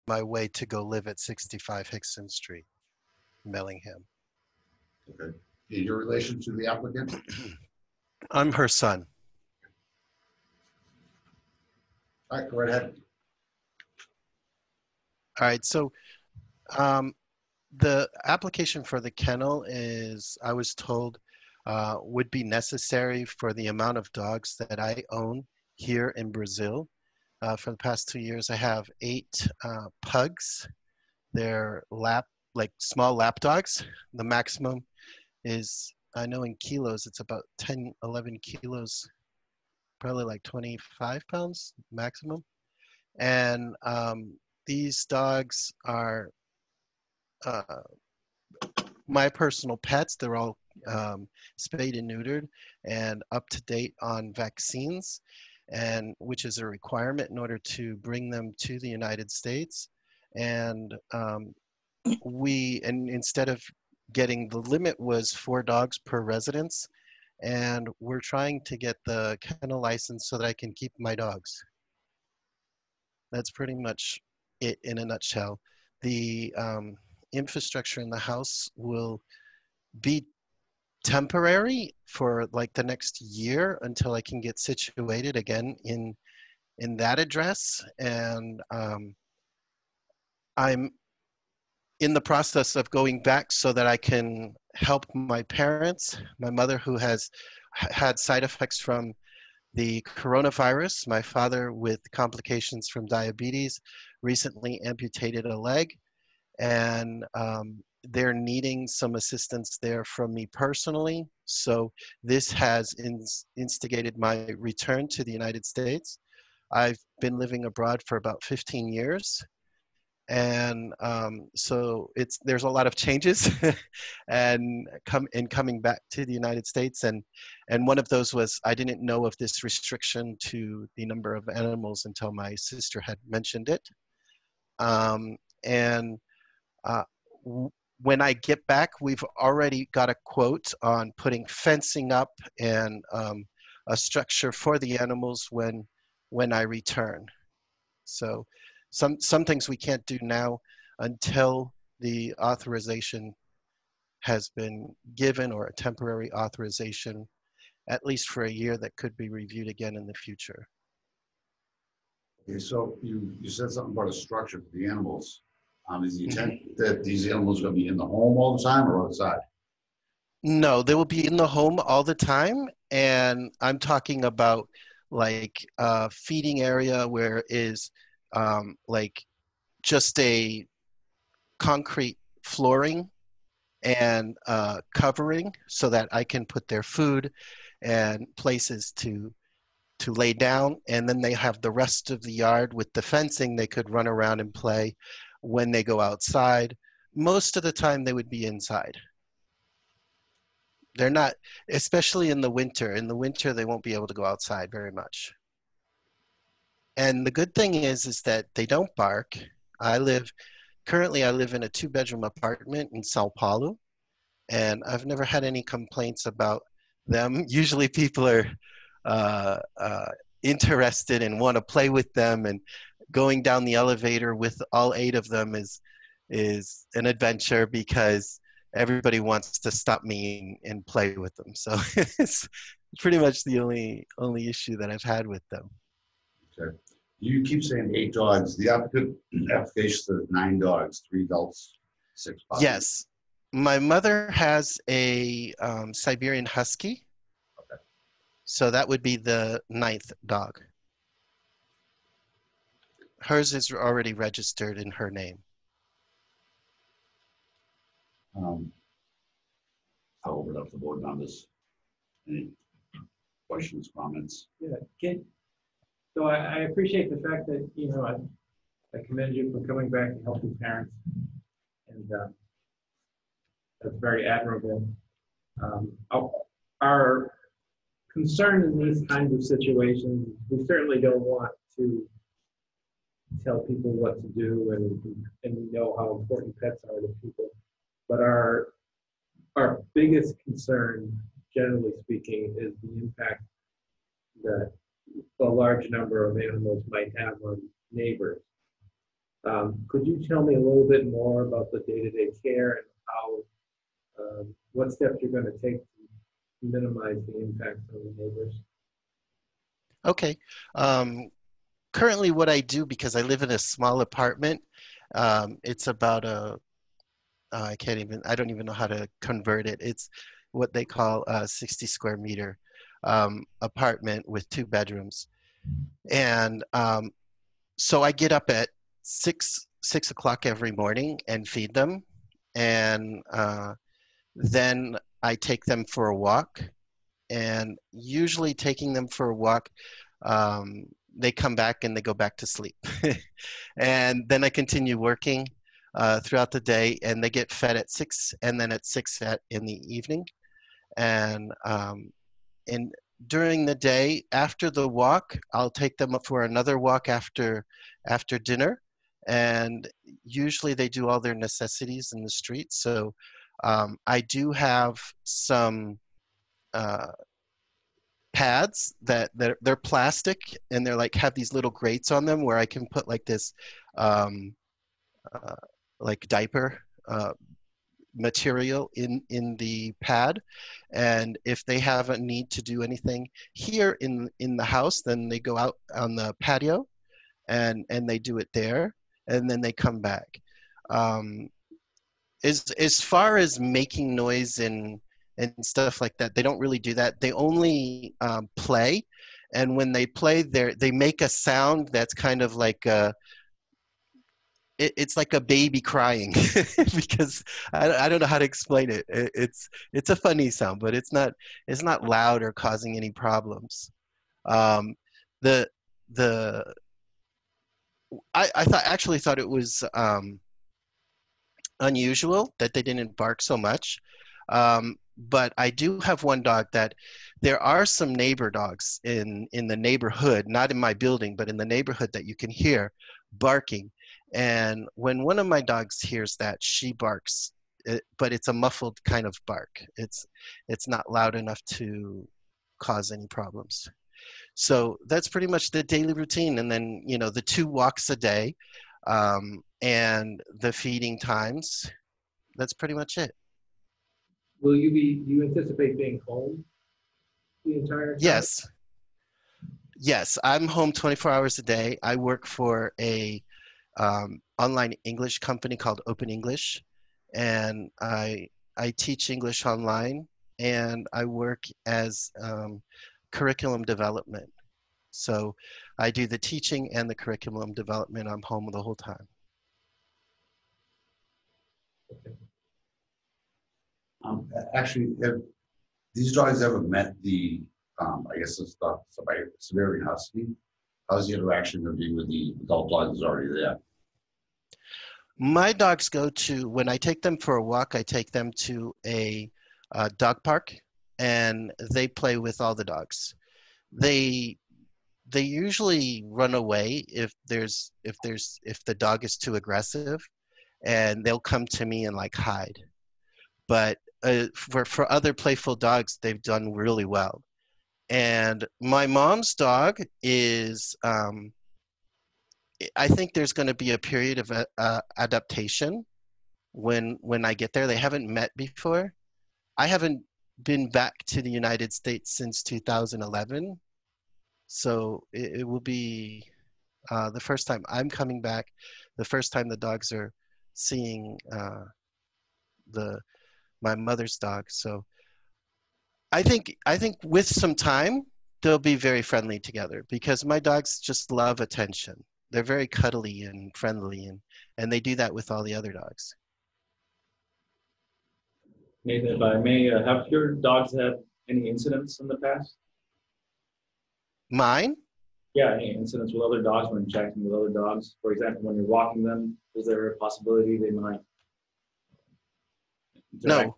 my way to go live at 65 Hickson Street, Bellingham. Okay. In your relation to the applicant? I'm her son. All right, go right ahead. All right, so um, the application for the kennel is, I was told, would be necessary for the amount of dogs that I own here in Brazil. For the past 2 years, I have 8 pugs. They're like small lap dogs. The maximum is, I know in kilos, it's about 10, 11 kilos, probably like 25 pounds maximum. And these dogs are uh, my personal pets. They're all spayed and neutered and up to date on vaccines, and which is a requirement in order to bring them to the United States. And and instead of getting, the limit was 4 dogs per residence, and we're trying to get the kennel license so that I can keep my dogs. That's pretty much it in a nutshell. The infrastructure in the house will be temporary for like the next year until I can get situated again in that address. And I'm in the process of going back so that I can help my parents, my mother who has had side effects from the coronavirus, my father with complications from diabetes, recently amputated a leg, and they're needing some assistance there from me personally. So this has instigated my return to the United States. I've been living abroad for about 15 years. And so there's a lot of changes and coming back to the United States, and one of those was I didn't know of this restriction to the number of animals until my sister had mentioned it. And uh, when I get back, we've already got a quote on putting fencing up and a structure for the animals when I return. So some things we can't do now until the authorization has been given, or a temporary authorization, at least for a year, that could be reviewed again in the future. Okay, so you said something about a structure for the animals. Is the Mhm. intent that these animals are going to be in the home all the time or outside? No, they will be in the home all the time. And I'm talking about like a feeding area where is like just a concrete flooring and covering so that I can put their food and places to lay down. And then they have the rest of the yard with the fencing. They could run around and play when they go outside. Most of the time they would be inside. They're not, especially in the winter. In the winter, they won't be able to go outside very much. And the good thing is that they don't bark. Currently I live in a 2-bedroom apartment in Sao Paulo, and I've never had any complaints about them. Usually people are uh, uh, interested and want to play with them, and going down the elevator with all 8 of them is an adventure because everybody wants to stop me and play with them. So it's pretty much the only issue that I've had with them. Okay. You keep saying 8 dogs. The application says 9 dogs, 3 adults, 6 puppies. Yes, my mother has a Siberian Husky, Okay. so that would be the 9th dog. Hers is already registered in her name. Um, I'll open it up to board members. Any questions, comments? Yeah, so I appreciate the fact that, I commend you for coming back and helping parents. And that's very admirable. Our concern in these kinds of situations, we certainly don't want to tell people what to do, and we know how important pets are to people. But our biggest concern, generally speaking, is the impact that a large number of animals might have on neighbors. Could you tell me a little bit more about the day-to-day care and how, what steps you're going to take to minimize the impact on the neighbors? Okay. Currently, what I do, because I live in a small apartment, it's about I don't even know how to convert it. It's what they call a 60 square meter apartment with 2 bedrooms. And so I get up at 6 o'clock every morning and feed them. And then I take them for a walk. And usually taking them for a walk, they come back and they go back to sleep. And then I continue working throughout the day, and they get fed at 6, and then at 6 in the evening. And during the day after the walk, I'll take them up for another walk after dinner. And usually they do all their necessities in the street. So I do have some uh, pads that they're plastic, and they're like have these little grates on them where I can put like this um, uh, like diaper material in the pad. And if they have a need to do anything here in the house, then they go out on the patio and they do it there, and then they come back. um, as far as making noise and stuff like that, they don't really do that. They only play, and when they play, they make a sound that's kind of like it's like a baby crying because I don't know how to explain it. It's a funny sound, but it's not loud or causing any problems. Um, the the I actually thought it was unusual that they didn't bark so much. But I do have one dog that there are some neighbor dogs in the neighborhood, not in my building, but in the neighborhood that you can hear barking. And when one of my dogs hears that, she barks, but it's a muffled kind of bark. It's not loud enough to cause any problems. So that's pretty much the daily routine. And then, the 2 walks a day, and the feeding times. That's pretty much it. Do you anticipate being home the entire time? Yes. Yes, I'm home 24 hours a day. I work for a online English company called Open English, and I teach English online, and I work as curriculum development. So I do the teaching and the curriculum development. I'm home the whole time. Actually, have these dogs ever met the, I guess it's the Siberian Husky? How's the interaction going to be with the adult dog that's already there? My dogs when I take them for a walk, I take them to a dog park, and they play with all the dogs. They they usually run away if the dog is too aggressive, and they'll come to me and like hide. But for other playful dogs, they've done really well. And my mom's dog is I think there's going to be a period of adaptation when I get there. They haven't met before. I haven't been back to the United States since 2011, so it will be the first time I'm coming back, the first time the dogs are seeing the my mother's dog. So I think with some time they'll be very friendly together because my dogs just love attention. They're very cuddly and friendly, and they do that with all the other dogs. Nathan, if I may, have your dogs had any incidents in the past? Mine? Yeah, any incidents with other dogs when interacting with other dogs? For example, when you're walking them, is there a possibility they might interact? No.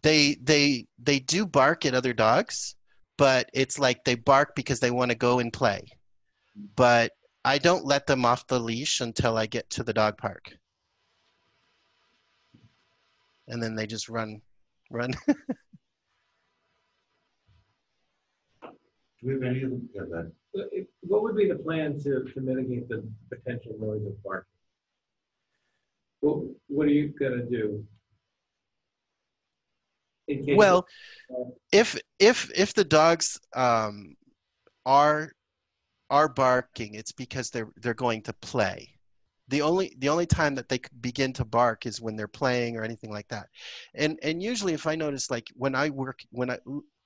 They do bark at other dogs, but it's like they bark because they want to go and play. But I don't let them off the leash until I get to the dog park. And then they just run. Do we have any of them? Yeah, that, What would be the plan to mitigate the potential noise of barking? What are you gonna do? In case Well, of- if the dogs are barking, it's because they're going to play. The only time that they could begin to bark is when they're playing or anything like that. And usually if I notice, like when I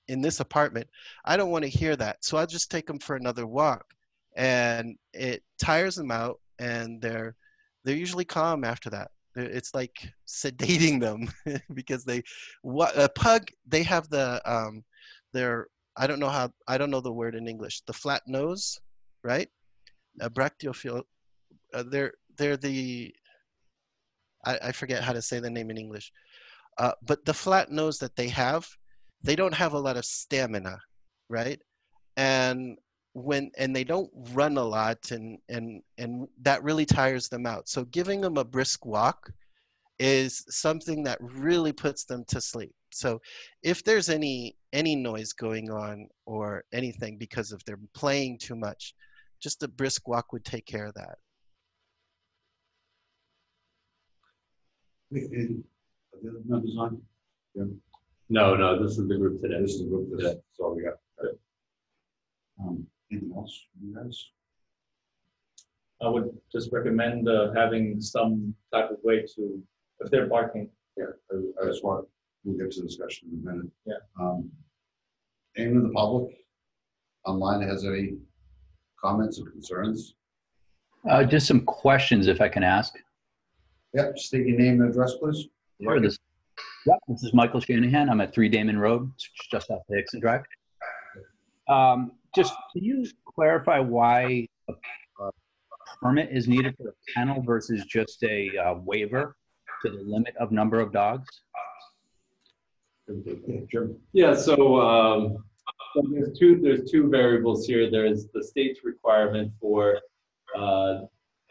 in this apartment, I don't want to hear that. So I'll just take them for another walk, and it tires them out, and they're usually calm after that. It's like sedating them because a pug, they have their, I don't know the word in English, the flat nose, right? A brachycephalic, they're the, I forget how to say the name in English, but the flat nose that they don't have a lot of stamina, right? And they don't run a lot, and that really tires them out. So giving them a brisk walk is something that really puts them to sleep. So if there's any noise going on or anything because of they're playing too much, just a brisk walk would take care of that. are the other members on? Yeah, No, this is the group today. this is the group, that's all we got. Anything else, you guys? I would just recommend having some type of way to, if they're barking, Yeah, I just want, we'll get to the discussion in a minute. Yeah. Anyone in the public online has any comments or concerns? Just some questions, if I can ask. Yep, state your name and address, please. Sure. This is Michael Shanahan. I'm at 3 Damon Road, just off the Hickson Drive. Just can you clarify why a permit is needed for a kennel versus just a waiver to the limit of number of dogs? Jim. Yeah, so there's two variables here. There's the state's requirement for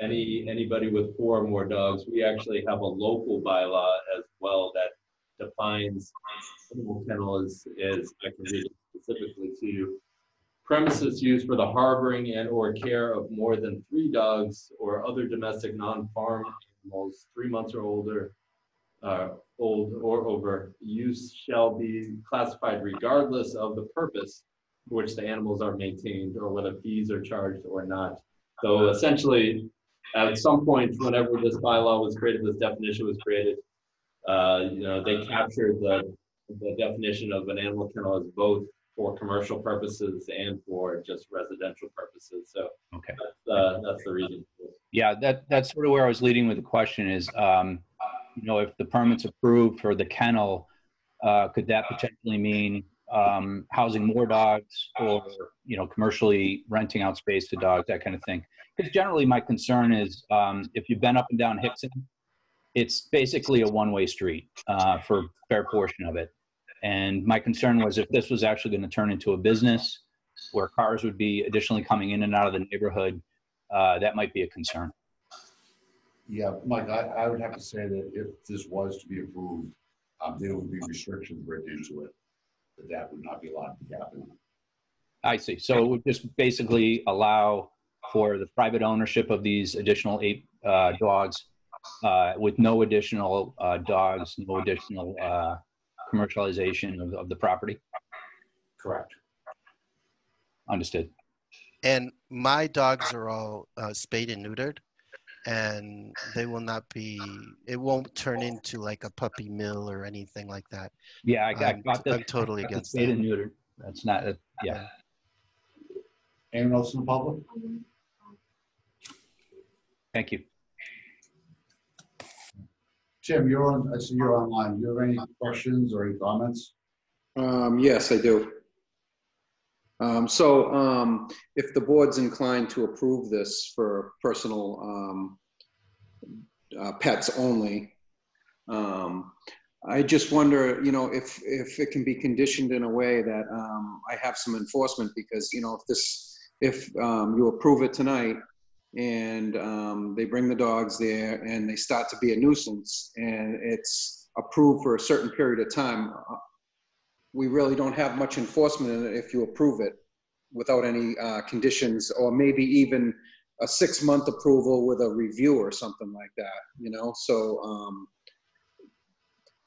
anybody with 4 or more dogs. We actually have a local bylaw as well that defines animal kennel as I can read it specifically to you. Premises used for the harboring and or care of more than 3 dogs or other domestic non-farm animals 3 months or older, old or over, use shall be classified regardless of the purpose for which the animals are maintained or whether fees are charged or not. So essentially, at some point, whenever this bylaw was created, this definition was created, they captured the definition of an animal kennel as both for commercial purposes and for just residential purposes. So Okay. That's the reason. Yeah, that's sort of where I was leading with the question is, if the permit's approved for the kennel, could that potentially mean housing more dogs or, commercially renting out space to dogs, that kind of thing? Because generally my concern is if you've been up and down Hickson, it's basically a one-way street for a fair portion of it. And my concern was if this was actually going to turn into a business where cars would be additionally coming in and out of the neighborhood, that might be a concern. Yeah, Mike, I would have to say that if this was to be approved, there would be restrictions written into it, that would not be allowed to happen. I see. So it would just basically allow for the private ownership of these additional 8 dogs with no additional dogs, no additional commercialization of the property? Correct. Understood. And my dogs are all spayed and neutered, and they will not be, it won't turn into like a puppy mill or anything like that. Yeah, I got that. I'm totally against spayed that. and neutered. That's not, yeah. Anyone else in the public? Thank you. Tim, I see you're online. Do you have any questions or any comments? Yes, I do. If the board's inclined to approve this for personal pets only, I just wonder, if it can be conditioned in a way that I have some enforcement, because, if you approve it tonight and they bring the dogs there and they start to be a nuisance and it's approved for a certain period of time, we really don't have much enforcement in it if you approve it. without any conditions, or maybe even a 6-month approval with a review or something like that, you know? So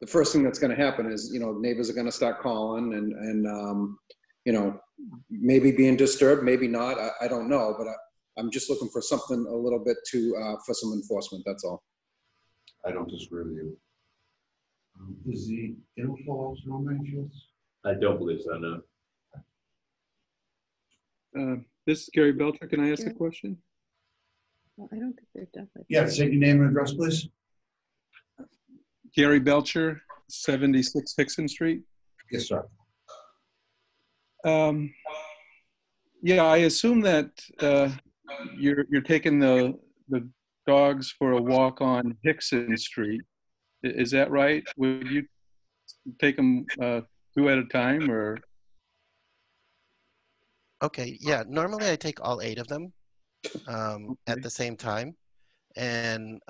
the first thing that's gonna happen is, you know, neighbors are gonna start calling and you know, maybe being disturbed, maybe not, I don't know, but I'm just looking for something a little bit to, for some enforcement, that's all. I don't disagree with you. Is the inflow no mentions? I don't believe so, no. This is Gary Belcher. Can I ask a Sure. question? Well, I don't think they're done with Yeah, say your name and address, please. Gary Belcher, 76 Hickson Street. Yes, sir. Yeah, I assume that you're taking the dogs for a walk on Hickson Street. Is that right? Would you take them 2 at a time, or? Okay, yeah, normally I take all 8 of them at the same time. And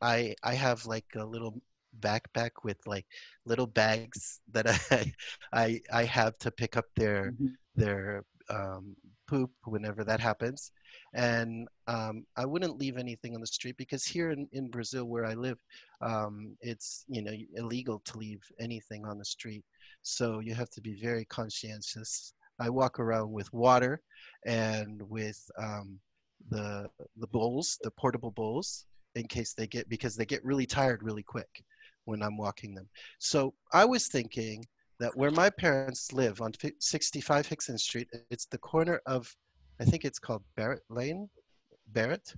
I have like a little backpack with like little bags that I have to pick up their poop whenever that happens. And I wouldn't leave anything on the street because here in Brazil where I live, it's, you know, illegal to leave anything on the street. So you have to be very conscientious. I walk around with water and with the bowls, the portable bowls, in case they get, because they get really tired really quick when I'm walking them. So I was thinking that where my parents live on 65 Hickson Street, it's the corner of, I think it's called Barrett Lane, Barrett,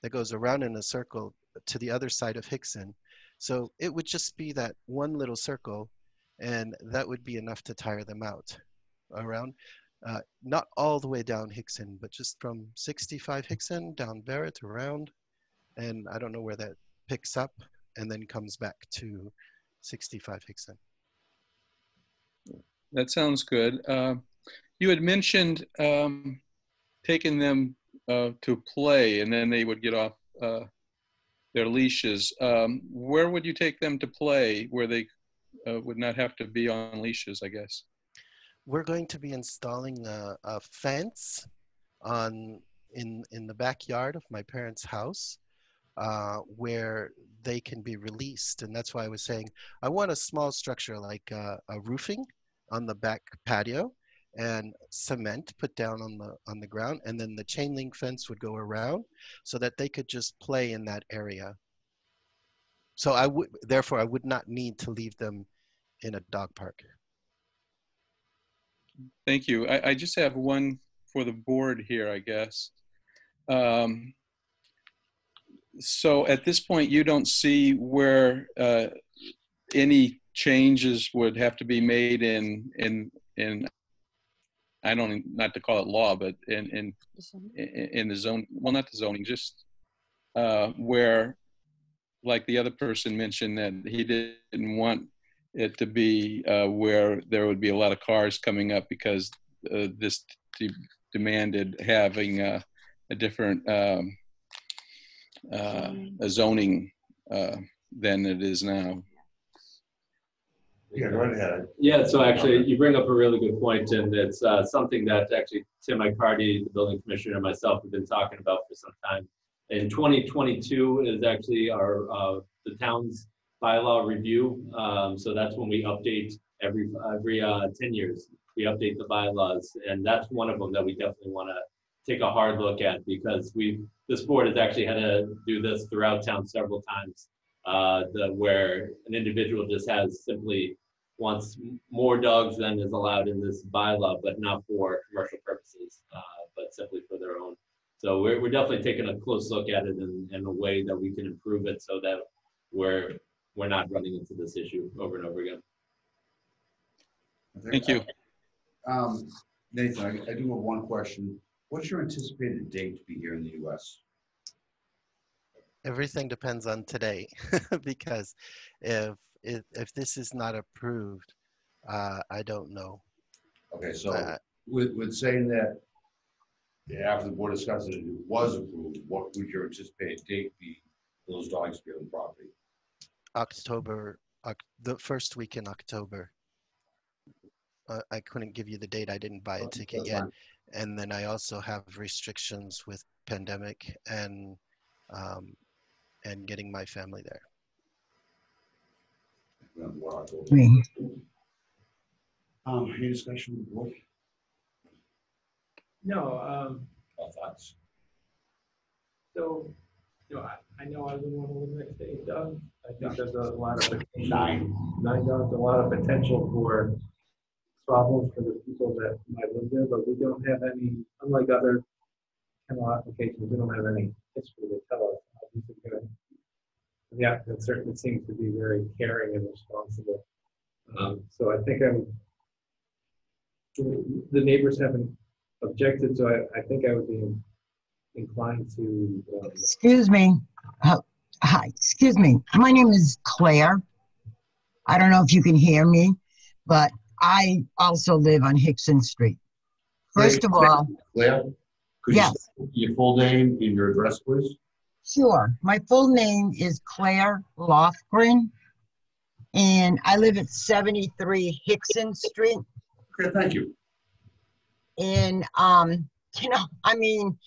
that goes around in a circle to the other side of Hickson. So it would just be that one little circle, and that would be enough to tire them out around. Not all the way down Hickson, but just from 65 Hickson down Barrett around, and I don't know where that picks up and then comes back to 65 Hickson. That sounds good. You had mentioned taking them to play, and then they would get off their leashes. Where would you take them to play where they would not have to be on leashes, I guess? We're going to be installing a fence in the backyard of my parents' house where they can be released. And that's why I was saying I want a small structure like a roofing on the back patio and cement put down on the ground, and then the chain link fence would go around so that they could just play in that area. So therefore I would not need to leave them in a dog park. Thank you. I just have one for the board here, I guess. So at this point, you don't see where any changes would have to be made in I don't, not to call it law, but in the zone, well, not the zoning, just where, like the other person mentioned, that he didn't want it to be where there would be a lot of cars coming up because this demanded having a different a zoning than it is now. Yeah, go right ahead. Yeah, so actually, you bring up a really good point, and it's something that actually Tim Icardi, the building commissioner, and myself have been talking about for some time. In 2022 is actually our the town's bylaw review. So that's when we update every 10 years. We update the bylaws, and that's one of them that we definitely want to take a hard look at, because this board has actually had to do this throughout town several times, where an individual just has simply wants more dogs than is allowed in this bylaw, but not for commercial purposes, but simply for their own. So we're definitely taking a close look at it in a way that we can improve it so that we're not running into this issue over and over again. Thank you. Nathan, I do have one question. What's your anticipated date to be here in the U.S.? Everything depends on today, because if this is not approved, I don't know. Okay, so with saying that after the board discussed it, it was approved, what would your anticipated date be for those dogs to be on the property? October, the first week in October. I couldn't give you the date. I didn't buy a ticket That's yet. fine. And then I also have restrictions with pandemic um, and getting my family there. Me. Any discussion with the board? No, All thoughts? so, I know I wouldn't want to live next to 8 dogs. I think there's a lot of potential. 9 dogs, a lot of potential for problems for the people that might live there, but we don't have any, unlike other kennel applications, we don't have any history to tell us how these are going. Yeah, it certainly seems to be very caring and responsible. So I think the neighbors haven't objected, so I think I would be inclined to. Excuse me. Hi, excuse me. My name is Claire. I don't know if you can hear me, but I also live on Hickson Street. First of all, Claire, could yes. you say your full name and your address, please? Sure. My full name is Claire Lofgren, and I live at 73 Hickson Street. Okay, thank you. And, I mean,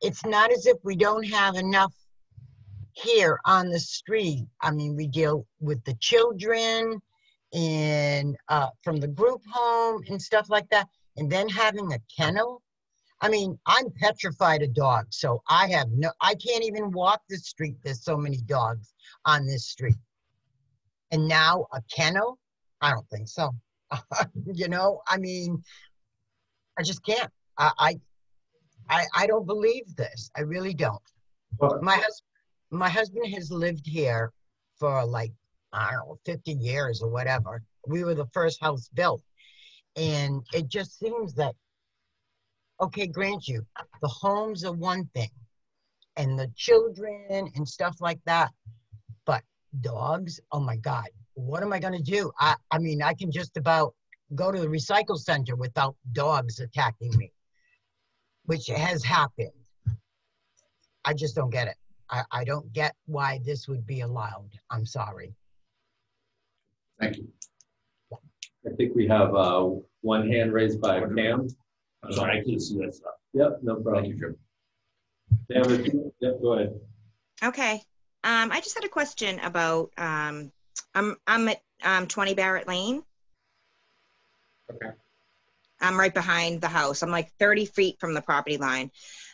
it's not as if we don't have enough here on the street. I mean, we deal with the children and from the group home and stuff like that. And then having a kennel. I mean, I'm petrified of dogs, so I can't even walk the street. There's so many dogs on this street. And now a kennel? I don't think so. I mean, I just can't. I don't believe this. I really don't. But My husband has lived here for like, I don't know, 50 years or whatever. We were the first house built. And it just seems that, okay, grant you, the homes are one thing and the children and stuff like that. But dogs, oh my God, what am I going to do? I mean, I can just about go to the recycle center without dogs attacking me, which has happened. I just don't get it. I don't get why this would be allowed. I'm sorry. thank you. I think we have one hand raised by Pam. I'm sorry, I couldn't see that stuff. Yep, no Thank problem. you, Jim. Yep, go ahead. Okay. I just had a question about, I'm at 20 Barrett Lane. Okay. I'm right behind the house. I'm like 30 feet from the property line.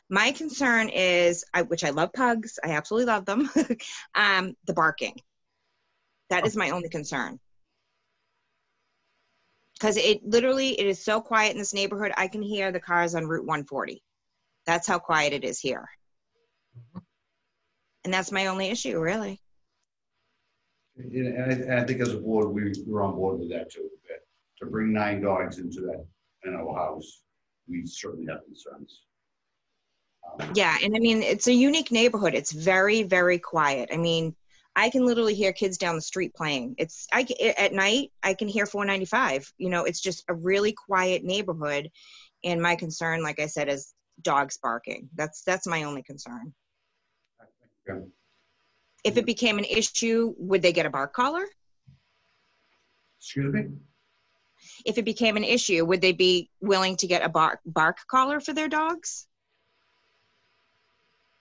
My concern is, which I love pugs, I absolutely love them, the barking. That is my only concern. Because it is so quiet in this neighborhood, I can hear the cars on Route 140. That's how quiet it is here. And that's my only issue, really. And I think as a board, we're on board with that too. That to bring 9 dogs into that, house, we certainly have concerns. Yeah, and I mean, it's a unique neighborhood. It's very, very quiet. I mean, I can literally hear kids down the street playing. At night, I can hear 495. It's just a really quiet neighborhood. And my concern, like I said, is dogs barking. That's my only concern. Okay. If it became an issue, would they get a bark collar? Excuse me? If it became an issue, would they be willing to get a bark collar for their dogs?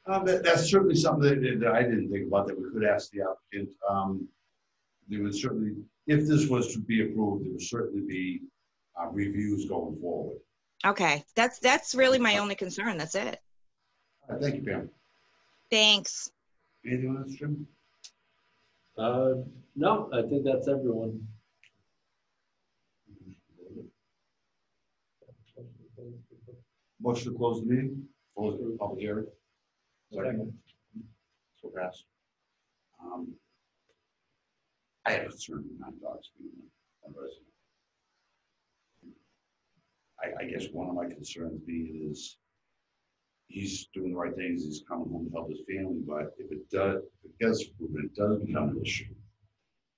That's certainly something that I didn't think about, that we could ask the applicant. There would certainly, if this was to be approved, there would certainly be reviews going forward. Okay, that's really my only concern. That's it. All right, thank you, Pam. Thanks. Anything else, Jim? No, I think that's everyone. Motion to close the meeting, close the public hearing. Second. So pass. I have a concern with 9 dogs being a resident. I guess one of my concerns is he's doing the right things. He's coming home to help his family, but if it does become an issue,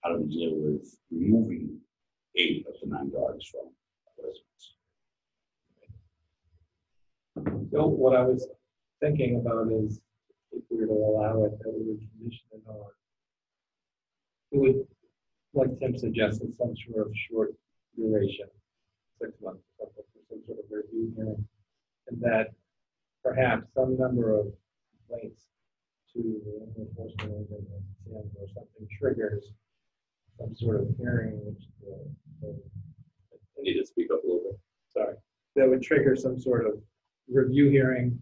how do we deal with removing 8 of the 9 dogs from residents? So what I was thinking about is, if we were to allow it, that we would condition it on, it would, like Tim suggested, some sort of short duration. 6 months or something for some sort of review hearing, and that perhaps some number of complaints to the animal enforcement agent or something triggers some sort of hearing, which I need to speak up a little bit. sorry, that would trigger some sort of review hearing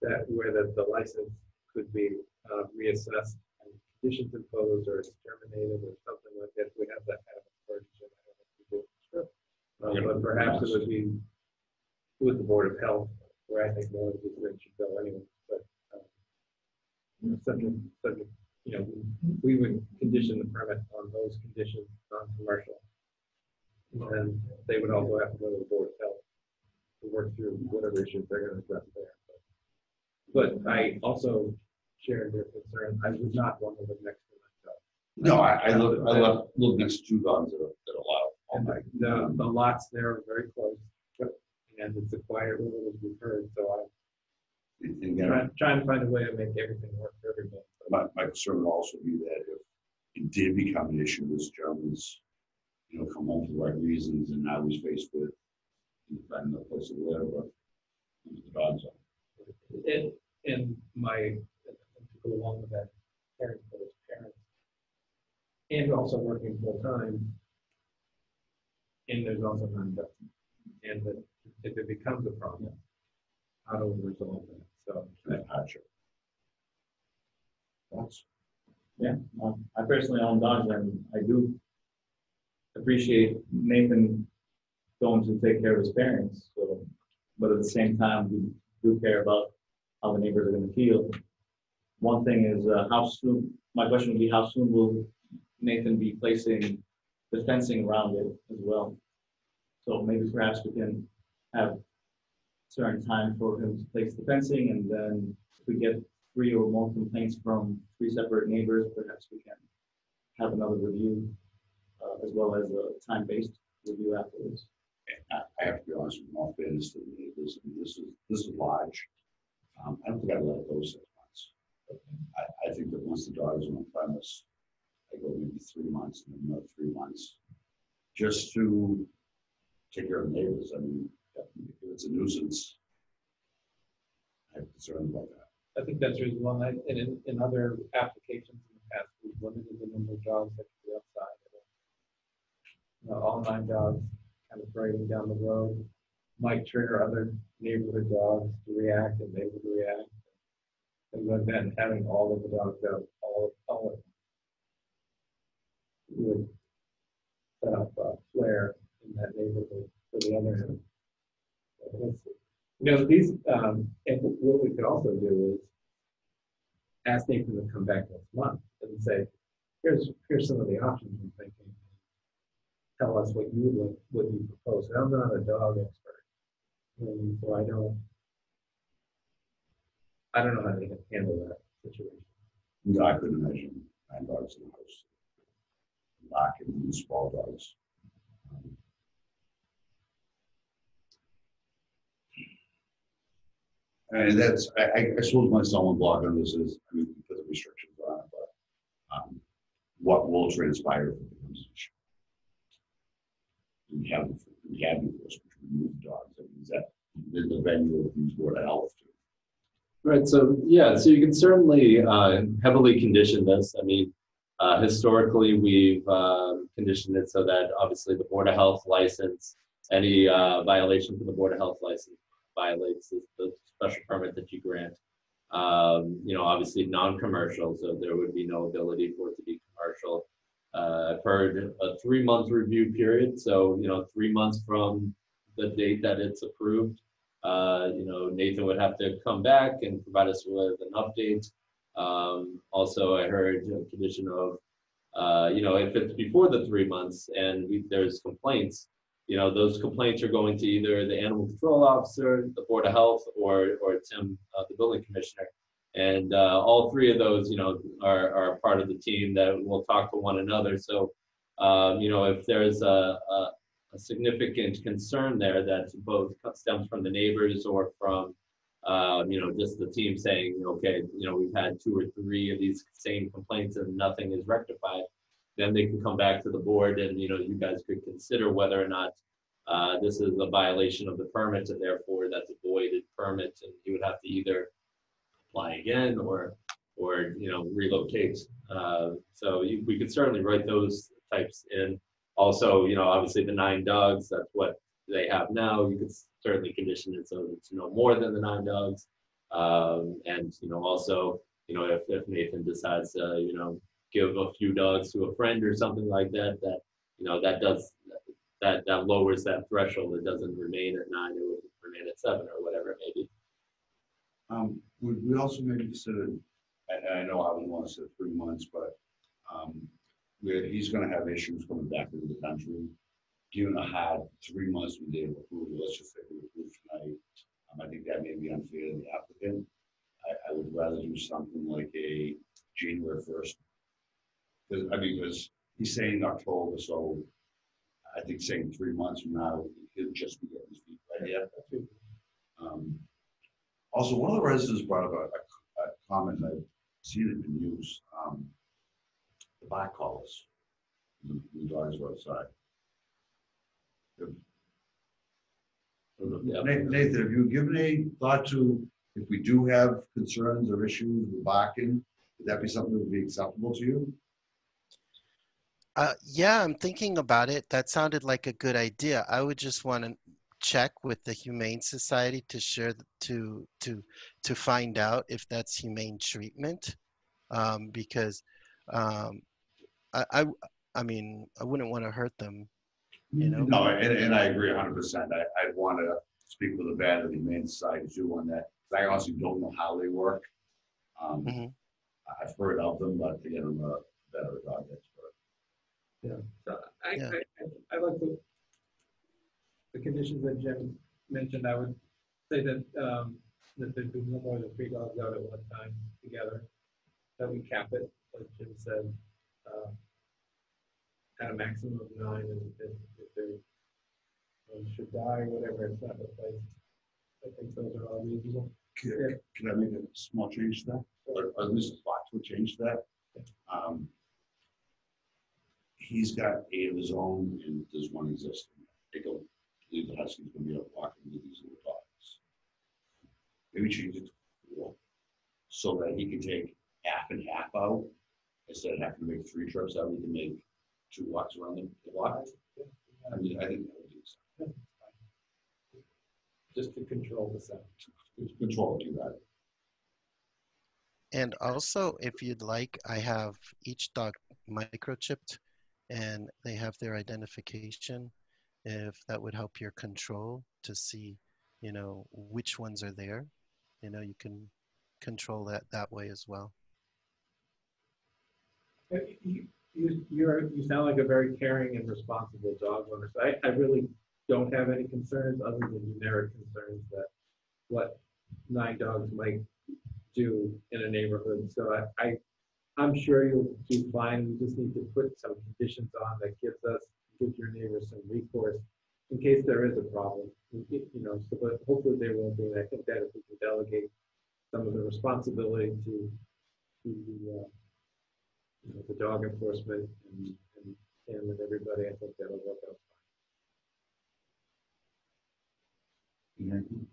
that where the license could be reassessed and conditions imposed or terminated or something like that. If we have that kind of emergency, I don't know if we do. Sure. But perhaps it would be with the Board of Health, where I think more of these things should go anyway. But subject, we would condition the permit on those conditions, non-commercial. And they would also have to go to the Board of Health to work through whatever issues they're going to address there. But I also share their concern. I would not want to live next to my dog. No, I live next to 2 dogs that are allowed. And the lots there are very close, and it's a quiet road, as we've heard. So I'm trying to find a way to make everything work for everybody. My concern would also be that if it did become an issue, this gentleman's, come home for the right reasons, and now he's faced with finding a place to live or the dogs are. And to go along with that, caring for his parents, and also working full time, and there's also non-adjustment. And that if it becomes a problem, how do we resolve that? So I'm not sure. Yeah, I personally own dogs, and I do appreciate Nathan going to take care of his parents. So, but at the same time, we do care about how the neighbors are going to feel. One thing is how soon. My question would be, how soon will Nathan be placing the fencing around it as well? So maybe perhaps we can have certain time for him to place the fencing, and then if we get 3 or more complaints from 3 separate neighbors, perhaps we can have another review as well as a time-based review afterwards. I have to be honest with you, all fairness to the neighbors. This is large. I don't think I'd let it go 6 months. I think that once the dog is on premise, I go maybe 3 months and then another 3 months, just to take care of the neighbors. I mean, if it's a nuisance, I have concern about that. I think that's reasonable. And in other applications in the past, we've limited the number of dogs that can be outside. All 9 dogs kind of parading down the road might trigger other neighborhood dogs to react, and they would react. And then having all of the dogs out all at once would set up a flare in that neighborhood for the other end. These, and what we could also do is ask Nathan to come back next month and say, here's some of the options I'm thinking. Tell us what you propose. And I'm not a dog expert, so I don't know how to handle that situation. No, I couldn't imagine 9 dogs in the house. Barking and small dogs. And that's, I suppose my stumbling block on this is, because of restrictions on it, but what will transpire if it becomes an issue? We have enforcement to remove dogs. I mean, is that the venue of these Board of Health? Right. So yeah. So you can certainly heavily condition this. I mean, historically we've conditioned it so that obviously the Board of Health license, any violation for the Board of Health license violates the special permit that you grant. Obviously non-commercial, so there would be no ability for it to be commercial. I've heard a 3-month review period, so 3 months from the date that it's approved, Nathan would have to come back and provide us with an update. Also, I heard a condition of, if it's before the 3 months and there's complaints, those complaints are going to either the animal control officer, the Board of Health, or Tim, the building commissioner. And all 3 of those, are part of the team that will talk to one another. So, if there's a significant concern there that both stems from the neighbors or from, just the team saying, okay, we've had 2 or 3 of these same complaints and nothing is rectified, then they can come back to the board and, you guys could consider whether or not this is a violation of the permit, and therefore that's a voided permit, and he would have to either apply again or relocate. So we could certainly write those types in. Also, obviously the 9 dogs, that's what they have now. You could certainly condition it so it's no more than the 9 dogs. And also, if Nathan decides to, give a few dogs to a friend or something like that, that lowers that threshold. It doesn't remain at 9, it would remain at 7 or whatever it may be. We also maybe consider, and I know I would want to say 3 months, but where he's going to have issues coming back into the country. Given a hard 3 months with the approval, let's just say we approve tonight, I think that may be unfair to the applicant. I would rather do something like a January 1st. Because he's saying October, so I think saying 3 months from now, he'll just be getting his feet right here. Also, one of the residents brought up a comment I've seen it in use. The bark collars. The dogs are outside. Nathan, have you given a thought to if we do have concerns or issues with barking, would that be something that would be acceptable to you? Yeah, I'm thinking about it. That sounded like a good idea. I would just want to check with the Humane Society to share to find out if that's humane treatment, because I mean I wouldn't want to hurt them, No, and I agree 100%. I'd want to speak with the vet of the Humane Society too on that. I honestly don't know how they work. I've heard of them, but again, I'm a vet or a dog expert. Yeah, so I like the conditions that Jim mentioned. I would say that that there'd be no more than 3 dogs out at one time together. That we cap it, like Jim said, at a maximum of 9, and if they should die or whatever, it's not replaced. I think those are all reasonable. Can I make a small change to that? Or Mrs. Fox would change to that? He's got 8 of his own, and there's 1 existing. They don't believe the husky's going to be out walking with these little dogs. Maybe change it to 4, so that he can take half and half out instead of having to make 3 trips out. He can make 2 walks around the block. I mean, I think that would do something. Just to control the sound. Control it, you got it. And also, if you'd like, I have each dog microchipped, and they have their identification. If that would help your control to see, which ones are there, you can control that way as well. You sound like a very caring and responsible dog owner. So I really don't have any concerns other than generic concerns that what 9 dogs might do in a neighborhood. So I'm sure you'll do fine. We just need to put some conditions on that gives your neighbors some recourse in case there is a problem. So, but hopefully they won't be. I think that if we can delegate some of the responsibility to the dog enforcement and him and everybody, I think that'll work out fine.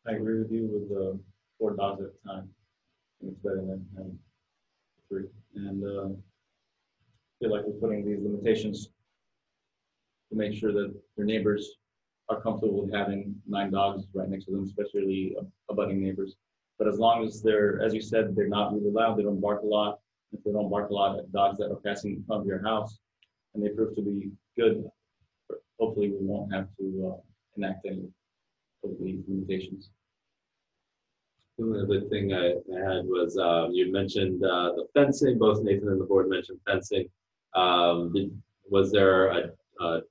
I agree with you with the 4 dogs at a time. I think it's better than having 3. And I feel like we're putting these limitations to make sure that their neighbors are comfortable with having 9 dogs right next to them, especially abutting neighbors. But as long as they're, as you said, they're not really loud, they don't bark a lot. If they don't bark a lot at dogs that are passing in front of your house, and they prove to be good, hopefully we won't have to enact any of the limitations. The other thing I had was you mentioned the fencing. Both Nathan and the board mentioned fencing. Was there a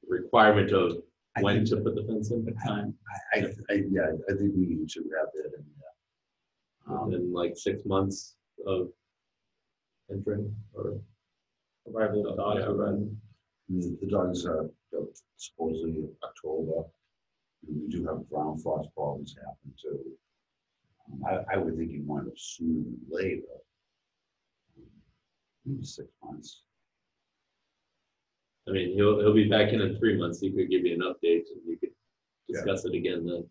requirement of when to put the fence in? Time? I think we need to have that in there. Within like 6 months of entering or arrival of the dogs. The dogs are supposedly October. We do have ground frost problems happen too. I would think you want to sooner than later. Maybe 6 months. I mean, he'll be back in 3 months. He could give you an update and you could discuss it again then.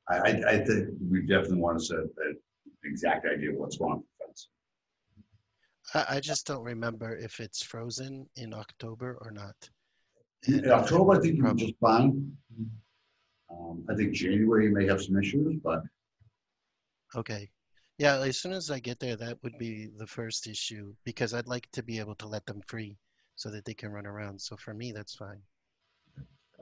I think we definitely want to set an exact idea of what's going on with the fence. I just don't remember if it's frozen in October or not. In October, I think you're just fine. I think January you may have some issues, but Okay. Yeah, as soon as I get there, that would be the first issue because I'd like to be able to let them free so that they can run around. So for me, that's fine.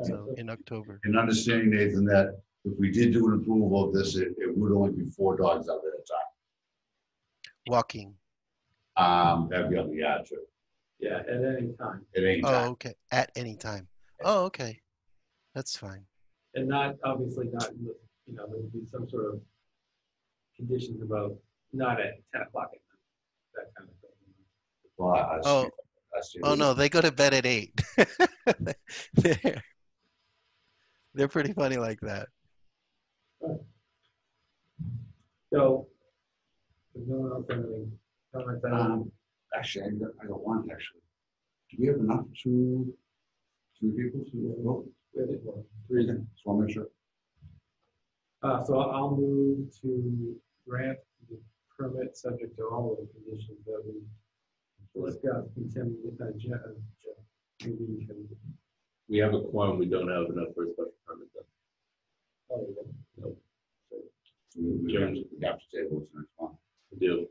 So in October. in understanding, Nathan, that if we did do an approval of this, it would only be 4 dogs out at a Walking. time. That'd be on the yard too. Yeah, at any time. At any Oh, time. okay. At any time. Oh, okay. That's fine. And not, obviously not, you know, there would be some sort of conditions about not at 10 o'clock at night, that kind of thing. Well, Oh. see. Oh no, they go to bed at 8. They're pretty funny like that. So, there's no one else have any comments on Actually, I got one actually. Do we have enough to 3 people to vote? with it? Well, 3 then. Just want to make sure. So I'll move to grant the permit subject to all of the conditions that we discussed. Tim, maybe you can. We have a quorum. We don't have enough for a special permit then. Oh, yeah. Nope. We have to table it next month. We do.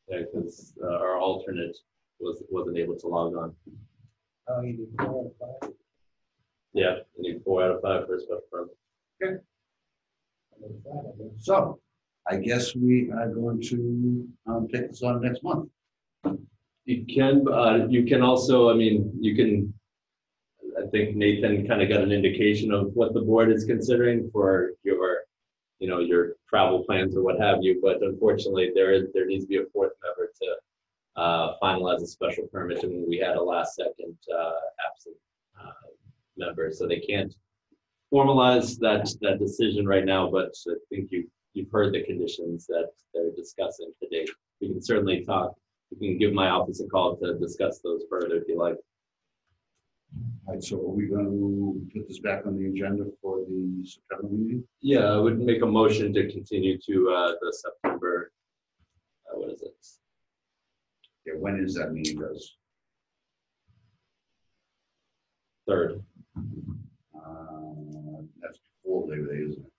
Yeah, because our alternate wasn't able to log on. Oh, you did 4 out of 5? Yeah, we need 4 out of 5 for a special permit. So I guess we are going to take this on next month. You can also, I mean, you can, I think Nathan kind of got an indication of what the board is considering for your, you know, your travel plans or what have you, but unfortunately there needs to be a 4th member to finalize a special permit, and we had a last second absent member, so they can't formalize that decision right now, but I think you've heard the conditions that they're discussing today. We can certainly talk. We can give my office a call to discuss those further if you like. All right, so are we going to put this back on the agenda for the September meeting? Yeah, I would make a motion to continue to the September, what is it? Yeah, when is that meeting, guys? 3rd. That's before Labor Day, isn't it?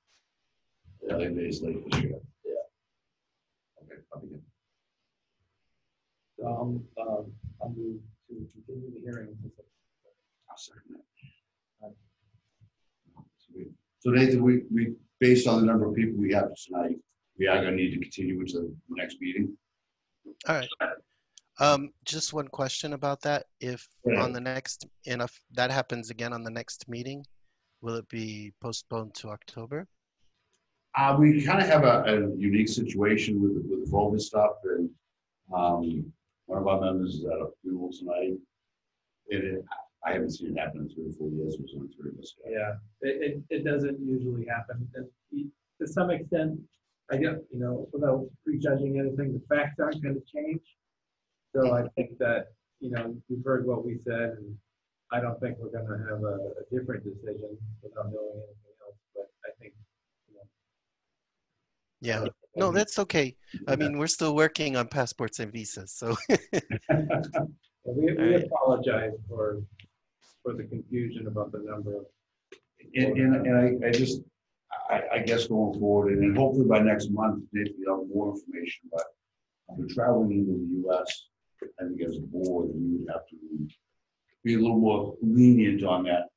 Yeah, Labor Day is late this year. Yeah. Okay, I'll begin. I'll move to continue the hearing. I'll second that. So Nathan, we based on the number of people we have tonight, we are going to need to continue into the next meeting. All right. Just one question about that. If on the next, and if that happens again on the next meeting, will it be postponed to October? We kind of have a unique situation with COVID stuff, and one of our members is at a funeral tonight. I haven't seen it happen in 3 or 4 years. It was only 3 of us. Yeah, it doesn't usually happen. And to some extent, I get, you know, without prejudging anything, the facts aren't going to change. So I think that, you know, you've heard what we said, and I don't think we're going to have a different decision without knowing anything else. But I think, you know. Yeah. No, that's okay. I mean, we're still working on passports and visas, so. We apologize for the confusion about the number of. And I guess going forward, and then hopefully by next month, maybe we'll have more information. But if we're traveling into the U.S., I think as a board, we would have to be a little more lenient on that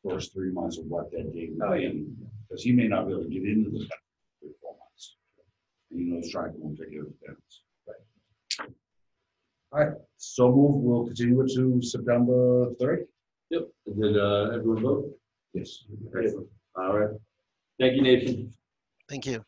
first 3 months of what that date would be, because he may not be able to get into the country for 4 months. And you know, he's trying to take care of his parents. Right. All right, so we'll continue it to September 3rd. Yep. Did everyone vote? Yes. Excellent. All right. Thank you, Nathan. Thank you.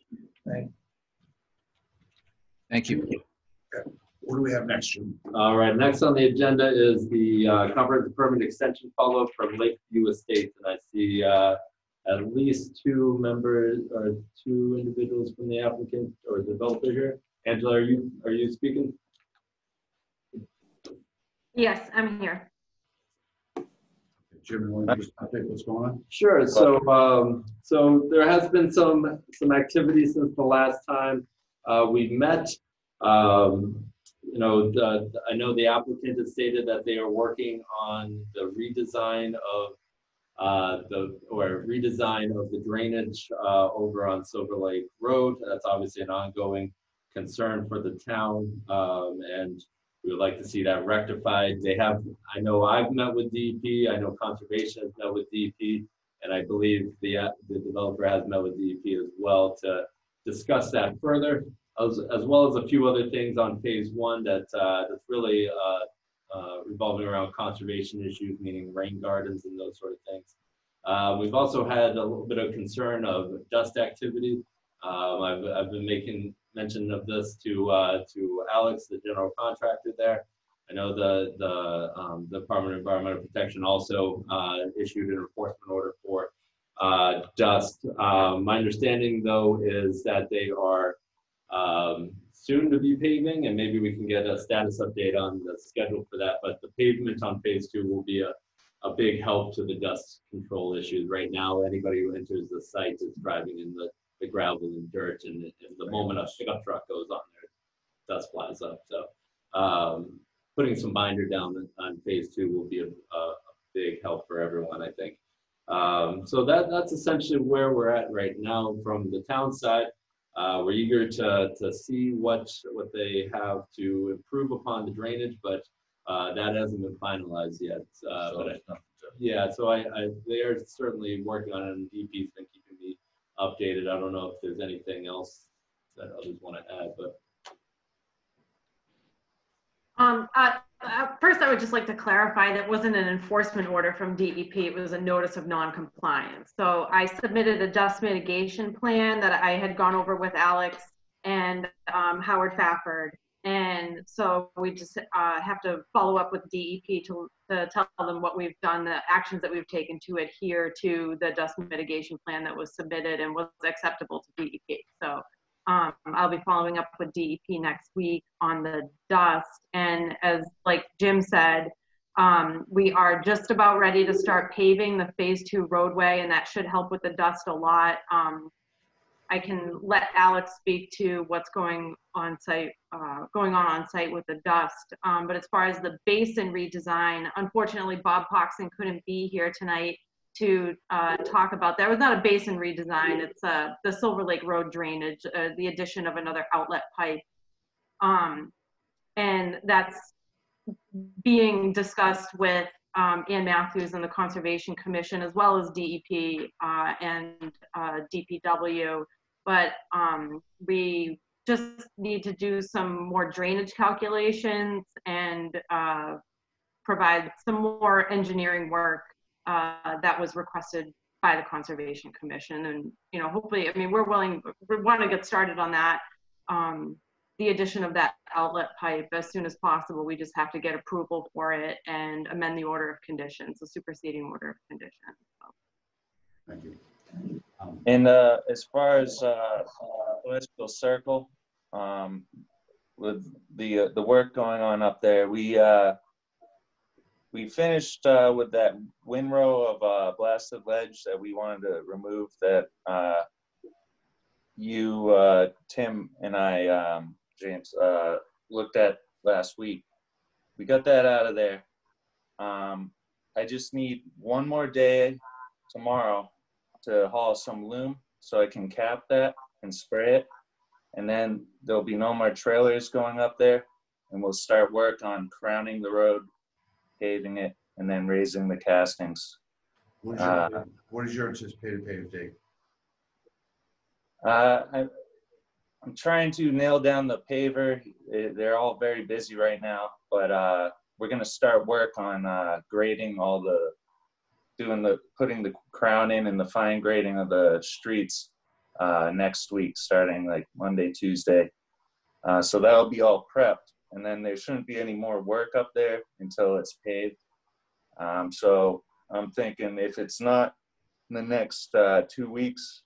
Thank you. Okay. What do we have next, Jim? All right. Next on the agenda is the comprehensive permit extension follow-up from Lakeview Estates, and I see at least 2 members or 2 individuals from the applicant or developer here. Angela, are you speaking? Yes, I'm here. Jim, you want to just update what's going on? Sure. So there has been some activity since the last time we met. I know the applicant has stated that they are working on the redesign of the drainage over on Silver Lake Road. That's obviously an ongoing concern for the town, and we would like to see that rectified. I know I've met with DEP, I know Conservation has met with DEP, and I believe the developer has met with DEP as well to discuss that further, as well as a few other things on phase one that's really revolving around conservation issues, meaning rain gardens and those sort of things. We've also had a little bit of concern of dust activity. I've been making mention of this to Alex, the general contractor there. I know the Department of Environmental Protection also issued an enforcement order for dust. My understanding, though, is that they are soon to be paving, and maybe we can get a status update on the schedule for that. But the pavement on phase 2 will be a big help to the dust control issues. Right now, anybody who enters the site is driving in the gravel and dirt, and the moment a pickup truck goes on there, dust flies up. So putting some binder down on phase 2 will be a big help for everyone, I think. So that's essentially where we're at right now from the town side. We're eager to see what they have to improve upon the drainage, but that hasn't been finalized yet. So they are certainly working on it, and DP's been keeping me updated. I don't know if there's anything else that others want to add, but. First, I would just like to clarify that wasn't an enforcement order from DEP. It was a notice of non-compliance. So I submitted a dust mitigation plan that I had gone over with Alex and Howard Fafford. And so we just have to follow up with DEP to tell them what we've done, the actions that we've taken to adhere to the dust mitigation plan that was submitted and was acceptable to DEP. So I'll be following up with DEP next week on the dust. And as like Jim said, we are just about ready to start paving the phase 2 roadway, and that should help with the dust a lot. I can let Alex speak to what's going on site with the dust. But as far as the basin redesign, unfortunately, Bob Poxon couldn't be here tonight to talk about that. It was not a basin redesign. It's the Silver Lake Road drainage, the addition of another outlet pipe. And that's being discussed with Ann Matthews and the Conservation Commission, as well as DEP and DPW. But we just need to do some more drainage calculations and provide some more engineering work that was requested by the Conservation Commission. And, you know, hopefully, I mean, we want to get started on that. The addition of that outlet pipe as soon as possible. We just have to get approval for it and amend the order of conditions, the superseding order of conditions. So. Thank you. And as far as Political Circle, with the work going on up there, we finished with that windrow of blasted ledge that we wanted to remove, that you, Tim, and I, James, looked at last week. We got that out of there. I just need one more day tomorrow to haul some loom so I can cap that and spray it. And then there'll be no more trailers going up there, and we'll start work on crowning the road, paving it, and then raising the castings. What is your anticipated paving date? I'm trying to nail down the paver. They're all very busy right now, but we're gonna start work on grading all putting the crown in and the fine grading of the streets next week, starting like Monday, Tuesday. So that'll be all prepped, and then there shouldn't be any more work up there until it's paved. So I'm thinking if it's not in the next 2 weeks,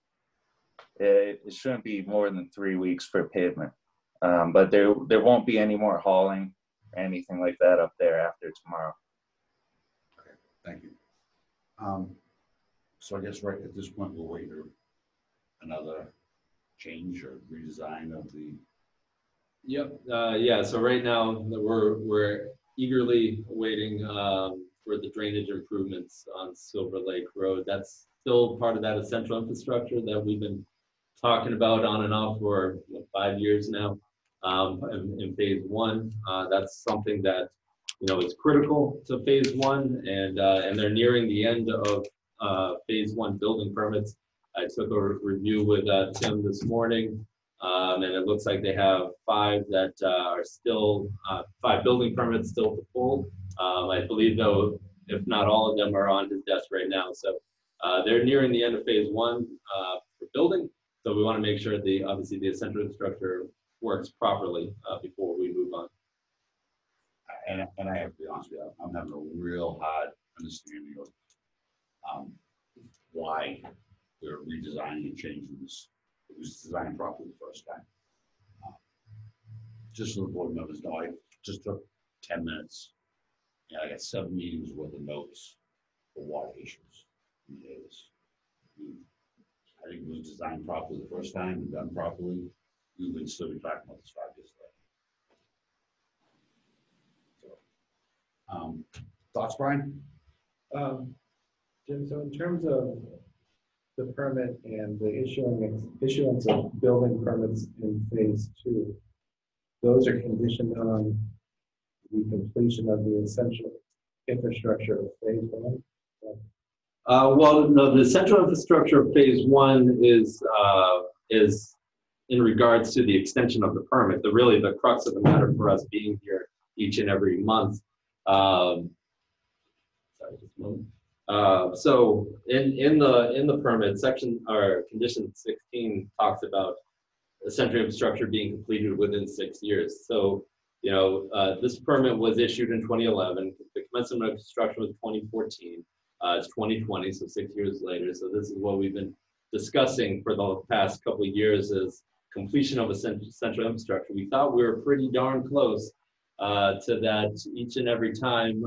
it shouldn't be more than 3 weeks for pavement. But there won't be any more hauling or anything like that up there after tomorrow. Okay, thank you. So I guess right at this point, we'll wait for another change or redesign of the. Yep. Yeah. So right now we're eagerly waiting for the drainage improvements on Silver Lake Road. That's still part of that essential infrastructure that we've been talking about on and off for 5 years now. In phase one, that's something that is critical to phase one, and they're nearing the end of phase one building permits. I took a review with Tim this morning. And it looks like they have 5 that are still 5 building permits still to pull. I believe, though, if not all of them are on his desk right now. So they're nearing the end of phase one for building. So we want to make sure obviously the essential infrastructure works properly before we move on. And I have to be honest with you, I'm having a real hard understanding of why we're redesigning and changing this. It was designed properly the first time. Just so the board members know, I just took 10 minutes and I got 7 meetings worth of notes for water issues. I think it was designed properly the first time and done properly. We would still be talking about this 5 years later. So, thoughts, Brian? Jim, so in terms of the permit and the issuance of building permits in phase 2, those are conditioned on the completion of the essential infrastructure of phase 1? Well, no, the central infrastructure of phase one is in regards to the extension of the permit. Really the crux of the matter for us being here each and every month. Sorry, just a moment. So in the permit section, or condition 16 talks about essential infrastructure being completed within 6 years. So this permit was issued in 2011. The commencement of construction was 2014. It's 2020, so 6 years later. So this is what we've been discussing for the past couple of years, is completion of essential infrastructure. We thought we were pretty darn close to that each and every time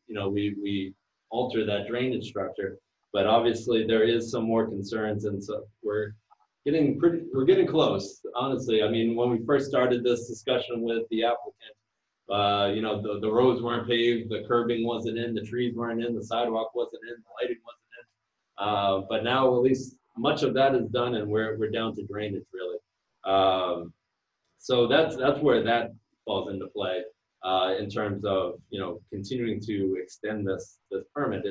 we alter that drainage structure. But obviously there is some more concerns, and so we're getting close, honestly. I mean, when we first started this discussion with the applicant, the roads weren't paved, the curbing wasn't in, the trees weren't in, the sidewalk wasn't in, the lighting wasn't in. But now at least much of that is done, and we're down to drainage, really. So that's where that falls into play in terms of continuing to extend this permit.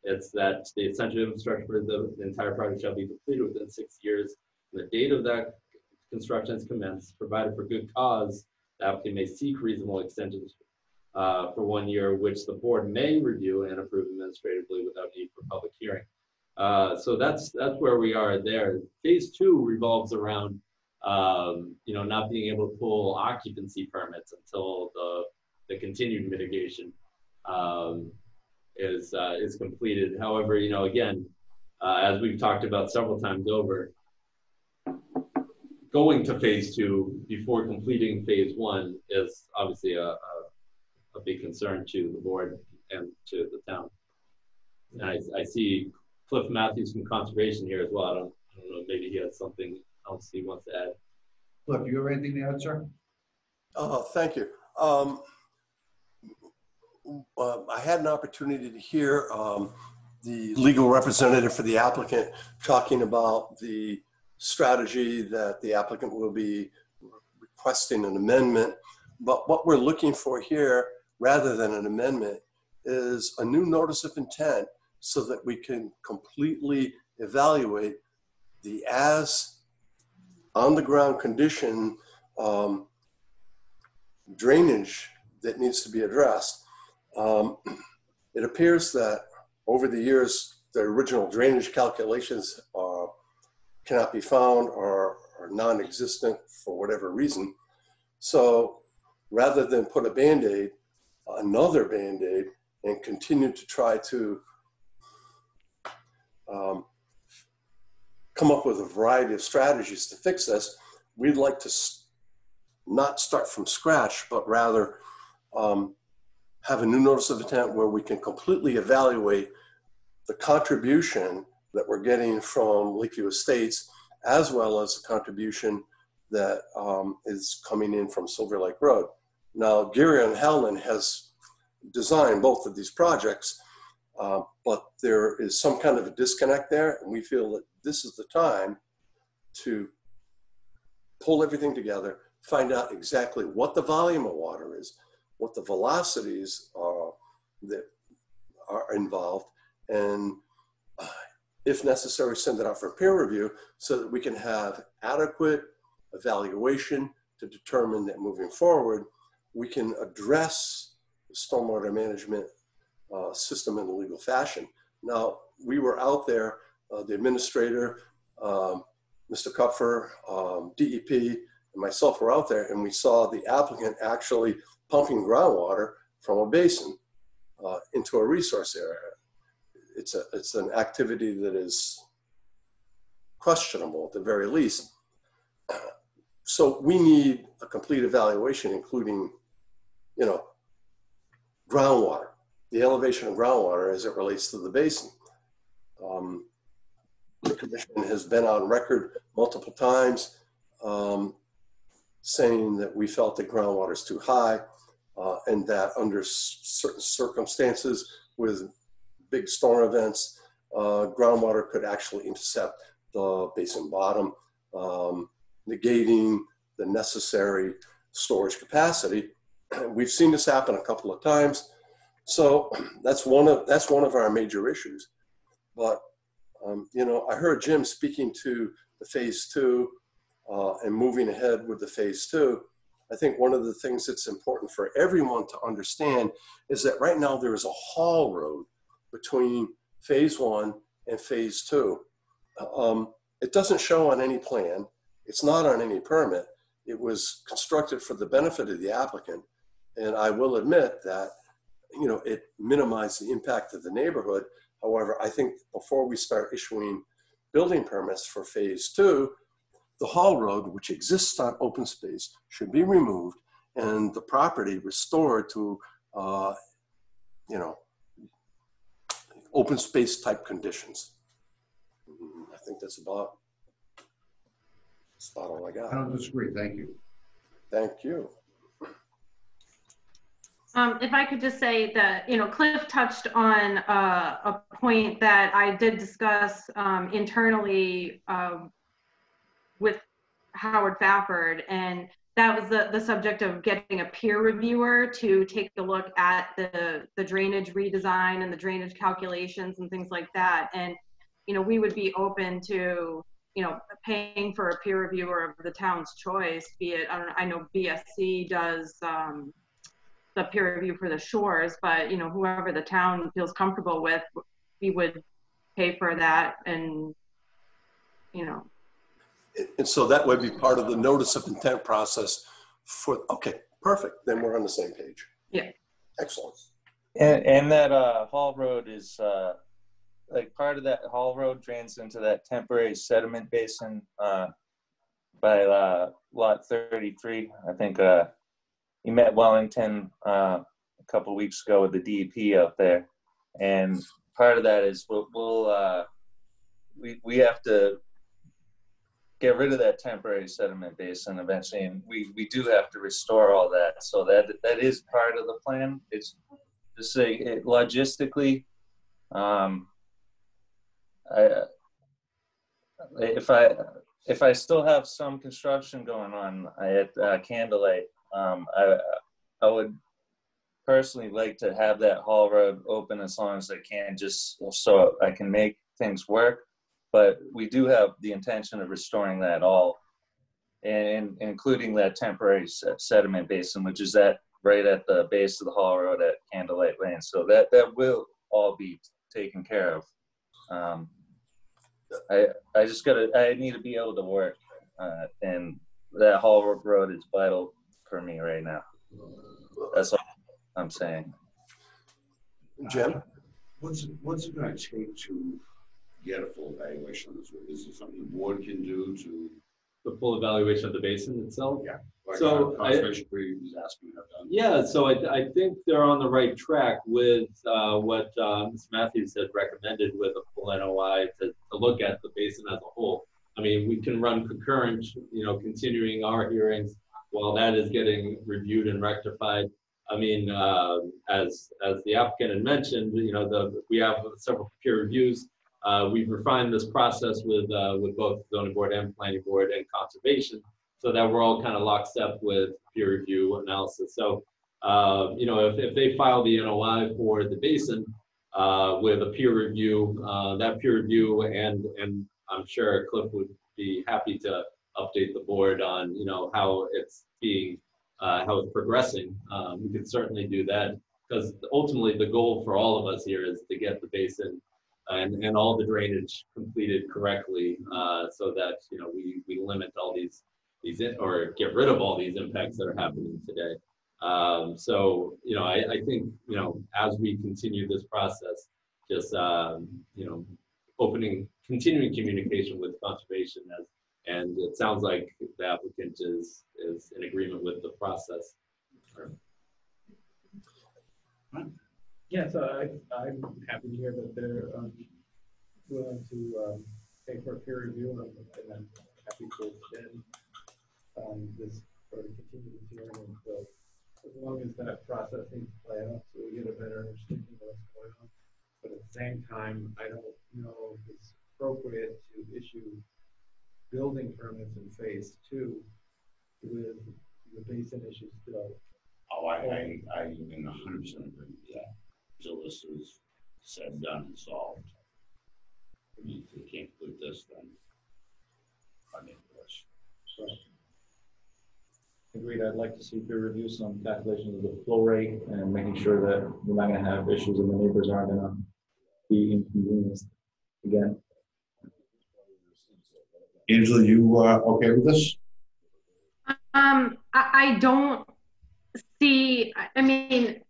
It's that the essential infrastructure for the entire project shall be completed within 6 years. The date of that construction is commenced, provided for good cause, the applicant may seek reasonable extensions for 1 year, which the board may review and approve administratively without need for public hearing. So that's where we are there. Phase 2 revolves around not being able to pull occupancy permits until the continued mitigation is completed. However, again, as we've talked about several times over, going to phase 2 before completing phase 1 is obviously a big concern to the board and to the town. And I see Cliff Matthews from Conservation here as well. I don't know, maybe he has something else he wants to add. Cliff, you have anything to add, sir? Thank you. I had an opportunity to hear the legal representative for the applicant talking about the strategy that the applicant will be requesting an amendment. But what we're looking for here, rather than an amendment, is a new notice of intent so that we can completely evaluate the on-the-ground condition drainage that needs to be addressed. It appears that over the years, the original drainage calculations cannot be found or are non-existent for whatever reason. So rather than put a Band-Aid, another Band-Aid, and continue to try to come up with a variety of strategies to fix this, we'd like to not start from scratch, but rather have a new notice of intent where we can completely evaluate the contribution that we're getting from Lakeview Estates, as well as the contribution that is coming in from Silver Lake Road. Now, Gary and Helen has designed both of these projects, but there is some kind of a disconnect there, and we feel that this is the time to pull everything together, find out exactly what the volume of water is, what the velocities are that are involved, and if necessary, send it out for peer review so that we can have adequate evaluation to determine that moving forward, we can address the stormwater management system in a legal fashion. Now, we were out there, the administrator, Mr. Kupfer, DEP, and myself were out there, and we saw the applicant actually pumping groundwater from a basin into a resource area. It's an activity that is questionable at the very least. So we need a complete evaluation, including, you know, groundwater, the elevation of groundwater as it relates to the basin. The commission has been on record multiple times saying that we felt that groundwater is too high and that under certain circumstances with big storm events, groundwater could actually intercept the basin bottom, negating the necessary storage capacity. We've seen this happen a couple of times. So that's one of our major issues. But you know, I heard Jim speaking to the phase 2 and moving ahead with the phase 2. I think one of the things that's important for everyone to understand is that right now there is a haul road between phase 1 and phase 2. It doesn't show on any plan. It's not on any permit. It was constructed for the benefit of the applicant. And I will admit that, you know, it minimized the impact of the neighborhood. However, I think before we start issuing building permits for phase 2, the haul road, which exists on open space, should be removed and the property restored to, you know, open space type conditions. I think that's about all I got. I don't disagree. Thank you. Thank you. If I could just say that, you know, Cliff touched on a point that I did discuss internally with Howard Fafford, and that was the subject of getting a peer reviewer to take a look at the drainage redesign and the drainage calculations and things like that. And, you know, we would be open to, you know, paying for a peer reviewer of the town's choice, be it, I know BSC does the peer review for the shores, but, you know, whoever the town feels comfortable with, we would pay for that. And, you know. And so that would be part of the notice of intent process for, okay, perfect. Then we're on the same page. Yeah. Excellent. And that haul road is, like part of that haul road drains into that temporary sediment basin by lot 33. I think you met Wellington a couple of weeks ago with the DEP out there. And part of that is we have to get rid of that temporary sediment basin eventually, and we do have to restore all that. So that is part of the plan. It's to say logistically, if I still have some construction going on at Candlelight, I would personally like to have that haul road open as long as I can, just so I can make things work. But we do have the intention of restoring that all, and including that temporary sediment basin, which is right at the base of the haul road at Candlelight Lane. So that will all be taken care of. I need to be able to work, and that haul road is vital for me right now. That's all I'm saying. Jim? What's it going to take to get a full evaluation on this? Is it something the board can do to? The full evaluation of the basin itself? Yeah. Like So conservation Bree was asking about that. Yeah, so I think they're on the right track with what Ms. Matthews had recommended with a full NOI to look at the basin as a whole. I mean, we can run concurrent, continuing our hearings while that is getting reviewed and rectified. I mean, as the applicant had mentioned, we have several peer reviews. We've refined this process with both zoning board and planning board and conservation, so that we're all kind of lockstep with peer review analysis. So, if they file the NOI for the basin with a peer review, that peer review, and I'm sure Cliff would be happy to update the board on, how it's how it's progressing. We could certainly do that, because ultimately the goal for all of us here is to get the basin and all the drainage completed correctly, so that we limit all these or get rid of all these impacts that are happening today. So I think as we continue this process, just continuing communication with conservation, and it sounds like the applicant is in agreement with the process. Yeah, so I'm happy to hear that they're willing to pay for a peer review, and I'm happy to extend this, or to continue this hearing. So as long as that process needs to play out, so we get a better understanding of what's going on. But at the same time, I don't know if it's appropriate to issue building permits in phase 2 with the basin issue still. Oh, I am 100% agree with that. Until this is said, done, and solved. I mean, if we can't complete this, then I mean, Sure. Agreed. I'd like to see peer review some calculations of the flow rate and making sure that we're not going to have issues and the neighbors aren't going to be inconvenienced again. Angela, you okay with this? I don't see, I mean,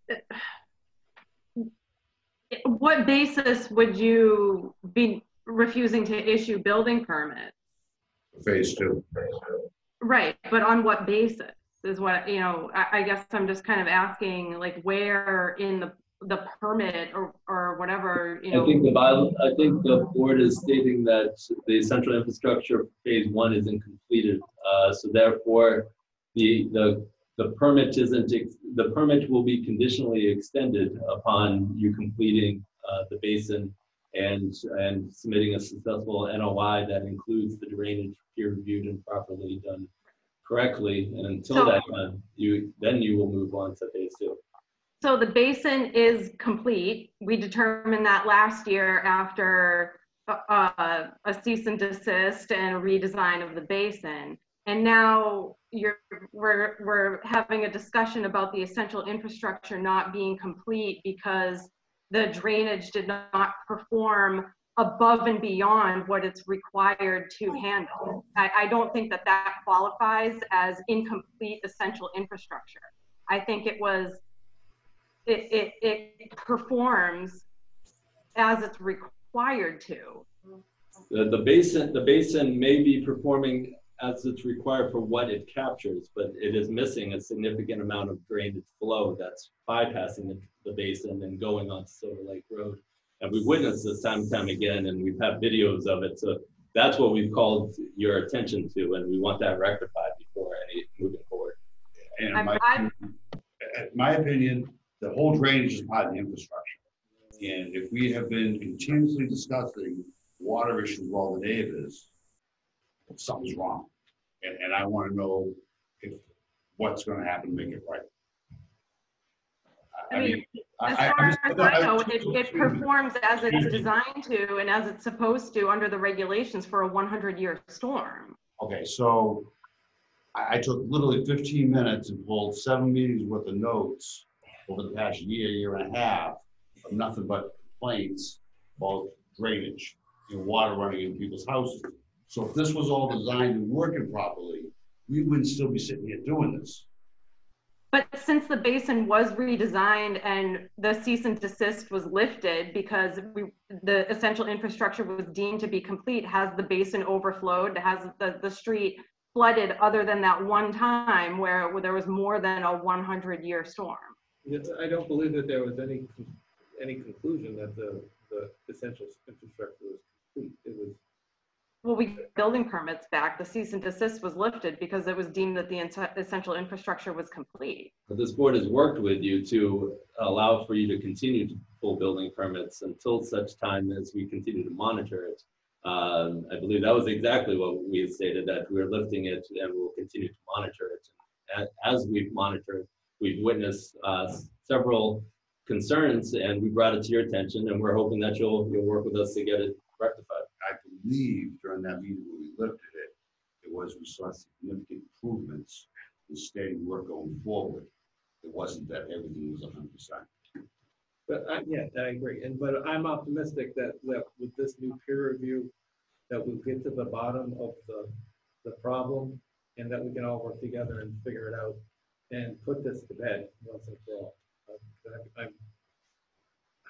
what basis would you be refusing to issue building permits? Phase 2. Right, but on what basis is what, I guess I'm just kind of asking, like, where in the permit or whatever, I think the board is stating that the central infrastructure phase 1 isn't completed, so therefore the permit the permit will be conditionally extended upon you completing the basin and submitting a successful NOI that includes the drainage peer reviewed and properly done correctly. And until that time, you will move on to phase 2. So the basin is complete. We determined that last year after a cease and desist and a redesign of the basin. And now we're having a discussion about the essential infrastructure not being complete because the drainage did not perform above and beyond what it's required to handle. I don't think that qualifies as incomplete essential infrastructure. I think it performs as it's required to. The basin may be performing as it's required for what it captures, but it is missing a significant amount of drainage flow that's bypassing the basin and going on Silver Lake Road. And we've witnessed this time and time again, and we've had videos of it. So that's what we've called your attention to, and we want that rectified before any moving forward. And in my opinion, the whole drainage is part of the infrastructure. And if we have been continuously discussing water issues with all the neighbors, something's wrong. And I want to know what's going to happen to make it right. I mean, as far as I know, it performs as it's designed to and as it's supposed to under the regulations for a 100-year storm. Okay, so I took literally 15 minutes and pulled 7 meetings worth of notes over the past year and a half of nothing but complaints about drainage and water running in people's houses. So if this was all designed and working properly, we wouldn't still be sitting here doing this. But since the basin was redesigned and the cease and desist was lifted because the essential infrastructure was deemed to be complete, has the basin overflowed? Has the street flooded other than that one time where there was more than a 100-year storm. I don't believe that there was any conclusion that the essential infrastructure was complete. It was. Well, we got building permits back. The cease and desist was lifted because it was deemed that the essential infrastructure was complete. But this board has worked with you to allow for you to continue to pull building permits until such time as we continue to monitor it. I believe that was exactly what we had stated, that we're lifting it and we'll continue to monitor it. And as we've monitored, we've witnessed several concerns, and we brought it to your attention, and we're hoping that you'll work with us to get it rectified. I believe during that meeting when we lifted it, we saw significant improvements in steady work going forward. It wasn't that everything was 100%. But yeah, I agree. But I'm optimistic that with this new peer review, that we'll get to the bottom of the problem, and that we can all work together and figure it out and put this to bed once and for all.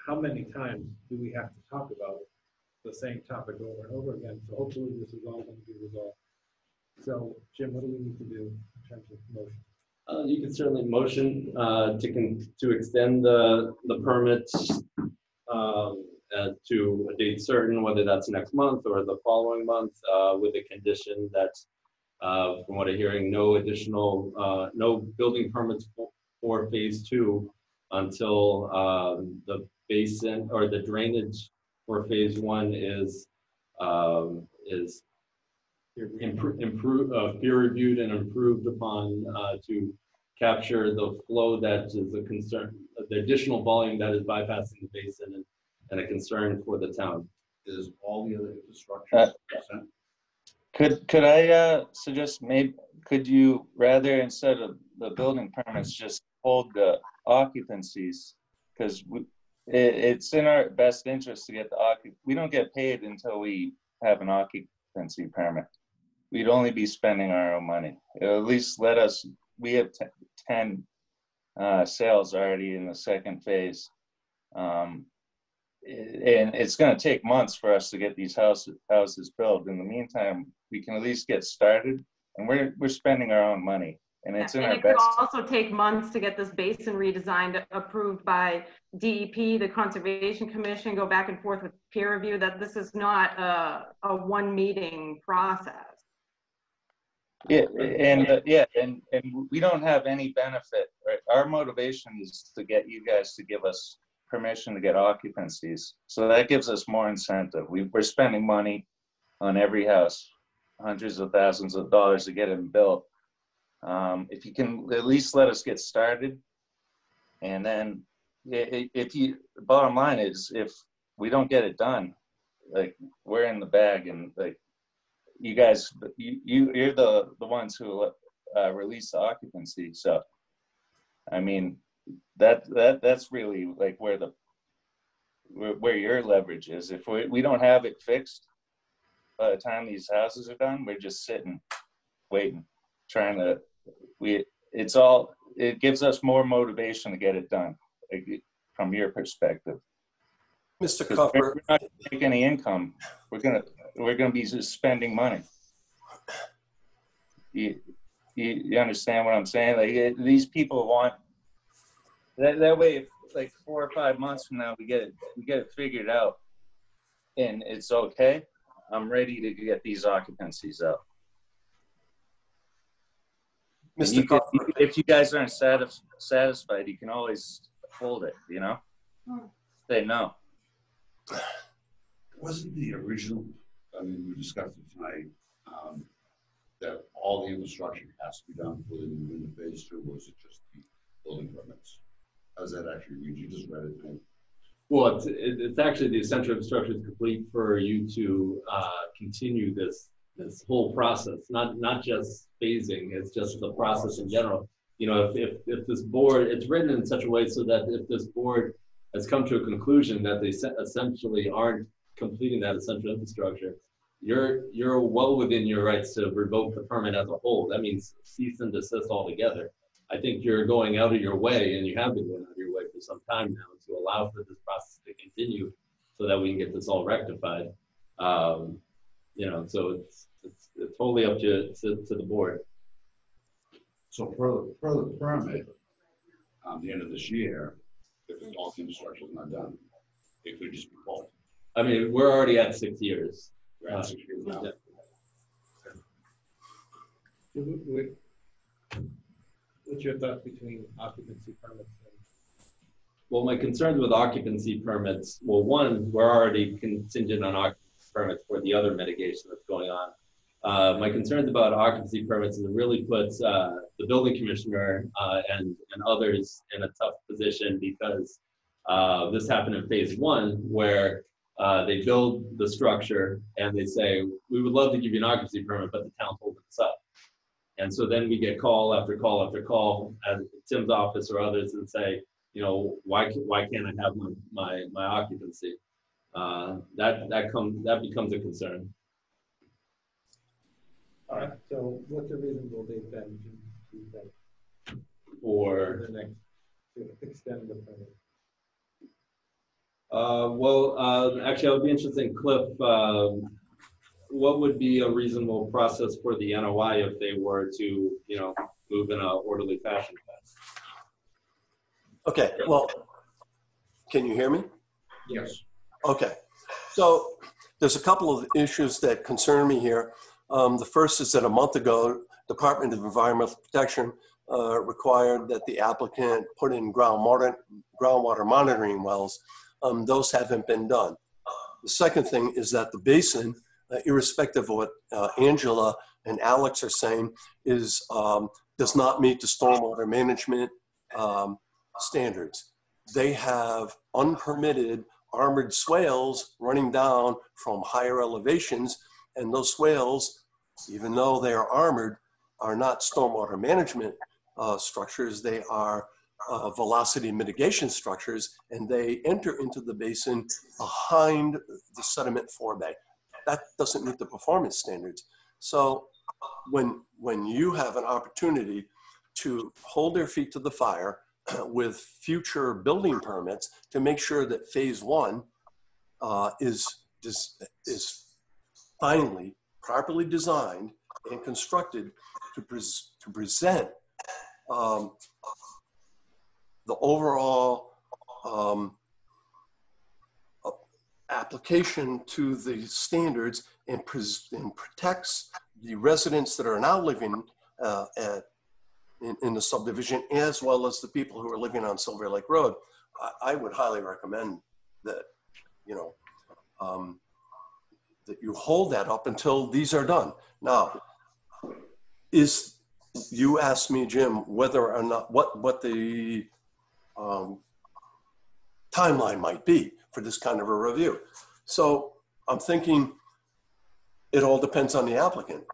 How many times do we have to talk about the same topic over and over again? So hopefully this is all going to be resolved. So Jim, what do we need to do in terms of motion? You can certainly motion to extend the permit to a date certain, whether that's next month or the following month, with the condition that, from what I'm hearing, no additional, no building permits for phase 2 until the basin or the drainage for phase 1 is peer reviewed and improved upon to capture the flow that is a concern, the additional volume that is bypassing the basin and a concern for the town. Is all the other infrastructure Could I suggest, maybe could you, rather, instead of the building permits, just hold the occupancies, because it's in our best interest to get the we don't get paid until we have an occupancy permit. We'd only be spending our own money. It'll at least let us, we have 10 sales already in the second phase. And it's going to take months for us to get these houses built. In the meantime, we can at least get started, and we're spending our own money, and it's in our best. It could also take months to get this basin redesigned, approved by DEP, the Conservation Commission, go back and forth with peer review. That this is not a one meeting process. Yeah, and we don't have any benefit. Right? Our motivation is to get you guys to give us permission to get occupancies. So that gives us more incentive. We're spending money on every house, hundreds of thousands of dollars to get them built. If you can at least let us get started, and then the bottom line is, if we don't get it done, like, we're in the bag, and like, you guys, you're the ones who release the occupancy. So, I mean, that's really like where your leverage is. If we don't have it fixed by the time these houses are done, we're just sitting, waiting, trying to. It gives us more motivation to get it done, like, from your perspective. Mr. Cuffer, we're not going to make any income. We're gonna be just spending money. You understand what I'm saying? Like, these people want that way. If, like, 4 or 5 months from now we get it figured out, and it's okay, I'm ready to get these occupancies out. Mr. Cuffer, if you guys aren't satisfied, you can always hold it. You know, say no. Wasn't the original, I mean, we discussed it tonight, that all the infrastructure has to be done before they move into phase 2, or was it just the building permits? How does that actually read? You just read it, right? Well, it's actually the essential infrastructure is complete for you to continue this whole process, not just phasing, it's just the process in general. You know, if this board, it's written in such a way so that if this board has come to a conclusion that they essentially aren't completing that essential infrastructure, you're well within your rights to revoke the permit as a whole. That means cease and desist altogether. I think you're going out of your way, and you have been going out of your way for some time now, to allow for this process to continue so that we can get this all rectified. You know, so it's it's totally up to the board. So for the permit, the end of this year, if all the infrastructure is not done, it could just be pulled. I mean, we're already at 6 years. We're at 6 years now. Yeah. What's your thoughts between occupancy permits and? Well, my concerns with occupancy permits, well, one, we're already contingent on occupancy permits for the other mitigation that's going on. My concerns about occupancy permits is it really puts the building commissioner and others in a tough position, because this happened in phase 1, where they build the structure and they say, we would love to give you an occupancy permit, but the town's holding us up. And so then we get call after call after call at Tim's office or others and say, you know, why can't I have my occupancy? That becomes a concern. All right, so what's a reasonable date then, do you think? For the next, to extend the permit? Actually, I would be interested in Cliff. What would be a reasonable process for the NOI if they were to, you know, move in an orderly fashion? Okay, well, can you hear me? Yes. Okay, so there's a couple of issues that concern me here. The first is that a month ago, Department of Environmental Protection required that the applicant put in groundwater monitoring wells. Those haven't been done. The second thing is that the basin, irrespective of what Angela and Alex are saying, is does not meet the stormwater management standards. They have unpermitted armored swales running down from higher elevations, and those swales, even though they are armored, are not stormwater management structures. They are velocity mitigation structures, and they enter into the basin behind the sediment forebay. That doesn't meet the performance standards. So when you have an opportunity to hold their feet to the fire with future building permits to make sure that phase 1 is finally properly designed and constructed to present the overall application to the standards and protects the residents that are now living in the subdivision, as well as the people who are living on Silver Lake Road, I would highly recommend that, you know, that you hold that up until these are done. Now, you asked me, Jim, whether or not, what the timeline might be for this kind of a review. So I'm thinking it all depends on the applicant.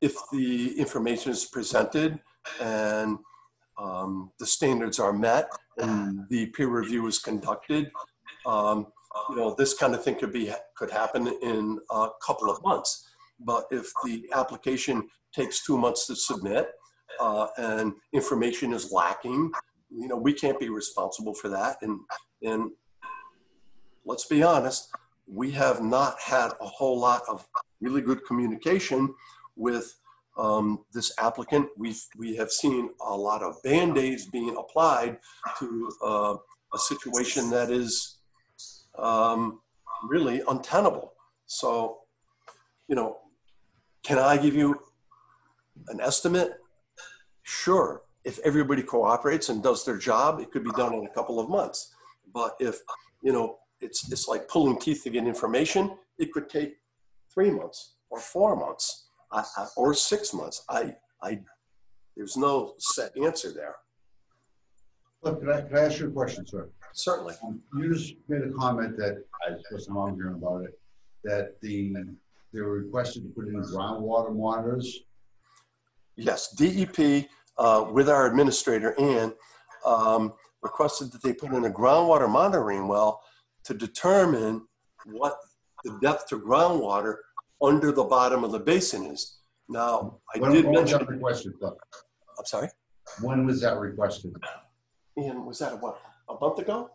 If the information is presented and the standards are met and the peer review is conducted, you know, this kind of thing could happen in a couple of months. But if the application takes 2 months to submit and information is lacking, you know, we can't be responsible for that. And let's be honest, we have not had a whole lot of really good communication with this applicant. We have seen a lot of Band-Aids being applied to a situation that is really untenable. So, you know, can I give you an estimate? Sure. If everybody cooperates and does their job, it could be done in a couple of months. But if, you know, it's like pulling teeth to get information, it could take 3 months or 4 months or 6 months. There's no set answer there. Look, can I ask you a question, sir? Certainly. You just made a comment that, I suppose I'm hearing about it, that they were requested to put in groundwater monitors. Yes, DEP with our administrator, Ann, requested that they put in a groundwater monitoring well to determine what the depth to groundwater under the bottom of the basin is. Now, I did mention that requested, though. I'm sorry? When was that requested? Ian, was that a month ago?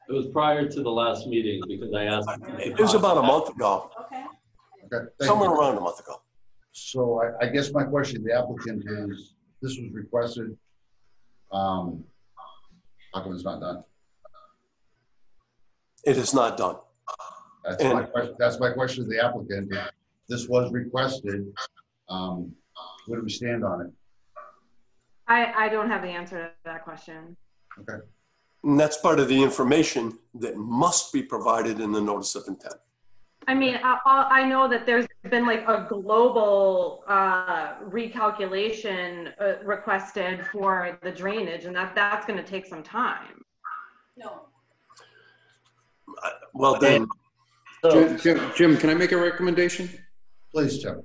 It was prior to the last meeting because I asked. It was about a month ago. Okay. Okay. somewhere around a month ago. So I guess my question to the applicant is, this was requested. How come it's not done? It is not done. That's my question. That's my question to the applicant. This was requested. Where do we stand on it? I don't have the answer to that question. Okay. And that's part of the information that must be provided in the notice of intent. I mean, I know that there's been like a global recalculation requested for the drainage, and that's going to take some time. No. Well, then. Jim, can I make a recommendation? Please, Jim.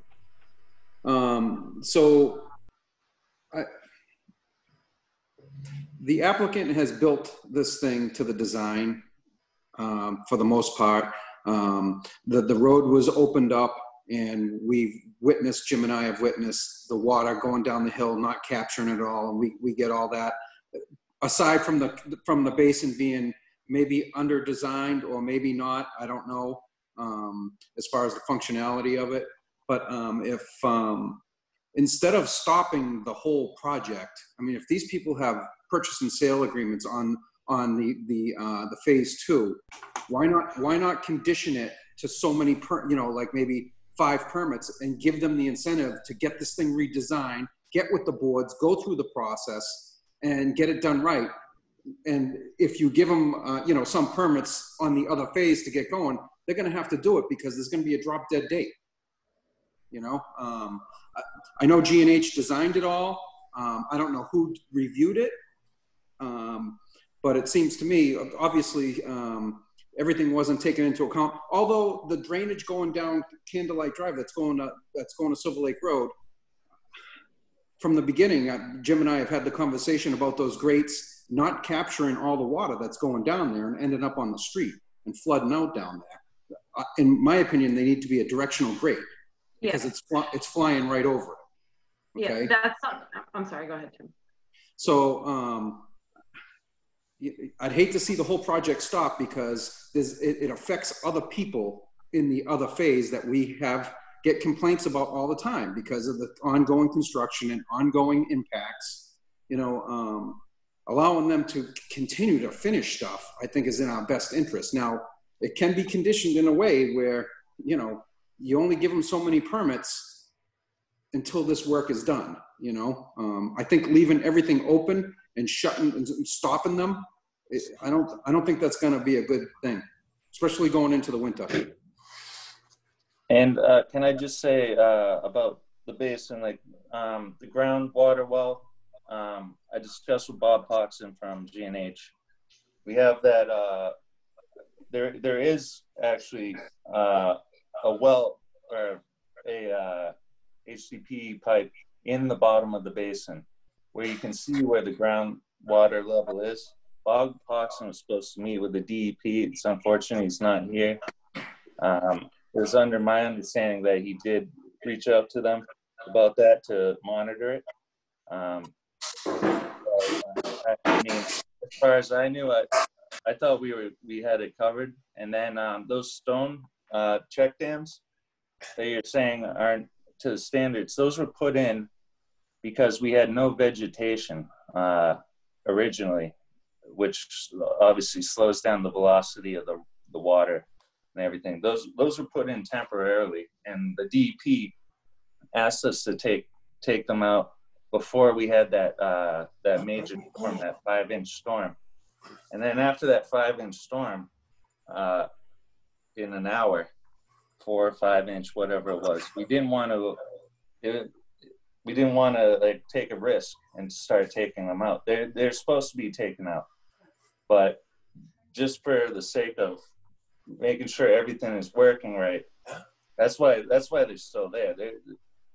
The applicant has built this thing to the design for the most part. The road was opened up, and we've witnessed, Jim and I have witnessed the water going down the hill, not capturing it all, and we get all that. Aside from the basin being maybe under-designed or maybe not, I don't know, as far as the functionality of it. But if instead of stopping the whole project, I mean, if these people have purchase and sale agreements on the phase 2, why not condition it to so many like maybe 5 permits, and give them the incentive to get this thing redesigned, get with the boards, go through the process, and get it done right. And if you give them some permits on the other phase to get going, they're going to have to do it because there's going to be a drop dead date. I know G&H designed it all. I don't know who reviewed it. But it seems to me, obviously, everything wasn't taken into account. Although the drainage going down Candlelight Drive, that's going to Silver Lake Road, from the beginning, Jim and I have had the conversation about those grates not capturing all the water that's going down there and ending up on the street and flooding out down there. In my opinion, they need to be a directional grate because it's flying right over it. Okay? Yeah, I'm sorry. Go ahead, Tim. So. I'd hate to see the whole project stop because it affects other people in the other phase that we get complaints about all the time because of the ongoing construction and ongoing impacts. Allowing them to continue to finish stuff, I think, is in our best interest. Now, it can be conditioned in a way where, you only give them so many permits until this work is done. I think leaving everything open and shutting and stopping them, I don't think that's going to be a good thing, especially going into the winter. And can I just say about the basin, like the groundwater well, I discussed with Bob Poxon from G&H. We have that, there is actually a well or a HDPE pipe in the bottom of the basin where you can see where the groundwater level is. Bob Poxon was supposed to meet with the DEP. It's unfortunate he's not here. It was under my understanding that he did reach out to them about that to monitor it. I mean, as far as I knew, I thought we had it covered. And then those stone check dams that you're saying aren't to the standards, those were put in because we had no vegetation originally, which obviously slows down the velocity of the water and everything. Those were put in temporarily, and the DEP asked us to take them out before we had that major storm, that 5-inch storm. And then after that 5-inch storm, in an hour, 4 or 5-inch, whatever it was, we didn't want to like take a risk and start taking them out. They're supposed to be taken out, but just for the sake of making sure everything is working right, that's why they're still there.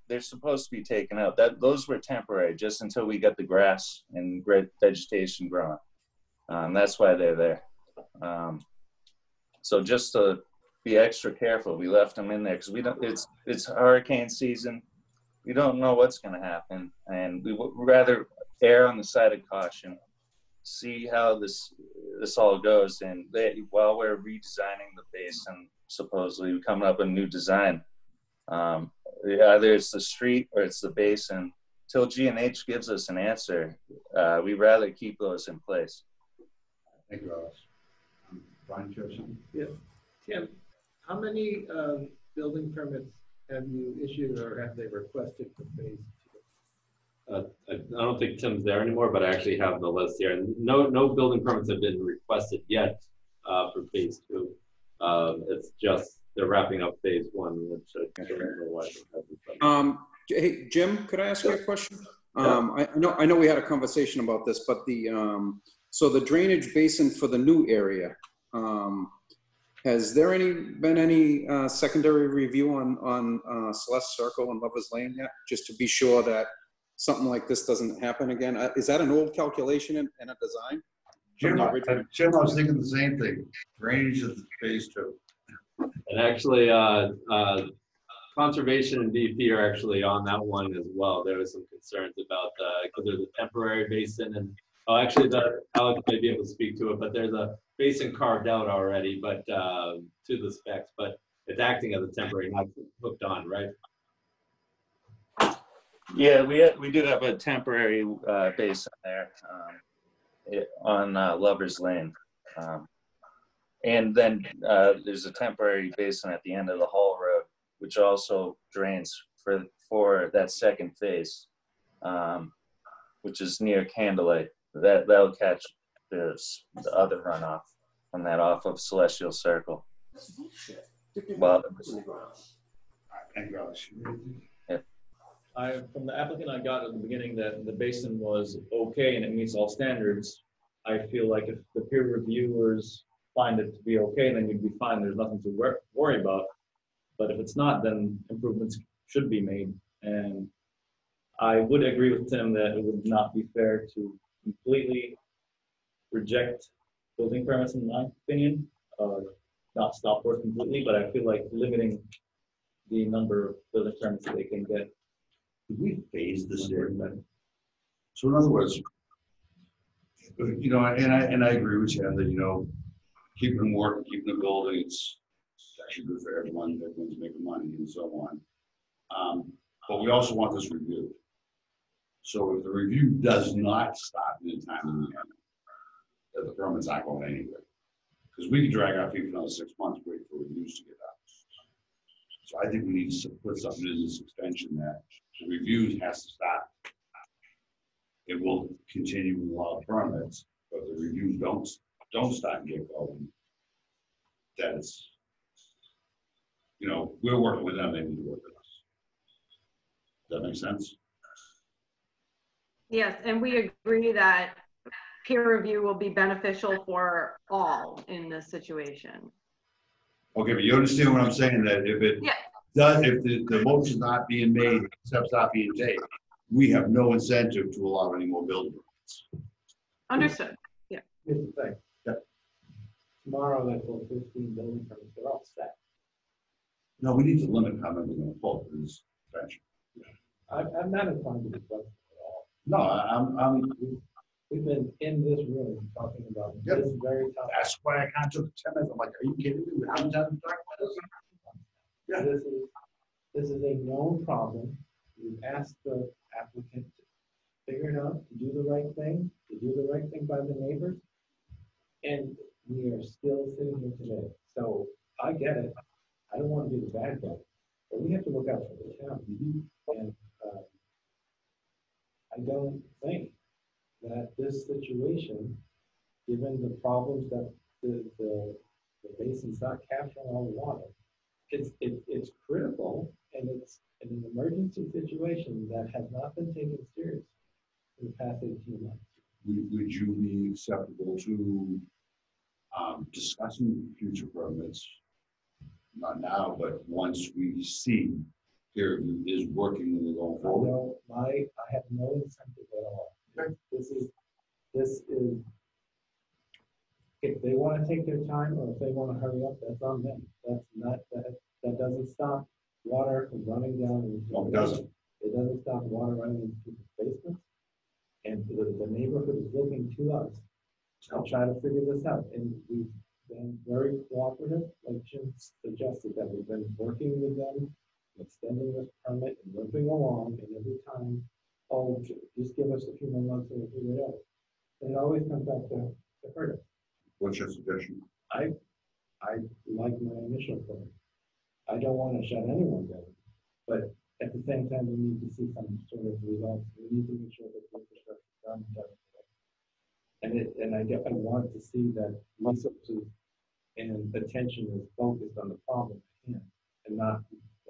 They're supposed to be taken out. Those were temporary, just until we got the grass and vegetation growing. That's why they're there. So just to be extra careful, we left them in there because we don't. It's hurricane season. We don't know what's going to happen, and we would rather err on the side of caution, see how this all goes, and while we're redesigning the basin, supposedly coming up with a new design, Either it's the street or it's the basin. Till G&H gives us an answer, we'd rather keep those in place. Thank you, Alice. Brian, do you have something? Yeah. Tim, how many building permits have you issued or have they requested for phase two? I don't think Tim's there anymore, but I actually have the list here. And no building permits have been requested yet for phase two. It's just they're wrapping up phase one, which I don't know why. Hey, Jim, could I ask you a question? I know we had a conversation about this, but so the drainage basin for the new area, has there been any secondary review on Celeste Circle and Lovers Lane yet, just to be sure that something like this doesn't happen again? Is that an old calculation and a design? Jim, I was thinking the same thing. Drainage is phase two. And actually, Conservation and DP are actually on that one as well. There was some concerns about because there's a temporary basin, and actually, Alex may be able to speak to it, but there's a basin carved out already, but to the specs, but it's acting as a temporary, not hooked on, right? Yeah, we do have a temporary basin there on Lovers Lane. And then there's a temporary basin at the end of the Hall Road, which also drains for that second phase, which is near Candlelight. That'll catch the other runoff from that off of Celestial Circle. Well, Thank you, Alex. From the applicant, I got at the beginning that the basin was okay and it meets all standards. I feel like if the peer reviewers find it to be okay, then you'd be fine. There's nothing to worry about. But if it's not, then improvements should be made. And I would agree with Tim that it would not be fair to completely reject building permits, in my opinion, not stop work completely, but I feel like limiting the number of building permits that they can get. Did we phase this area? So in other words, you know, and I agree with you that, keeping them working, keeping them building, it's actually good for everyone. Everyone's making money and so on. But we also want this reviewed. So if the review does not stop in time in the end, that the permit's not going anywhere. Because we can drag our feet for another 6 months waiting for reviews to get out. So I think we need to put something in this extension that the reviews has to stop. It will continue with a lot of permits, but the reviews don't stop and get going. That's, we're working with them, they need to work with us. Does that make sense? Yes, and we agree that peer review will be beneficial for all in this situation. Okay, but you understand what I'm saying, that if it does, if the motion's not being made, steps not being taken, we have no incentive to allow any more building permits. Understood. Yeah. Here's the thing. Tomorrow, that will 15 building permits, they're all set. No, we need to limit how many we're going to pull for this extension. I'm not inclined to be flexible at all. No, We've been in this room talking about this very topic. That's why I can't took 10 minutes. I'm like, are you kidding me? We haven't done talk about this. Yeah. This is a known problem. We've asked the applicant to figure it out, to do the right thing by the neighbors, and we are still sitting here today. So I get it. I don't want to be the bad guy, but we have to look out for the town. And I don't think that this situation, given the problems that the basin's not capturing all the water, it's critical, and it's an emergency situation that has not been taken seriously in the past 18 months. Would you be acceptable to discussing future permits? Not now, but once we see peer review is working and we're going forward. I have no incentive at all. This is if they want to take their time or if they want to hurry up, that's on them. That doesn't stop water from running down. No, it doesn't. It doesn't stop water running into people's basements. And the neighborhood is looking to us to try to figure this out. And we've been very cooperative, like Jim suggested, that we've been working with them extending this permit and moving along, and every time, oh, just give us a few more months and we'll figure it out. And it always comes back to hurt us. What's your suggestion? I like my initial plan. I don't want to shut anyone down, but at the same time, we need to see some sort of results. We need to make sure that the infrastructure is done. And I want to see that resources and attention is focused on the problem at hand, and not,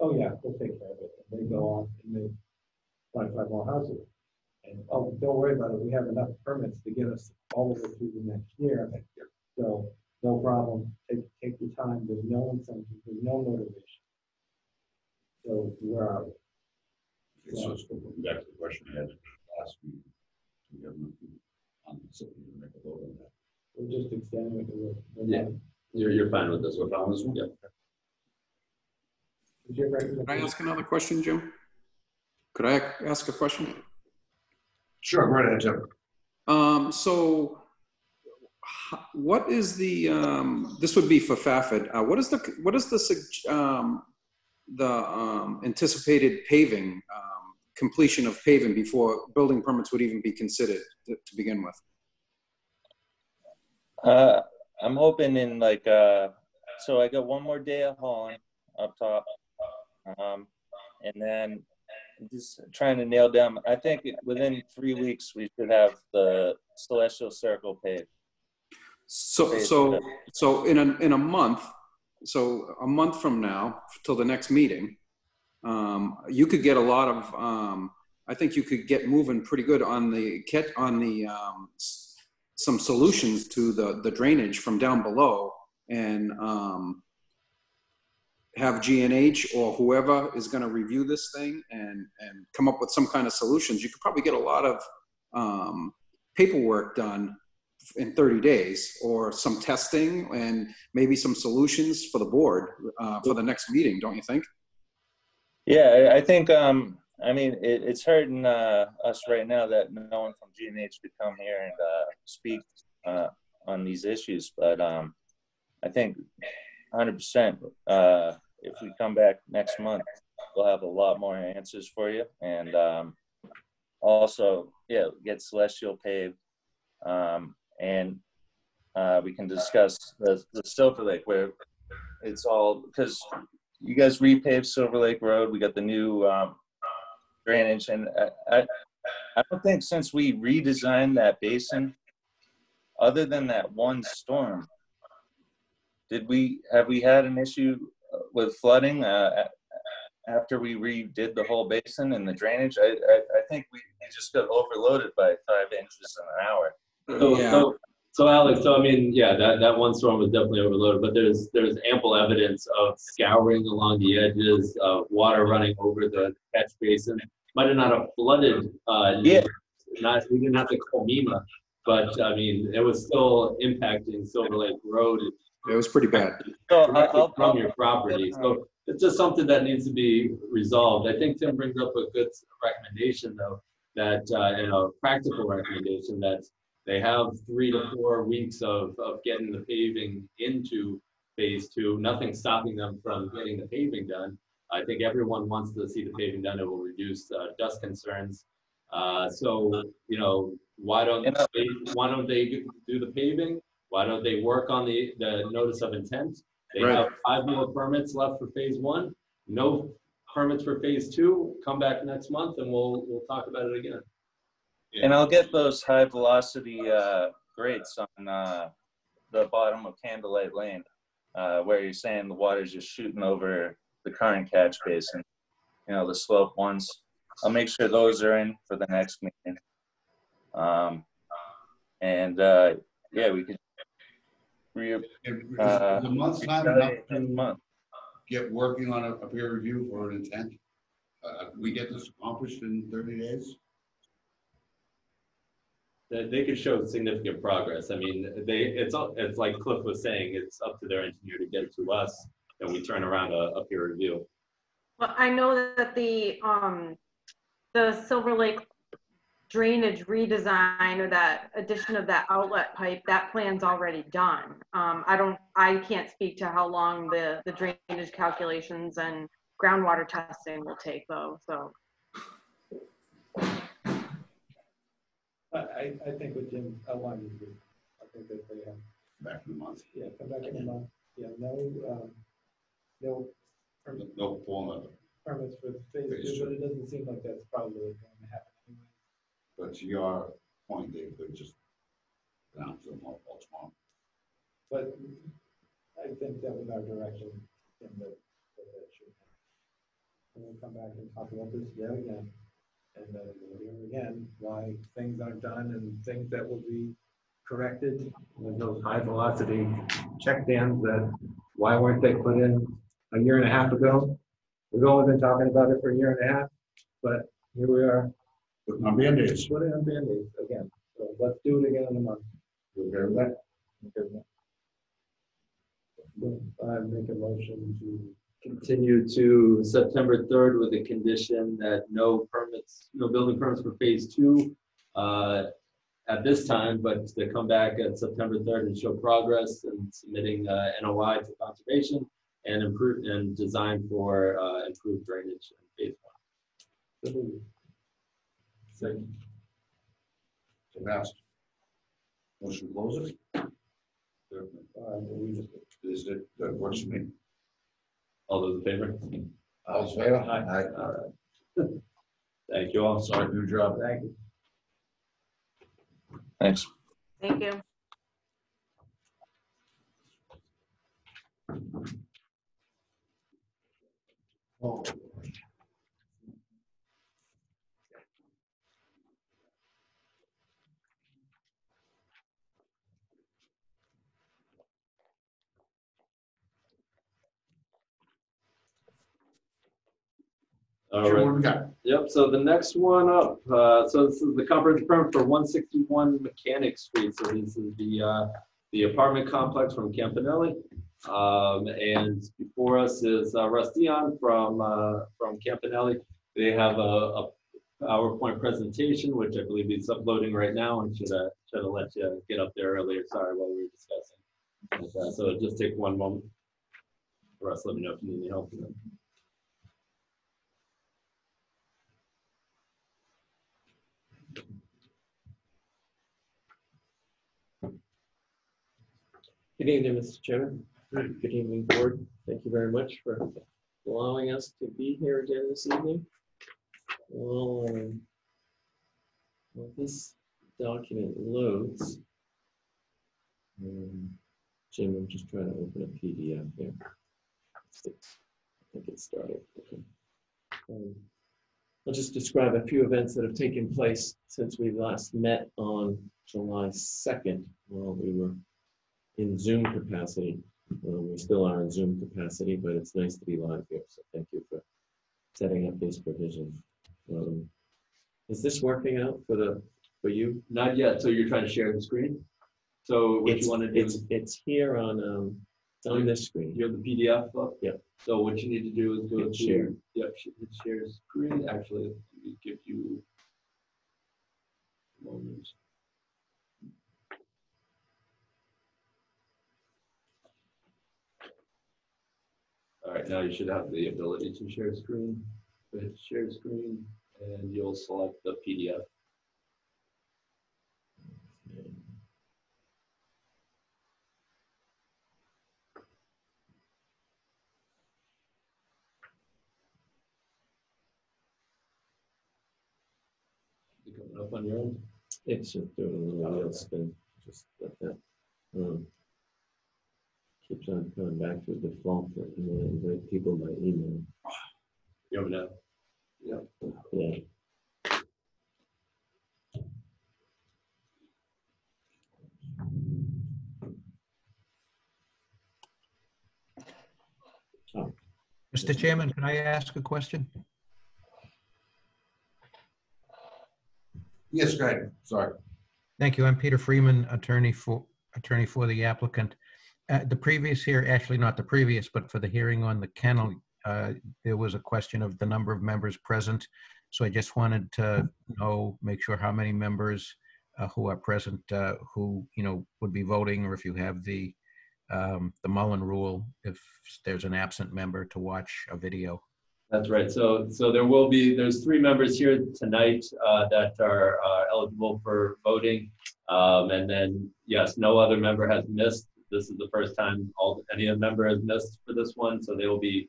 oh yeah, we'll take care of it. And they go off and make 25 more houses. And oh, don't worry about it. We have enough permits to get us all the way through the next year. So no problem. Take your time. There's no incentive. There's no motivation. So where are we? Okay, so let's go back to the question I had last week. We have nothing on the city to make a vote on that. We're just extending it. Yeah, you're fine with this. We're fine with this one? Yeah. Could I ask another question, Jim? Could I ask a question? Sure, go right ahead, Jim. So what is the, this would be for Fafford. What is the anticipated paving, completion of paving before building permits would even be considered to begin with? I'm hoping in like, so I got one more day of hauling up top. And then just trying to nail down, I think within 3 weeks, we should have the Celestial Circle paved. So in a month, so a month from now till the next meeting, you could get a lot of, I think you could get moving pretty good on some solutions to the drainage from down below, and have G&H or whoever is going to review this thing and come up with some kind of solutions. You could probably get a lot of paperwork done in 30 days, or some testing and maybe some solutions for the board for the next meeting, don't you think? Yeah, I think, I mean, it's hurting us right now that no one from G&H could come here and speak on these issues. But I think 100%, if we come back next month, we'll have a lot more answers for you. And also, yeah, get Celestial paved. And we can discuss the Silver Lake, where it's all, because you guys repaved Silver Lake Road. We got the new drainage. And I don't think since we redesigned that basin, other than that one storm, have we had an issue with flooding after we redid the whole basin and the drainage? I think we just got overloaded by 5 inches in an hour. So Alex, so I mean, yeah, that one storm was definitely overloaded, but there's ample evidence of scouring along the edges, of water running over the catch basin. Might have not have flooded. We didn't have to call MEMA, but I mean, it was still impacting Silver Lake Road. It was pretty bad. From your property. So it's just something that needs to be resolved. I think Tim brings up a good recommendation, though, that, practical recommendation that they have 3 to 4 weeks of getting the paving into phase 2. Nothing stopping them from getting the paving done. I think everyone wants to see the paving done. It will reduce dust concerns. So, why don't they do the paving? Why don't they work on the notice of intent? They have 5 more permits left for phase 1. No permits for phase 2. Come back next month and we'll talk about it again. And I'll get those high velocity grates on the bottom of Candlelight Lane, where you're saying the water's just shooting over the current catch basin, the slope ones. I'll make sure those are in for the next meeting. Yeah, we could the month's time enough to get working on a peer review for an intent. We get this accomplished in 30 days. They could show significant progress. I mean, it's like Cliff was saying, it's up to their engineer to get it to us, and we turn around a peer review. Well, I know that the Silver Lake drainage redesign, or that addition of that outlet pipe, that plan's already done. I can't speak to how long the drainage calculations and groundwater testing will take though, so. I think what Jim outlined is good. I think that they have. Back in a month. Yeah, come back in a month. Yeah, no permits for phase 2, but it doesn't seem like that's probably going to happen anyway. But to your point, they could just announce them all tomorrow. But I think that was our direction in that should happen. And we'll come back and talk about this yet again. And then we'll hear again why things aren't done and things that will be corrected. With those high velocity check dams that, why weren't they put in a year and a half ago? We've only been talking about it for a year and a half, but here we are. Putting on Band-Aids. Putting on Band-Aids again. So let's do it again in a month. You okay with that? Okay with that. I make a motion to Continue to September 3rd with the condition that no building permits for phase 2 at this time, but to come back at September 3rd and show progress in submitting NOI to conservation and improve and design for improved drainage in phase 1. Second. So passed. Motion closes. Is it, that works for me? All those in favor? All those in favor? Aye. All right. Thank you all. Sorry for your job. Thank you. Thanks. Thank you. Oh. All right. What do we got? Yep, so the next one up, so this is the comprehensive permit for 161 Mechanic Street. So this is the apartment complex from Campanelli. And before us is Russ Dion from Campanelli. They have a PowerPoint presentation, which I believe is uploading right now, and should have let you get up there earlier. Sorry, while we were discussing. So just take one moment. Russ, let me know if you need any help with that. Good evening, Mr. Chairman. Good evening, board. Thank you very much for allowing us to be here again this evening. Well, this document loads. Jim, I'm just trying to open a PDF here. I think it started. Okay. I'll just describe a few events that have taken place since we last met on July 2nd. Well, we were in Zoom capacity. We still are in Zoom capacity, but it's nice to be live here. So thank you for setting up these provisions. Is this working out for you? Not yet. So you're trying to share the screen? So what you want to do? It's here on this screen. You have the PDF up? Yep. So what you need to do is go to share. Yep, share screen. Actually, let me give you a moment. All right, now you should have the ability to share screen. Go ahead, share screen, and you'll select the PDF. Is it coming up on your end? It's just doing a little wheel spin, just like that. Keeps on coming back to the default that you want to invite people by email. You have it now? Yeah. Yeah. Mr. Chairman, can I ask a question? Yes, go ahead. Sorry. Thank you. I'm Peter Freeman, attorney for the applicant. The previous here, actually not the previous, but for the hearing on the kennel, there was a question of the number of members present. So I just wanted to make sure how many members who are present, who would be voting, or if you have the Mullen rule, if there's an absent member to watch a video. That's right. So there's 3 members here tonight that are eligible for voting. And then, yes, no other member has missed. This is the first time any member has missed for this one. So they will be,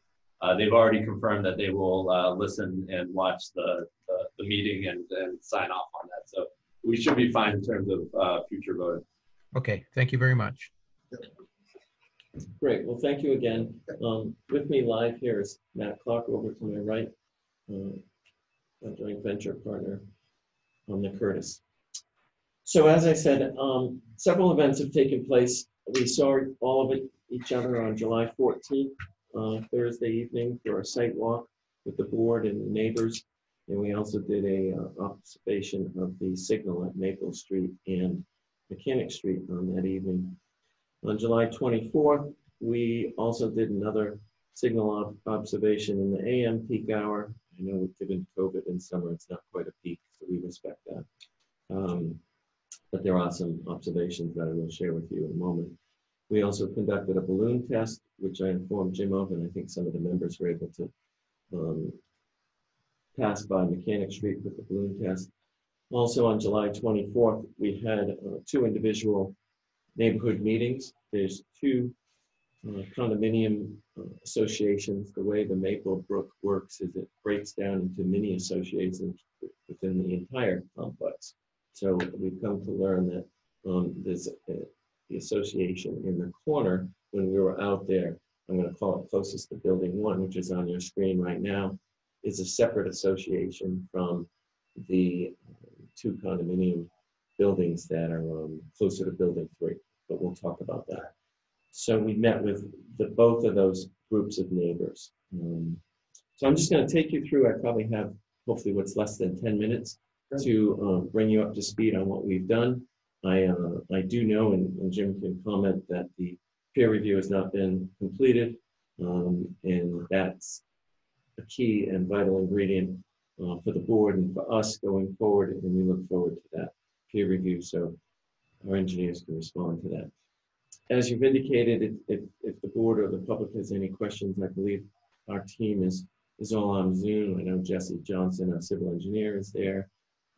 they've already confirmed that they will listen and watch the meeting and sign off on that. So we should be fine in terms of future voting. Okay, thank you very much. Great, well, thank you again. With me live here is Matt Clark over to my right, a joint venture partner on the Curtis. So as I said, several events have taken place. We saw all of each other on July 14th, Thursday evening for a site walk with the board and the neighbors. And we also did a observation of the signal at Maple Street and Mechanic Street on that evening. On July 24th, we also did another signal observation in the AM peak hour. I know given COVID in summer, it's not quite a peak, so we respect that. But there are some observations that I will share with you in a moment. We also conducted a balloon test, which I informed Jim of, and I think some of the members were able to pass by Mechanic Street with the balloon test. Also on July 24th, we had 2 individual neighborhood meetings. There's 2 condominium associations. The way the Maplebrook works is it breaks down into mini associations within the entire complex. So we've come to learn that there's the association in the corner. When we were out there, I'm going to call it closest to building 1, which is on your screen right now, is a separate association from the 2 condominium buildings that are closer to building 3, but we'll talk about that. So we met with both of those groups of neighbors. So I'm just going to take you through, I probably have hopefully what's less than 10 minutes to bring you up to speed on what we've done. I do know, and Jim can comment, that the peer review has not been completed, and that's a key and vital ingredient for the board and for us going forward, and we look forward to that peer review so our engineers can respond to that. As you've indicated, if the board or the public has any questions, I believe our team is all on Zoom. I know Jesse Johnson, our civil engineer, is there.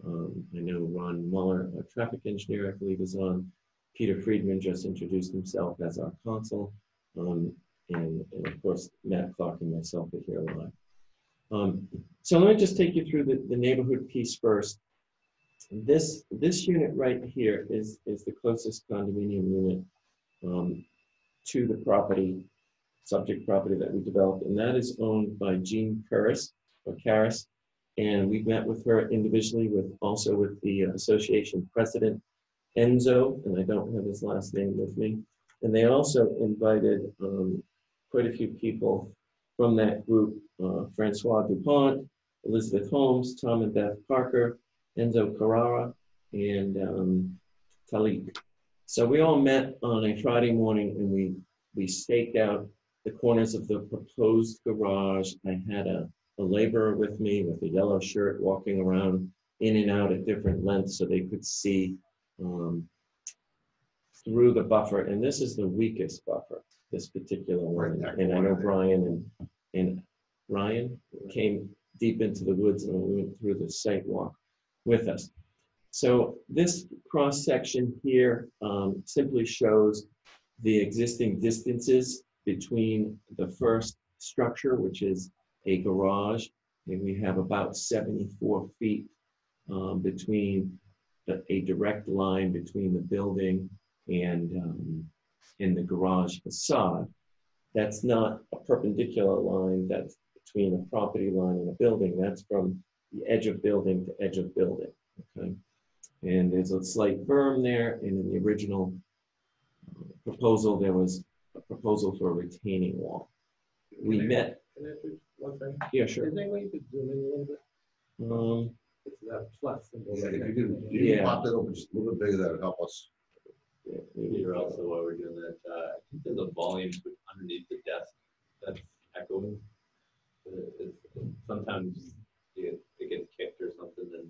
I know Ron Muller, our traffic engineer, I believe, is on. Peter Friedman just introduced himself as our consul. And of course, Matt Clark and myself are here live. So let me just take you through the neighborhood piece first. This unit right here is the closest condominium unit to the property, subject property that we developed, and that is owned by Jean Karas, and we've met with her individually, also with the association president, Enzo, and I don't have his last name with me, and they also invited quite a few people from that group, Francois Dupont, Elizabeth Holmes, Tom and Beth Parker, Enzo Carrara, and Talik. So we all met on a Friday morning, and we staked out the corners of the proposed garage. I had a laborer with me with a yellow shirt walking around in and out at different lengths so they could see through the buffer. And this is the weakest buffer, this particular one. And I know Brian and Ryan came deep into the woods and we went through the site walk with us. So this cross section here simply shows the existing distances between the first structure, which is a garage, and we have about 74 feet between a direct line between the building and the garage facade. That's not a perpendicular line that's between a property line and a building. That's from the edge of building to edge of building, okay? And there's a slight berm there, and in the original proposal, there was a proposal for a retaining wall. We met. Can I do one thing? Yeah, sure. Is there any way you could zoom in a little bit? It's that plus symbol. Yeah, right if there. you can pop that over just a little bit bigger, that would help us. Peter, also while we're doing that, I think there's a volume underneath the desk that's echoing. Sometimes it gets kicked or something, and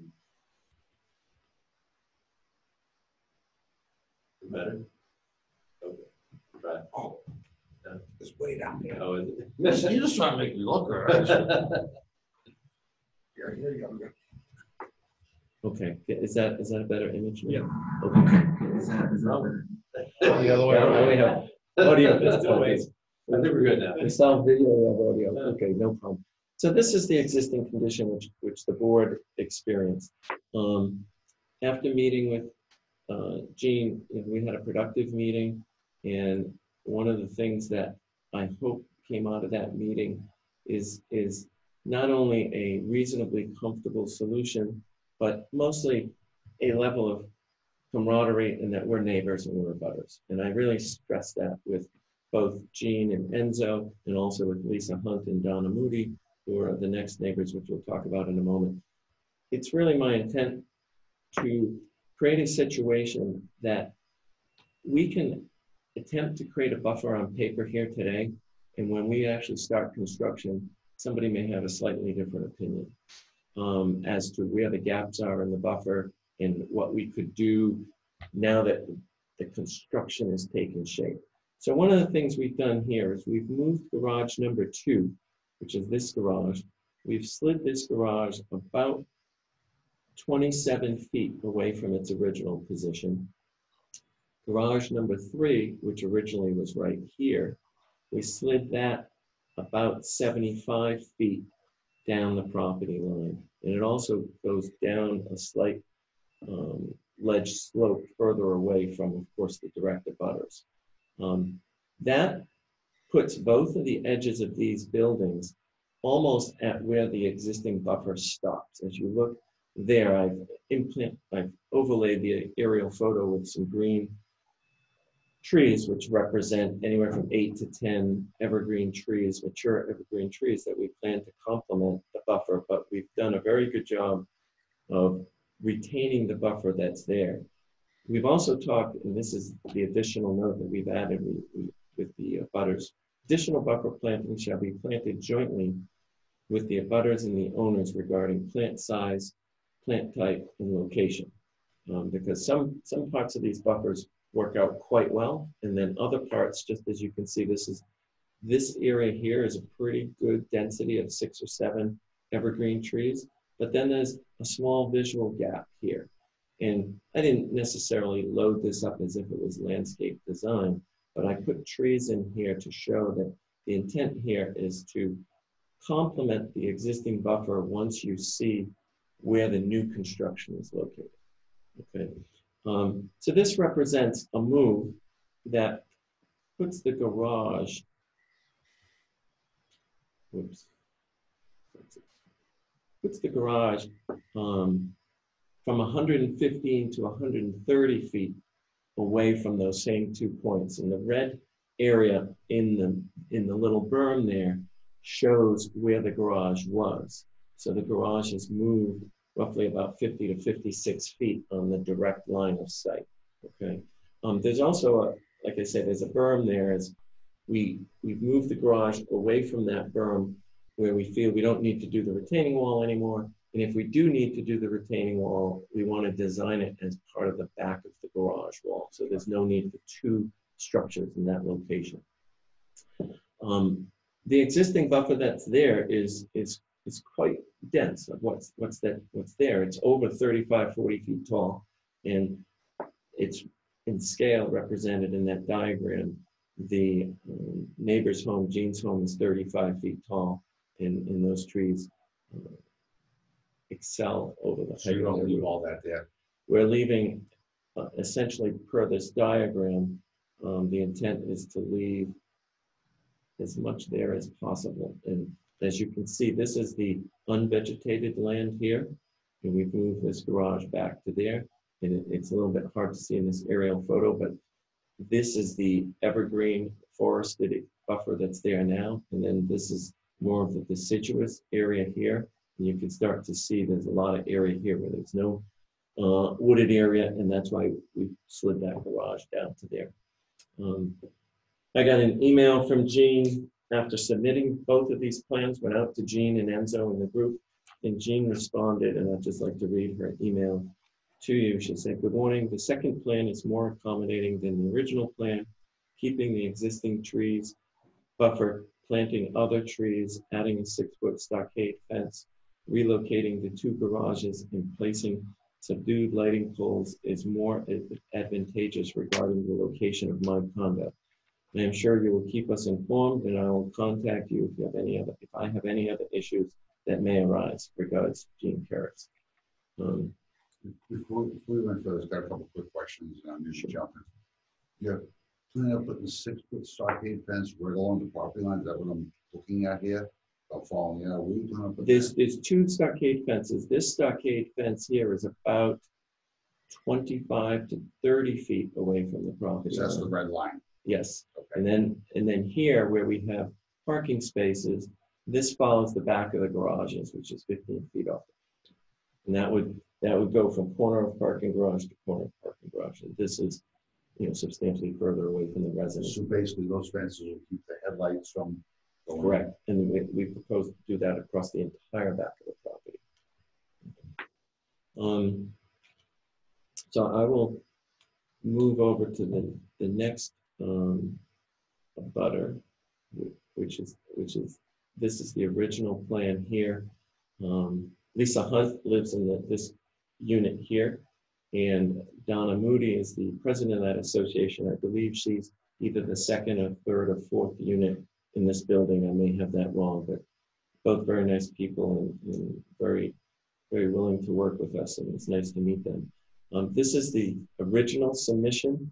better. Okay, try. Oh, It's way down there. Oh, is it? You're just trying to make me look, all right? Here you go. Okay, is that a better image? Yeah. Okay. Is that better? The other way Yeah, around. we have audio. There's two ways. I think we're good now. It's all video, we have audio. Okay, no problem. So this is the existing condition which the board experienced. After meeting with Gene, we had a productive meeting, and one of the things that I hope came out of that meeting is not only a reasonably comfortable solution, but mostly a level of camaraderie and that we're neighbors and we're butters. And I really stress that with both Gene and Enzo, and also with Lisa Hunt and Donna Moody, who are the next neighbors, which we'll talk about in a moment. It's really my intent to create a situation that we can attempt to create a buffer on paper here today, and when we actually start construction, somebody may have a slightly different opinion as to where the gaps are in the buffer and what we could do now that the construction is taking shape. So one of the things we've done here is we've moved garage number 2, which is this garage. We've slid this garage about 27 feet away from its original position. Garage number 3, which originally was right here, we slid that about 75 feet down the property line. And it also goes down a slight ledge slope further away from, of course, the direct abutters. That puts both of the edges of these buildings almost at where the existing buffer stops. As you look there, I've overlaid the aerial photo with some green trees, which represent anywhere from 8 to 10 evergreen trees, mature evergreen trees that we plan to complement the buffer, but we've done a very good job of retaining the buffer that's there. We've also talked, and this is the additional note that we've added with the abutters, additional buffer plantings shall be planted jointly with the abutters and the owners regarding plant size, plant type, and location. Because some parts of these buffers work out quite well, and then other parts, just as you can see, this area here is a pretty good density of 6 or 7 evergreen trees, but then there's a small visual gap here. And I didn't necessarily load this up as if it was landscape design, but I put trees in here to show that the intent here is to complement the existing buffer once you see where the new construction is located. Okay. So this represents a move that puts the garage, puts the garage from 115 to 130 feet away from those same 2 points. And the red area in the little berm there shows where the garage was. So the garage has moved roughly about 50 to 56 feet on the direct line of sight. Okay. There's also like I said, there's a berm there. As we've moved the garage away from that berm where we feel we don't need to do the retaining wall anymore. And if we do need to do the retaining wall, we want to design it as part of the back of the garage wall. So there's no need for 2 structures in that location. The existing buffer that's there is quite dense of what's there. It's over 35, 40 feet tall, and it's in scale represented in that diagram. The neighbor's home, Gene's home, is 35 feet tall, and those trees excel over the height. So you don't leave all that there? We're leaving, essentially per this diagram, the intent is to leave as much there as possible. And as you can see, this is the unvegetated land here, and we've moved this garage back to there. And it's a little bit hard to see in this aerial photo, but this is the evergreen forested buffer that's there now. And then this is more of the deciduous area here. And you can start to see there's a lot of area here where there's no wooded area, and that's why we slid that garage down to there. I got an email from Gene after submitting both of these plans, went out to Gene and Enzo in the group, and Gene responded, and I'd just like to read her email to you. She said, "Good morning. The second plan is more accommodating than the original plan, keeping the existing trees buffer, planting other trees, adding a 6-foot stockade fence, relocating the 2 garages, and placing subdued lighting poles is more advantageous regarding the location of my condo. And I'm sure you will keep us informed, and I will contact you if I have any other issues that may arise. Regards, Gene Carrots. Before we went further, I've got a couple quick questions. I'm just jumping. You're planning on putting a 6-foot stockade fence right along the property line. Is that what I'm looking at here? I'm following you. Where are you planning on putting that? There's 2 stockade fences. This stockade fence here is about 25 to 30 feet away from the property. So that's line. the red line. Yes. Okay. And then here where we have parking spaces, this follows the back of the garages, which is 15 feet off. And that would go from corner of parking garage to corner of parking garage. And this is, substantially further away from the residence. So basically, those fences will keep the headlights from going. Correct. And we propose to do that across the entire back of the property. So I will move over to the next abutter, which is this is the original plan here. Lisa Hunt lives in this unit here, and Donna Moody is the president of that association. I believe she's either the 2nd or 3rd or 4th unit in this building. I may have that wrong, but both very nice people and very, very willing to work with us, and it's nice to meet them. This is the original submission.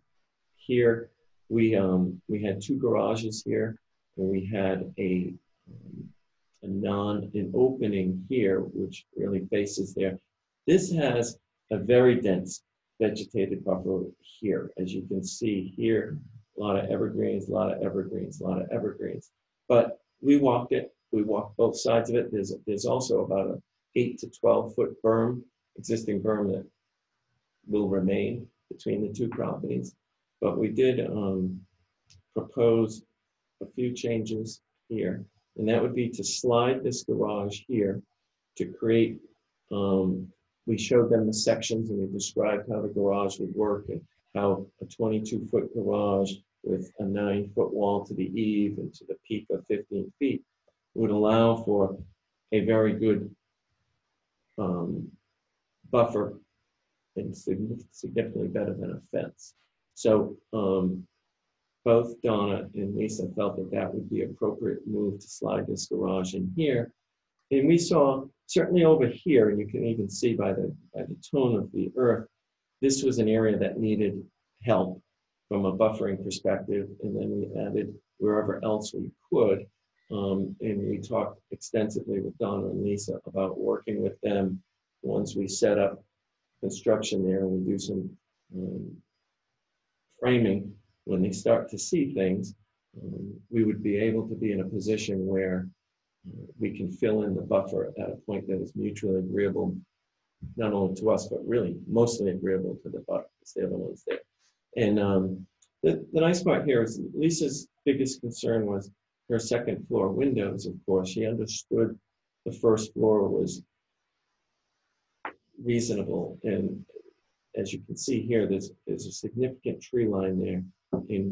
Here we had 2 garages here, and we had an opening here, which really faces there. This has a very dense vegetated buffer here. As you can see here, a lot of evergreens, a lot of evergreens, a lot of evergreens. But we walked it. We walked both sides of it. There's also about a 8 to 12 foot berm, existing berm that will remain between the 2 properties. But we did propose a few changes here, and that would be to slide this garage here to create, we showed them the sections and we described how the garage would work and how a 22-foot garage with a 9-foot wall to the eave and to the peak of 15 feet would allow for a very good buffer and significantly better than a fence. So both Donna and Lisa felt that that would be an appropriate move to slide this garage in here. And we saw, certainly over here, and you can even see by the tone of the earth, this was an area that needed help from a buffering perspective. And then we added wherever else we could. And we talked extensively with Donna and Lisa about working with them once we set up construction there and we do some framing. When they start to see things, we would be able to be in a position where we can fill in the buffer at a point that is mutually agreeable, not only to us, but really mostly agreeable to the butters. They're the ones there. And the nice part here is Lisa's biggest concern was her 2nd floor windows, of course. She understood the 1st floor was reasonable. And as you can see here, there's a significant tree line there. And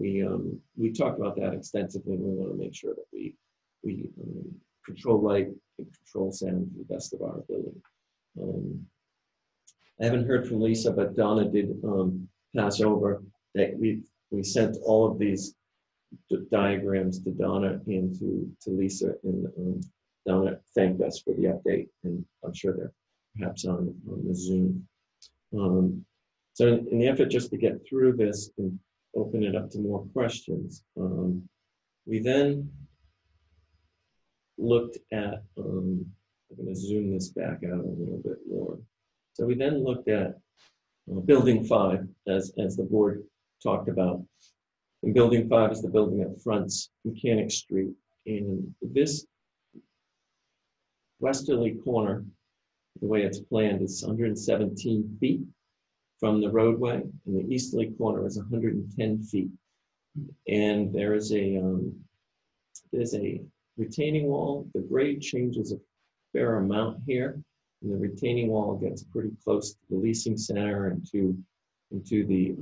we talked about that extensively. We want to make sure that we control light and control sound to the best of our ability. I haven't heard from Lisa, but Donna did pass over that we sent all of these diagrams to Donna and to Lisa, and Donna thanked us for the update, and I'm sure they're perhaps on the Zoom. So in the effort just to get through this and open it up to more questions, we then looked at, I'm going to zoom this back out a little bit more. So we then looked at Building 5, as the board talked about. And Building 5 is the building that fronts Mechanic Street. And this westerly corner, the way it's planned, is 117 feet from the roadway, and the easterly corner is 110 feet. And there's a retaining wall. The grade changes a fair amount here, and the retaining wall gets pretty close to the leasing center and to the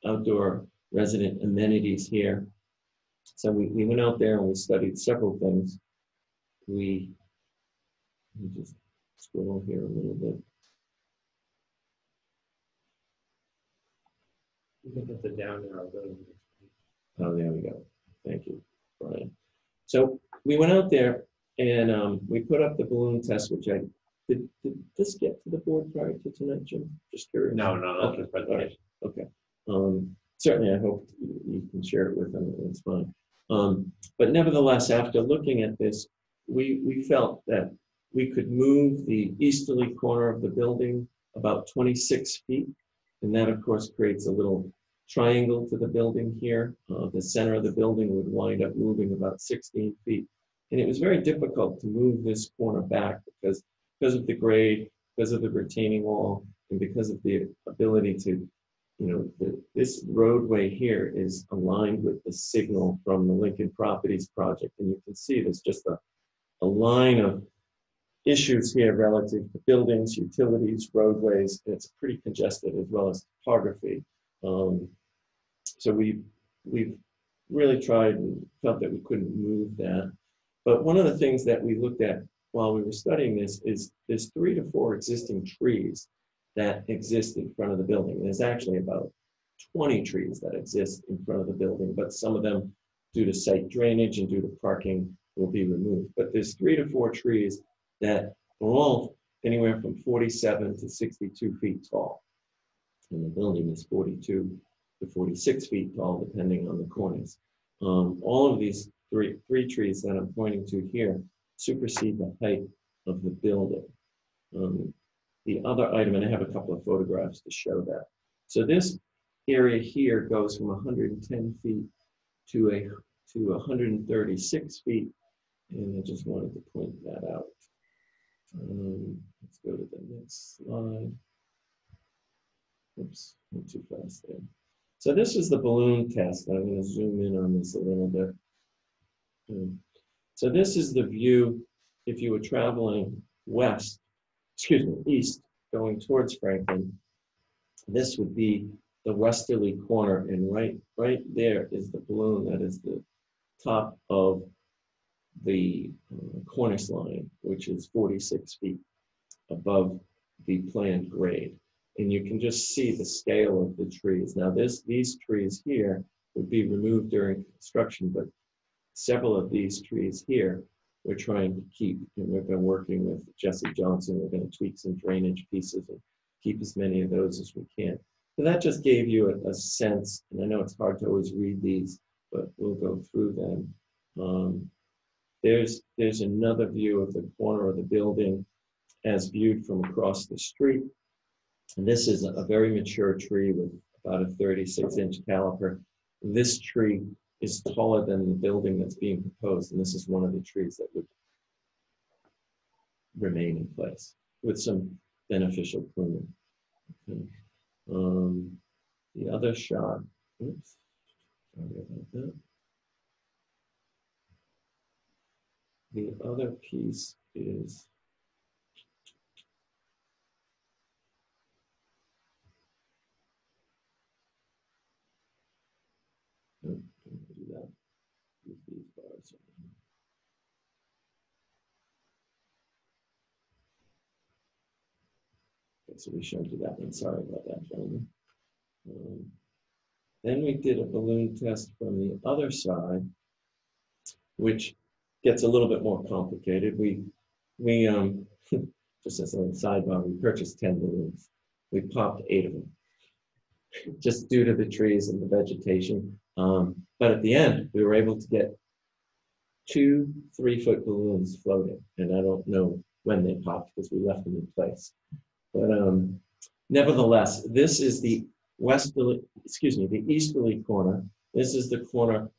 outdoor resident amenities here. So we went out there and we studied several things. Let me just scroll here a little bit. You can hit the down arrow. Go to the next page. Oh, there we go. Thank you, Brian. So we went out there and we put up the balloon test, which did this get to the board prior to tonight, Jim? Just curious. No, that's Okay. the presentation. Okay. Certainly, I hope you can share it with them. It's fine. But nevertheless, after looking at this, we felt that we could move the easterly corner of the building about 26 feet. And that, of course, creates a little triangle to the building here. The center of the building would wind up moving about 16 feet. And it was very difficult to move this corner back because of the grade, because of the retaining wall, and because of the ability to, this roadway here is aligned with the signal from the Lincoln Properties project. And you can see there's just a line of issues here relative to buildings, utilities, roadways. And it's pretty congested as well as topography. So we've really tried and felt that we couldn't move that. But one of the things that we looked at while we were studying this is there's 3 to 4 existing trees that exist in front of the building. And there's actually about 20 trees that exist in front of the building, but some of them, due to site drainage and due to parking, will be removed. But there's 3 to 4 trees that are all anywhere from 47 to 62 feet tall. And the building is 42 to 46 feet tall, depending on the corners. All of these three trees that I'm pointing to here supersede the height of the building. The other item, and I have a couple of photographs to show that. So this area here goes from 110 feet to 136 feet, and I just wanted to point that out. Let's go to the next slide. Oops, went too fast there. So this is the balloon test. I'm going to zoom in on this a little bit. So this is the view if you were traveling east, going towards Franklin. This would be the westerly corner, and right there is the balloon that is the top of the cornice line, which is 46 feet above the planned grade. And you can just see the scale of the trees. Now these trees here would be removed during construction, but several of these trees here we're trying to keep, and we've been working with Jesse Johnson. We're going to tweak some drainage pieces and keep as many of those as we can. So that just gave you a sense, and I know it's hard to always read these, but we'll go through them. There's another view of the corner of the building as viewed from across the street. And this is a very mature tree with about a 36-inch caliper. This tree is taller than the building that's being proposed, and this is one of the trees that would remain in place with some beneficial pruning. Okay. The other shot, oops, sorry about that. The other piece is do that. Use these bars. Okay, so we showed you that one. Sorry about that, gentlemen. Then we did a balloon test from the other side, which gets a little bit more complicated. We just as a sidebar, we purchased 10 balloons. We popped 8 of them, just due to the trees and the vegetation. But at the end, we were able to get 2 3-foot balloons floating, and I don't know when they popped because we left them in place. But nevertheless, this is the the easterly corner. This is the corner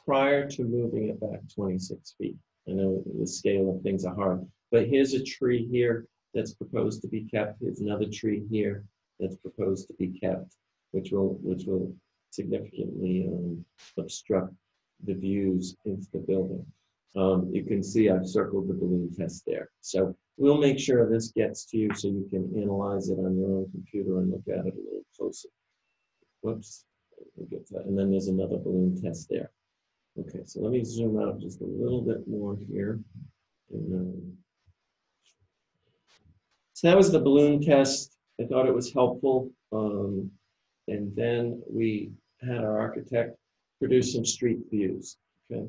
prior to moving it back 26 feet. I know the scale of things are hard, but here's a tree here that's proposed to be kept. Here's another tree here that's proposed to be kept, which will significantly obstruct the views into the building. You can see I've circled the balloon test there. So we'll make sure this gets to you so you can analyze it on your own computer and look at it a little closer. Whoops, we'll get to that. And then there's another balloon test there. Okay, so let me zoom out just a little bit more here. And, so that was the balloon test. I thought it was helpful. And then we had our architect produce some street views. Okay.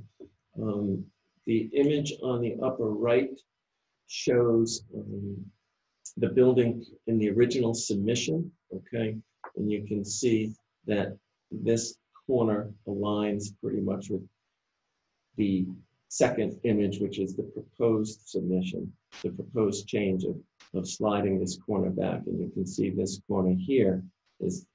The image on the upper right shows the building in the original submission. Okay. And you can see that this corner aligns pretty much with the second image, which is the proposed submission, the proposed change of sliding this corner back. And you can see this corner here is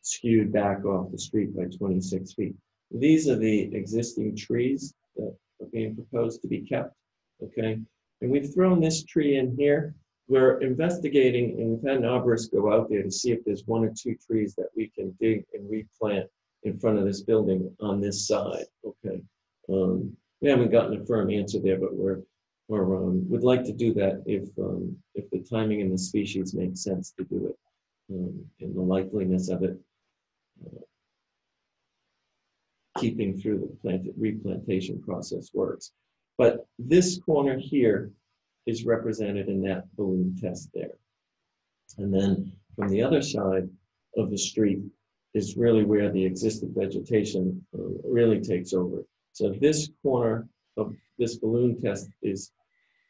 skewed back off the street by 26 feet. These are the existing trees that are being proposed to be kept, okay? And we've thrown this tree in here. We're investigating, and we've had an arborist go out there to see if there's 1 or 2 trees that we can dig and replant in front of this building on this side, okay? We haven't gotten a firm answer there, but would like to do that if the timing and the species makes sense to do it, and the likeliness of it keeping through the replantation process works. But this corner here is represented in that balloon test there. And then from the other side of the street is really where the existing vegetation really takes over. So this corner of this balloon test is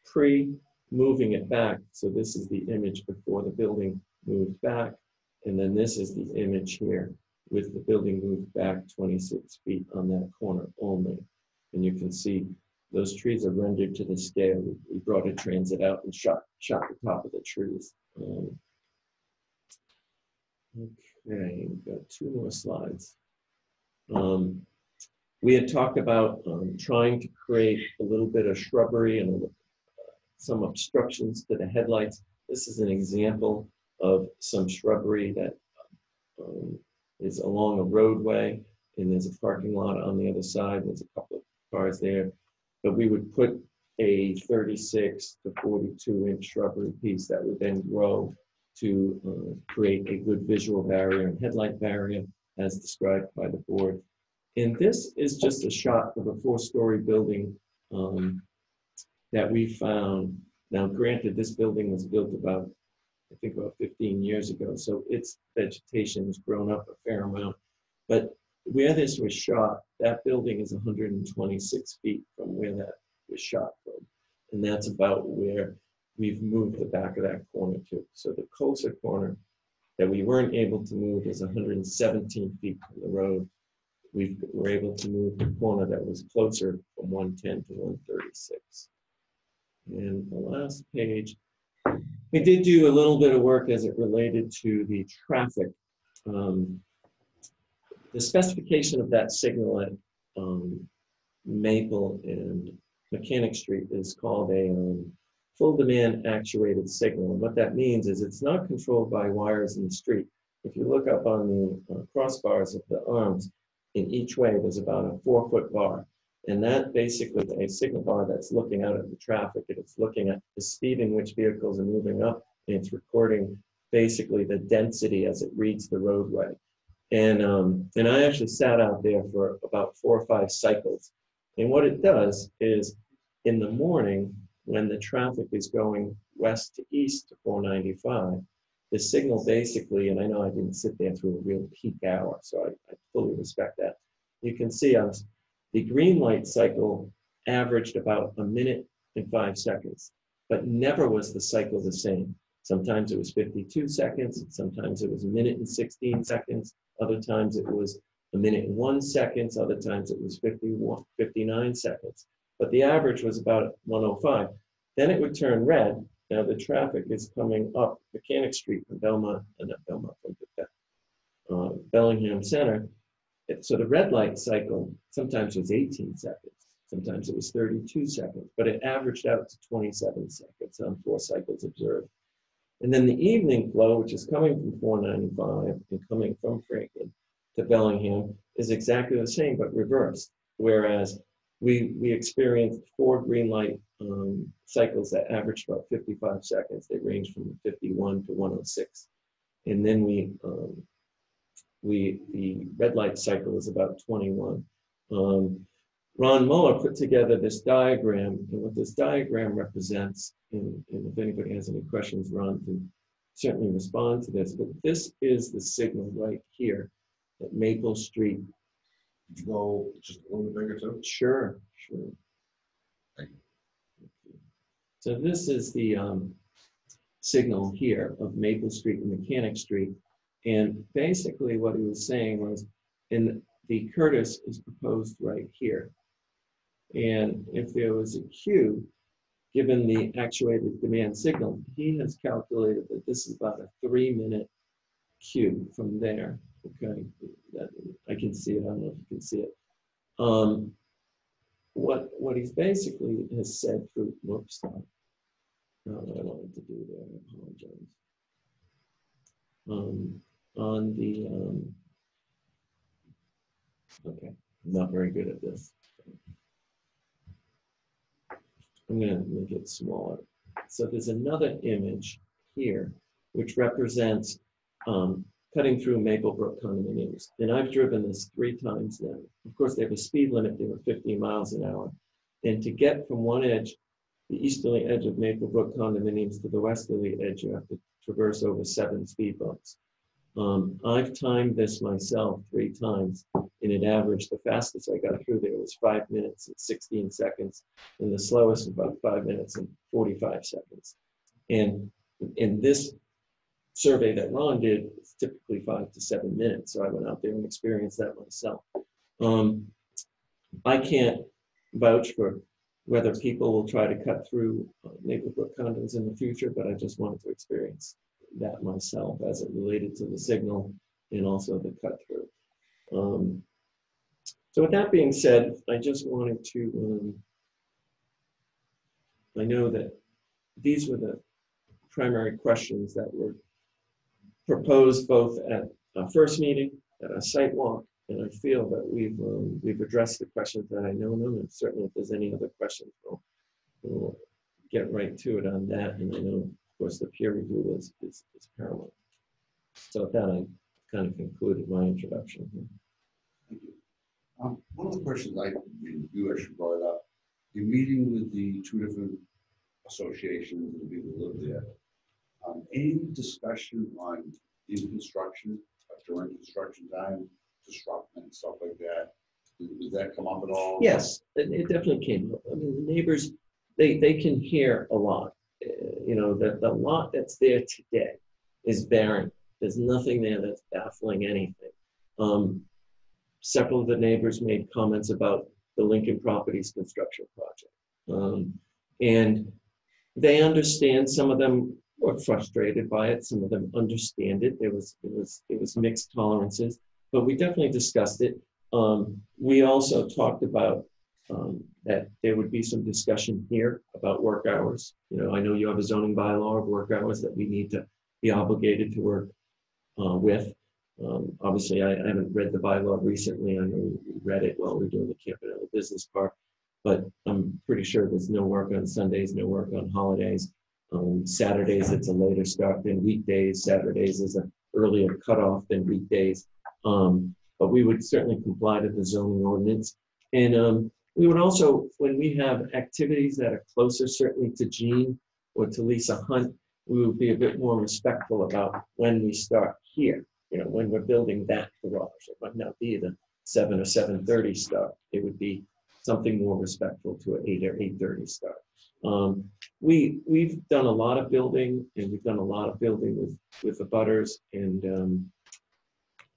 pre-moving it back. So this is the image before the building moved back. And then this is the image here with the building moved back 26 feet on that corner only. And you can see those trees are rendered to the scale. We brought a transit out and shot the top of the trees. Okay, we've got 2 more slides. We had talked about trying to create a little bit of shrubbery and some obstructions to the headlights. This is an example of some shrubbery that is along a roadway, and there's a parking lot on the other side. There's a couple of cars there, but we would put a 36 to 42 inch shrubbery piece that would then grow to create a good visual barrier and headlight barrier as described by the board. And this is just a shot of a 4-story building that we found. Now, granted, this building was built about 15 years ago, so its vegetation has grown up a fair amount. But where this was shot, that building is 126 feet from where that was shot from. And that's about where we've moved the back of that corner to. So the closer corner that we weren't able to move is 117 feet from the road. We were able to move the corner that was closer from 110 to 136. And the last page, we did do a little bit of work as it related to the traffic. The specification of that signal at Maple and Mechanic Street is called a full demand actuated signal. And what that means is it's not controlled by wires in the street. If you look up on the crossbars of the arms, in each way there's about a 4-foot bar. And that basically is a signal bar that's looking out at the traffic, and it's looking at the speed in which vehicles are moving up, and it's recording basically the density as it reads the roadway. And I actually sat out there for about 4 or 5 cycles. And what it does is in the morning, when the traffic is going west to east to 495, the signal basically, and I know I didn't sit there through a real peak hour, so I fully respect that. You can see the green light cycle averaged about 1 minute and 5 seconds, but never was the cycle the same. Sometimes it was 52 seconds, sometimes it was 1 minute and 16 seconds, other times it was 1 minute and 1 second, other times it was 59 seconds. But the average was about 105. Then it would turn red. Now the traffic is coming up Mechanic Street from Belmont, not Belmont, from Bellingham Center. So the red light cycle sometimes was 18 seconds, sometimes it was 32 seconds, but it averaged out to 27 seconds on 4 cycles observed. And then the evening flow, which is coming from 495 and coming from Franklin to Bellingham, is exactly the same, but reversed. Whereas we experienced 4 green light cycles that averaged about 55 seconds. They ranged from 51 to 106. And then the red light cycle is about 21. Ron Muller put together this diagram, and what this diagram represents, and if anybody has any questions, Ron can certainly respond to this, but this is the signal right here at Maple Street. Could you go just a little bit bigger too? Sure, sure. So this is the signal here of Maple Street and Mechanic Street. And basically what he was saying was, and the Curtis is proposed right here. And if there was a queue, given the actuated demand signal, he has calculated that this is about a 3-minute queue from there. Okay, I can see it. I don't know if you can see it. What he's basically has said through, whoops, not what I wanted to do there, I apologize. On the, okay, I'm not very good at this. I'm gonna make it smaller. So there's another image here, which represents cutting through Maplebrook condominiums. And I've driven this 3 times now. Of course, they have a speed limit there of 50 miles an hour. And to get from one edge, the easterly edge of Maplebrook condominiums, to the westerly edge, you have to traverse over 7 speed bumps. I've timed this myself 3 times, and it averaged, the fastest I got through there was 5 minutes and 16 seconds, and the slowest about 5 minutes and 45 seconds. And in this survey that Ron did, it's typically 5 to 7 minutes, so I went out there and experienced that myself. I can't vouch for whether people will try to cut through Maplebrook condos in the future, but I just wanted to experience that myself as it related to the signal and also the cut through. So with that being said, I just wanted to, I know that these were the primary questions that were proposed both at our first meeting, at our site walk, and I feel that we've addressed the questions that I know them, and certainly if there's any other questions, we'll get right to it on that. And I know, of course, the peer review is paramount. So with that, I kind of concluded my introduction here. Thank you. One of the questions you actually brought it up, you're meeting with the 2 different associations and people who live there. Any discussion on in construction, during construction time, disruption and stuff like that? Did that come up at all? Yes, it definitely came up. I mean, the neighbors, they can hear a lot. You know, the lot that's there today is barren. There's nothing there that's baffling anything. Several of the neighbors made comments about the Lincoln Properties construction project. And they understand. Some of them were frustrated by it. Some of them understand it. It was mixed tolerances, but we definitely discussed it. We also talked about that there would be some discussion here about work hours. You know, I know you have a zoning bylaw of work hours that we need to be obligated to work with. Obviously, I haven't read the bylaw recently. I know we read it while we were doing the Campanella Business Park, but I'm pretty sure there's no work on Sundays, no work on holidays. Saturdays, it's a later start than weekdays. Saturdays is an earlier cutoff than weekdays. But we would certainly comply to the zoning ordinance. And we would also, when we have activities that are closer, certainly to Jean or to Lisa Hunt, we would be a bit more respectful about when we start here. You know, when we're building that garage, it might not be the 7 or 7:30 start. It would be something more respectful to an 8 or 8:30 start. We've done a lot of building, and we've done a lot of building with the butters, and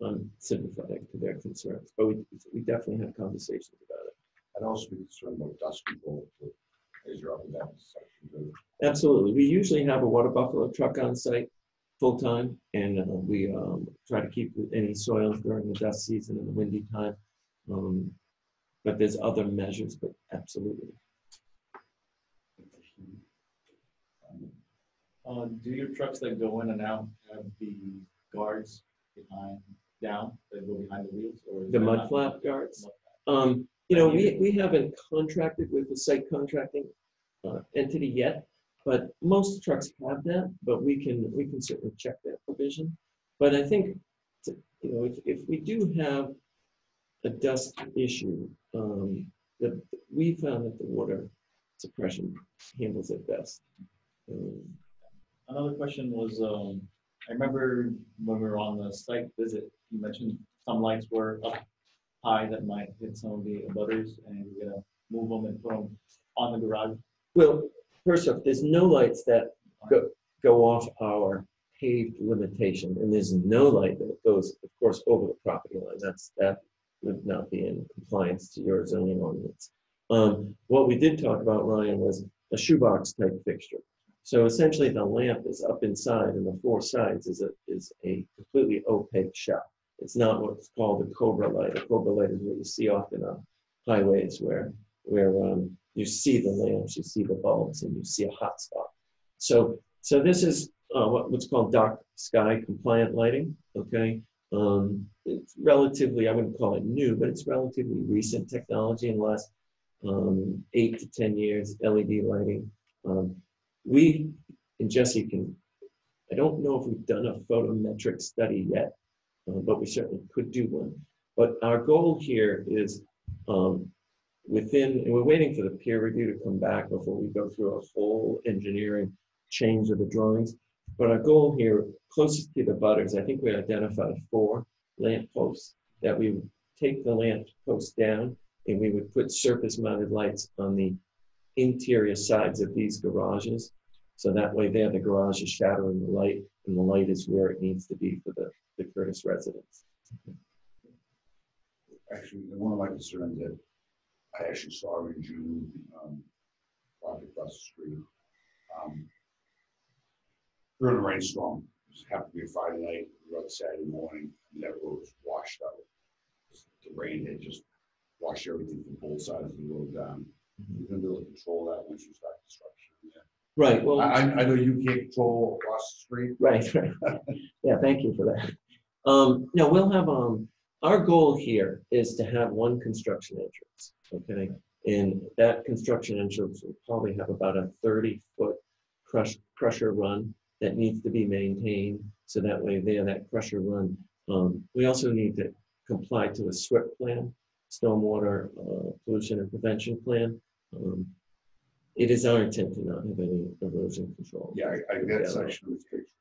I'm sympathetic to their concerns. But we definitely had conversations about it. I'd also be concerned about dust control as you're up in that section. Absolutely. We usually have a water buffalo truck on site full time, and we try to keep any soils during the dust season and the windy time. But there's other measures, but absolutely. Do your trucks that go in and out have the guards down that go behind the wheels, or The mud flap guards? You know, we haven't contracted with the site contracting entity yet, but most trucks have that. But we can certainly check that provision. But I think, you know, if we do have a dust issue, we found that the water suppression handles it best. Another question was, I remember when we were on the site visit, you mentioned some lights were up high that might hit some of the abutters, and you're gonna move them and put them on the garage. Well, first off, there's no lights that go off our paved limitation, and there's no light that goes, of course, over the property line. That would not be in compliance to your zoning ordinance. What we did talk about, Ryan, was a shoebox type fixture. So essentially, the lamp is up inside, and the four sides is a completely opaque shell. It's not what's called a cobra light. A cobra light is what you see often on highways where you see the lamps, you see the bulbs, and you see a hot spot. So this is what's called dark sky compliant lighting. Okay, it's relatively, I wouldn't call it new, but it's relatively recent technology in the last 8 to 10 years. LED lighting. We and Jesse I don't know if we've done a photometric study yet, but we certainly could do one. But our goal here is and we're waiting for the peer review to come back before we go through a whole engineering change of the drawings. But our goal here, closest to the butters, I think we identified 4 lamp posts that we would take the lamp posts down, and we would put surface mounted lights on the interior sides of these garages. So that way there, the garage is shadowing the light, and the light is where it needs to be for the Curtis residents. Actually, one of my concerns that I actually saw in June, project across the street. During a rainstorm, it happened to be a Friday night, we were out Saturday morning, and that road was washed out. The rain had just washed everything from both sides of the road down. You're gonna be able to control that once you start construction. Yeah. Right. Well, I know you can't control across the street. Right. Yeah. Thank you for that. No, we'll have our goal here is to have one construction entrance. Okay, and that construction entrance will probably have about a 30-foot crusher run that needs to be maintained. So that way there, that crusher run. We also need to comply to a SWIP plan, stormwater pollution and prevention plan. It is our intent to not have any erosion control. Yeah, I got section of the picture.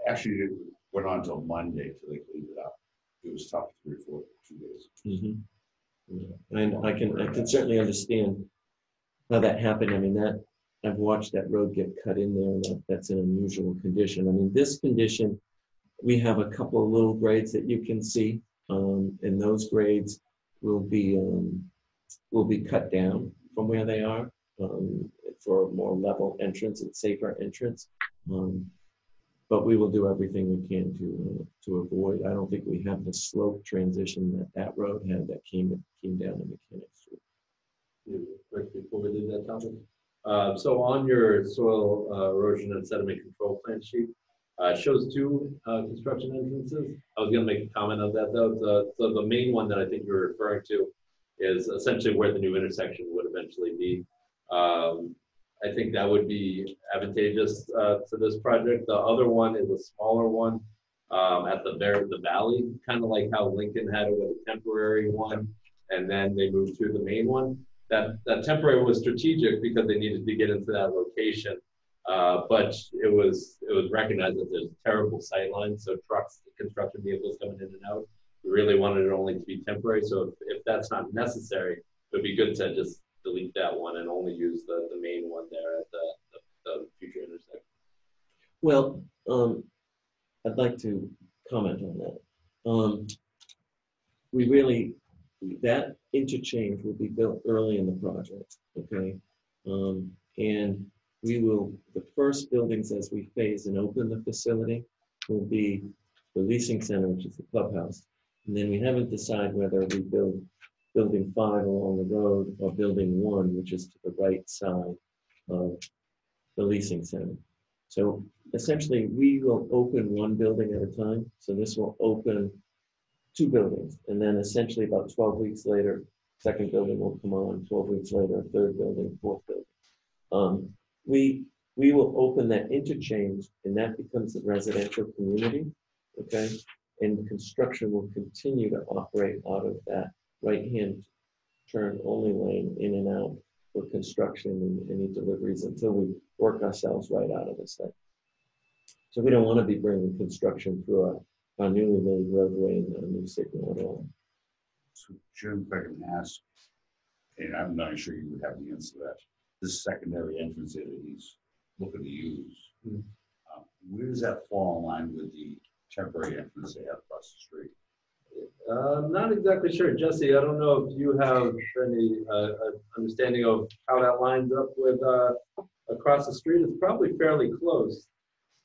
Actually, it went on till Monday till they cleaned it up. It was tough 2 days. Mm-hmm. Yeah. And I can certainly understand how that happened. I mean, that I've watched that road get cut in there, and that's an unusual condition. I mean, this condition, we have a couple of little grades that you can see, and those grades will be cut down from where they are for a more level entrance and safer entrance. But we will do everything we can to avoid. I don't think we have the slope transition that road had that came down to Mechanic Street. Right before we leave that topic. So on your soil erosion and sediment control plan sheet, shows 2 construction entrances. I was going to make a comment on that though. So the main one that I think you're referring to is essentially where the new intersection would eventually be. I think that would be advantageous to this project. The other one is a smaller one at the valley, kind of like how Lincoln had it with a temporary one, and then they moved to the main one. That temporary was strategic because they needed to get into that location, but it was recognized that there's terrible sight lines, so trucks, construction vehicles coming in and out. We really wanted it only to be temporary, so if that's not necessary, it would be good to just delete that one and only use the main one there at the future intersection. Well, I'd like to comment on that. That interchange will be built early in the project, okay? And the first buildings as we phase and open the facility will be the leasing center, which is the clubhouse. And then we haven't decided whether we build building 5 along the road or building 1, which is to the right side of the leasing center. So essentially we will open 1 building at a time. So this will open 2 buildings, and then essentially about 12 weeks later, second building will come on, 12 weeks later, 3rd building, 4th building. We will open that interchange, and that becomes a residential community, okay? And construction will continue to operate out of that right-hand turn-only lane in and out for construction and any deliveries until we work ourselves right out of the site. So we don't want to be bringing construction through our newly made roadway and a new signal at all. So Jim, if I can ask, and I'm not sure you would have the answer to that, this secondary entrance that he's looking to use, where does that fall in line with the temporary entrance they have across the street? I'm not exactly sure. Jesse, I don't know if you have any understanding of how that lines up with across the street. It's probably fairly close.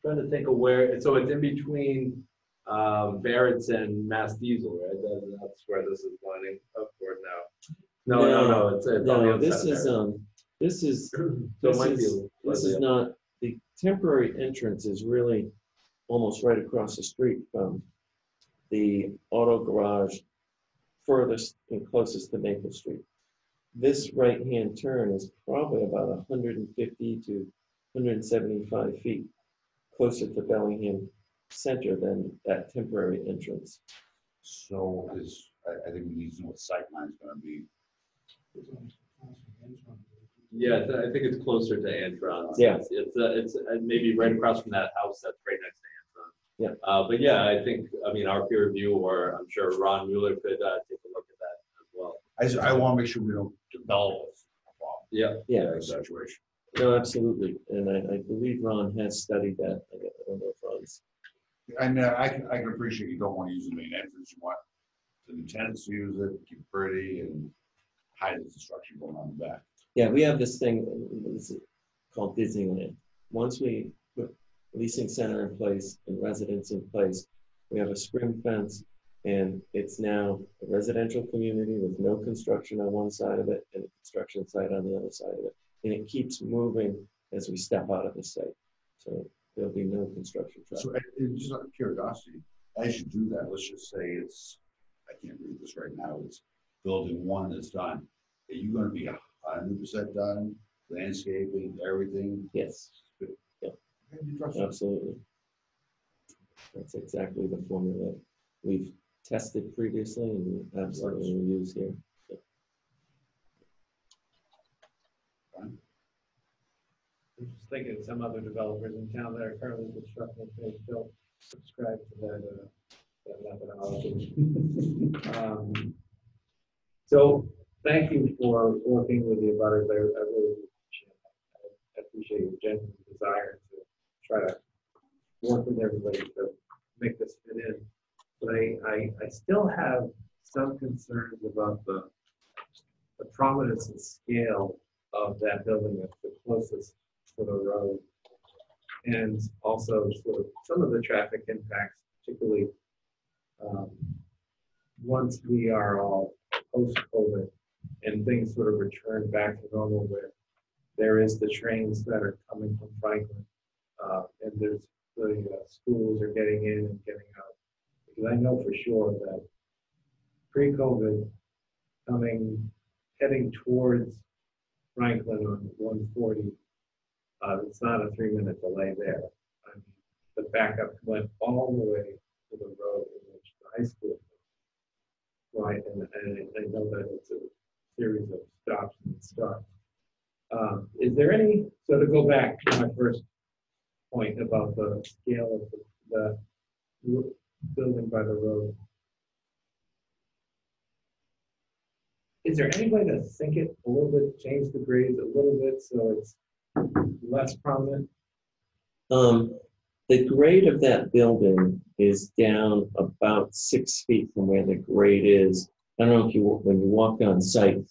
Trying to think of where, so it's in between Barrett's and Mass Diesel, right? That's where this is lining up toward now. No, it's on the no. other This side of is Barrett's. this is So it might be this is not the temporary entrance is really almost right across the street from the auto garage furthest and closest to Maple Street. This right-hand turn is probably about 150 to 175 feet closer to Bellingham Center than that temporary entrance. So I think we need to know what sight line is going to be. Yeah, I think it's closer to Antron's. Yeah. It's maybe right across from that house that's right next to Antron. Yeah. But yeah, I think, I mean, our peer review, or I'm sure Ron Mueller could take a look at that as well. I want to make sure we don't develop a problem. Yeah. Yeah. That situation. No, absolutely. And I believe Ron has studied that. I don't know if Ron's. And I can appreciate you don't want to use the main entrance. You want the tenants to use it, keep it pretty, and hide the construction going on the back. Yeah, we have this thing called Disneyland. Once we put leasing center in place and residents in place, we have a scrim fence, and it's now a residential community with no construction on one side of it and a construction site on the other side of it. And it keeps moving as we step out of the site. So there'll be no construction traffic. So just out of curiosity, as you do that, let's just say it's, I can't read this right now, it's building 1 is done. Are you going to be 100% done, landscaping, everything? Yes. Yeah. Absolutely. That's exactly the formula we've tested previously and we absolutely use here. Yeah. I'm just thinking some other developers in town that are currently constructing things don't subscribe to that methodology. So thank you for working with the abutters. I really appreciate it. I appreciate your genuine desire to try to work with everybody to make this fit in. But I still have some concerns about the prominence and scale of that building that's the closest to the road. And also sort of some of the traffic impacts, particularly once we are all post-COVID and things sort of return back to normal, where there is the trains that are coming from Franklin and there's the schools are getting in and getting out. Because I know for sure that pre-COVID heading towards Franklin on 140, it's not a 3-minute delay there. I mean, the backup went all the way to the road in which the high school was. Right, and I know that it's a series of stops and starts. Is there any, so to go back to my first point about the scale of the building by the road, is there any way to sink it a little bit, change the grades a little bit so it's less prominent? The grade of that building is down about 6 feet from where the grade is. I don't know if when you walk on site,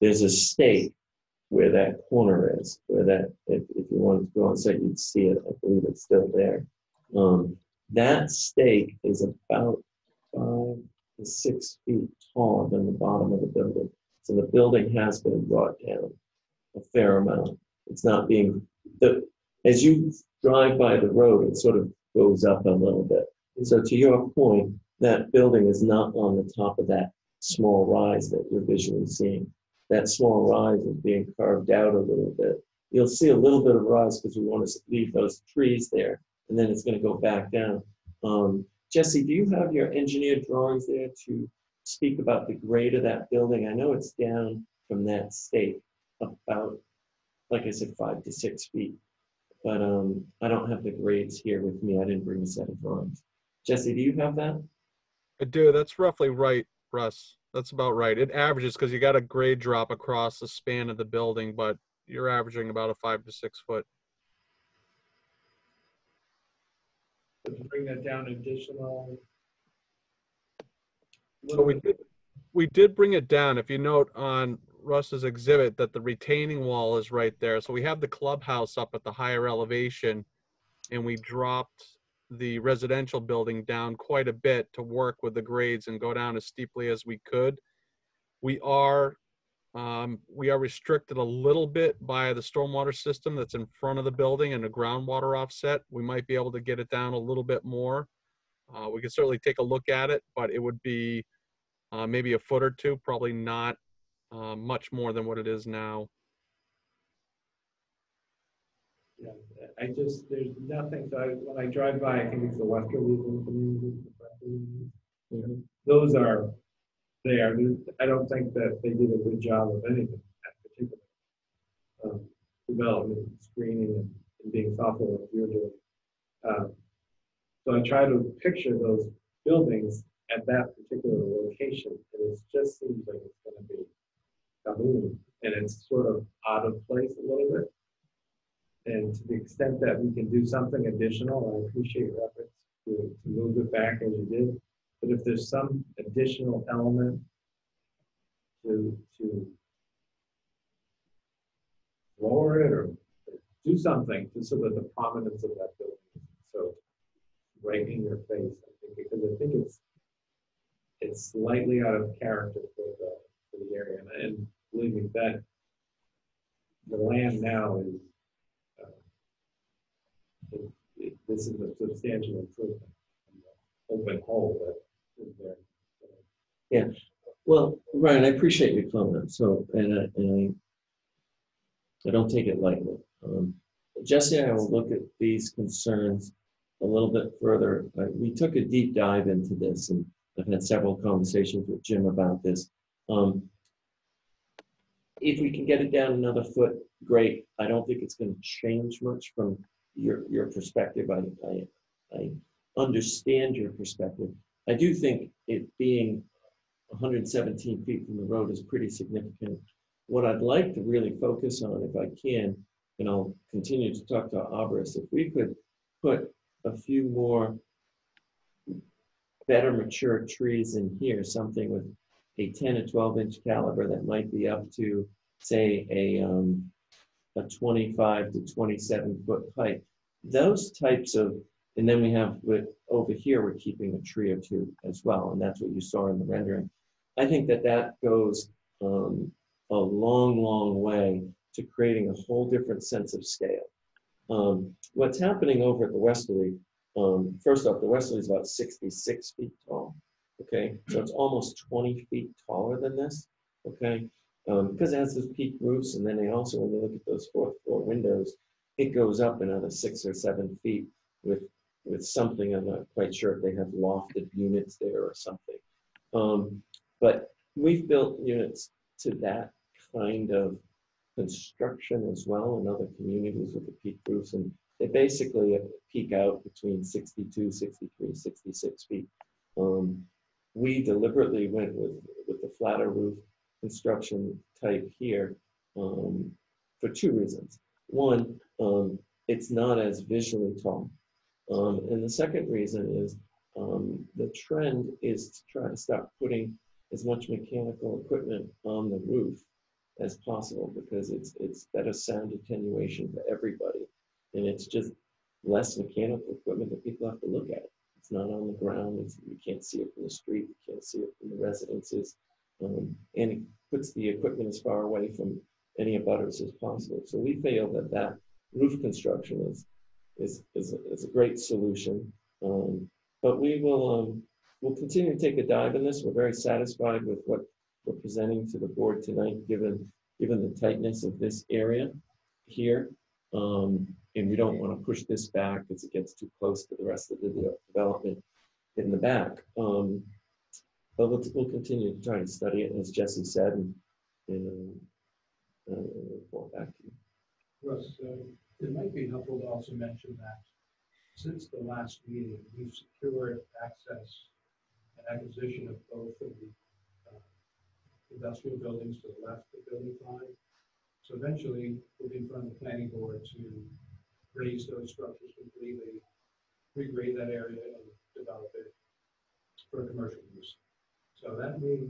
there's a stake where that corner is, where that, if you wanted to go on site, you'd see it. I believe it's still there. That stake is about 5 to 6 feet taller than the bottom of the building. So the building has been brought down a fair amount. It's not being, as you drive by the road, it sort of goes up a little bit. So to your point, that building is not on the top of that small rise that you're visually seeing. That small rise is being carved out a little bit. You'll see a little bit of rise because we want to leave those trees there, and then it's going to go back down. Jesse, do you have your engineered drawings there to speak about the grade of that building. I know it's down from that state about, like I said, 5 to 6 feet. But I don't have the grades here with me. I didn't bring a set of drawings. Jesse, do you have that? I do. That's roughly right, Russ. That's about right. It averages because you got a grade drop across the span of the building, but you're averaging about a 5 to 6 foot. Bring that down additional. So we did bring it down. If you note on Russ's exhibit that the retaining wall is right there. So we have the clubhouse up at the higher elevation, and we dropped the residential building down quite a bit to work with the grades and go down as steeply as we could. We are restricted a little bit by the stormwater system that's in front of the building and the groundwater offset. We might be able to get it down a little bit more. We could certainly take a look at it, but it would be maybe a foot or two, probably not much more than what it is now. Yeah, there's nothing, so when I drive by, I think it's the Westerly community. Those are there. I don't think that they did a good job of anything, that particular development, screening, and being thoughtful of what you're doing. So I try to picture those buildings at that particular location, and it just seems like it's going to be kaboom, and it's sort of out of place a little bit. And to the extent that we can do something additional, I appreciate your efforts to move it back as you did. But if there's some additional element to lower it or do something so that the prominence of that building is so right in your face, I think, because I think it's slightly out of character for the area. And believe me, that the land now is this is a substantial improvement in the open hole that is there. Yeah. Well, Ryan, I appreciate your comment. So, and I don't take it lightly. Jesse and I will look at these concerns a little bit further. We took a deep dive into this, and I've had several conversations with Jim about this. If we can get it down another foot, great. I don't think it's going to change much from your perspective. I understand your perspective. I do think it being 117 feet from the road is pretty significant. What I'd like to really focus on, if I can, and I'll continue to talk to arborists, if we could put a few more better mature trees in here, something with a 10 to 12 inch caliber that might be up to, say, a 25 to 27 foot height. Those types of, and then we have over here, we're keeping a tree or two as well, and that's what you saw in the rendering. I think that goes a long, long way to creating a whole different sense of scale. What's happening over at the Westerly, first off, the Westerly is about 66 feet tall, okay? So it's almost 20 feet taller than this, okay? Because it has those peak roofs, and then they also, when you look at those fourth floor windows, it goes up another 6 or 7 feet with something. I'm not quite sure if they have lofted units there or something. But we've built units to that kind of construction as well in other communities with the peak roofs, and they basically peak out between 62, 63, 66 feet. We deliberately went with the flatter roof construction type here for two reasons. One, it's not as visually tall. And the second reason is the trend is to try to stop putting as much mechanical equipment on the roof as possible, because it's better sound attenuation for everybody. And it's just less mechanical equipment that people have to look at. It's not on the ground. You can't see it from the street. You can't see it from the residences. And it puts the equipment as far away from any abutters as possible. So we feel that roof construction is a great solution. But we will we'll continue to take a dive in this. We're very satisfied with what we're presenting to the board tonight, given the tightness of this area here. And we don't want to push this back because it gets too close to the rest of the development in the back. But we'll continue to try and study it, as Jesse said, and report back to you. Russ, it might be helpful to also mention that since the last meeting, we've secured access and acquisition of both of the industrial buildings to the left of Building 5. So eventually, we'll be in front of the planning board to raise those structures completely, regrade that area and develop it for commercial use. So that may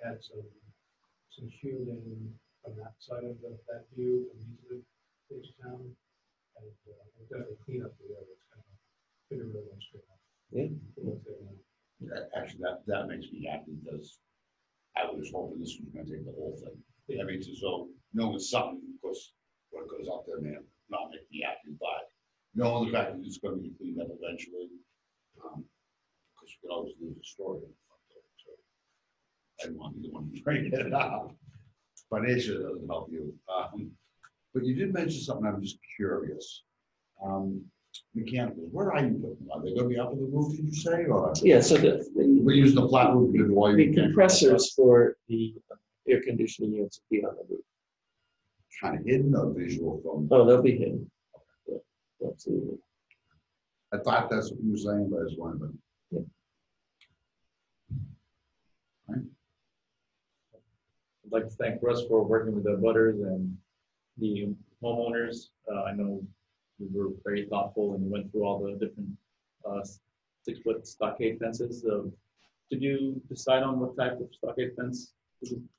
add some shielding from that side of that view and into town, and we'll definitely clean up the area. It's kind of figure out what's going on. Yeah. Actually, that makes me happy because I was hoping this was going to take the whole thing. I mean, so knowing something, of course, what goes out there may not make me happy, but knowing the fact that it's going to be cleaned up eventually, because you can always lose a story in the front door. So I didn't want to be the one to bring it up. Financially, it doesn't help you. But you did mention something. I'm just curious. Mechanicals, where are you putting them? Are they going to be up on the roof? Did you say, or Yeah. So we're using the flat roof to do all the compressors for the air conditioning units will be on the roof. Kind of hidden or visual from? Oh, they'll be hidden. Yeah, absolutely. I thought that's what you were saying, but I just wanted to. Yeah. Right. I'd like to thank Russ for working with the butters and the homeowners. I know we were very thoughtful and went through all the different 6-foot stockade fences. Did you decide on what type of stockade fence?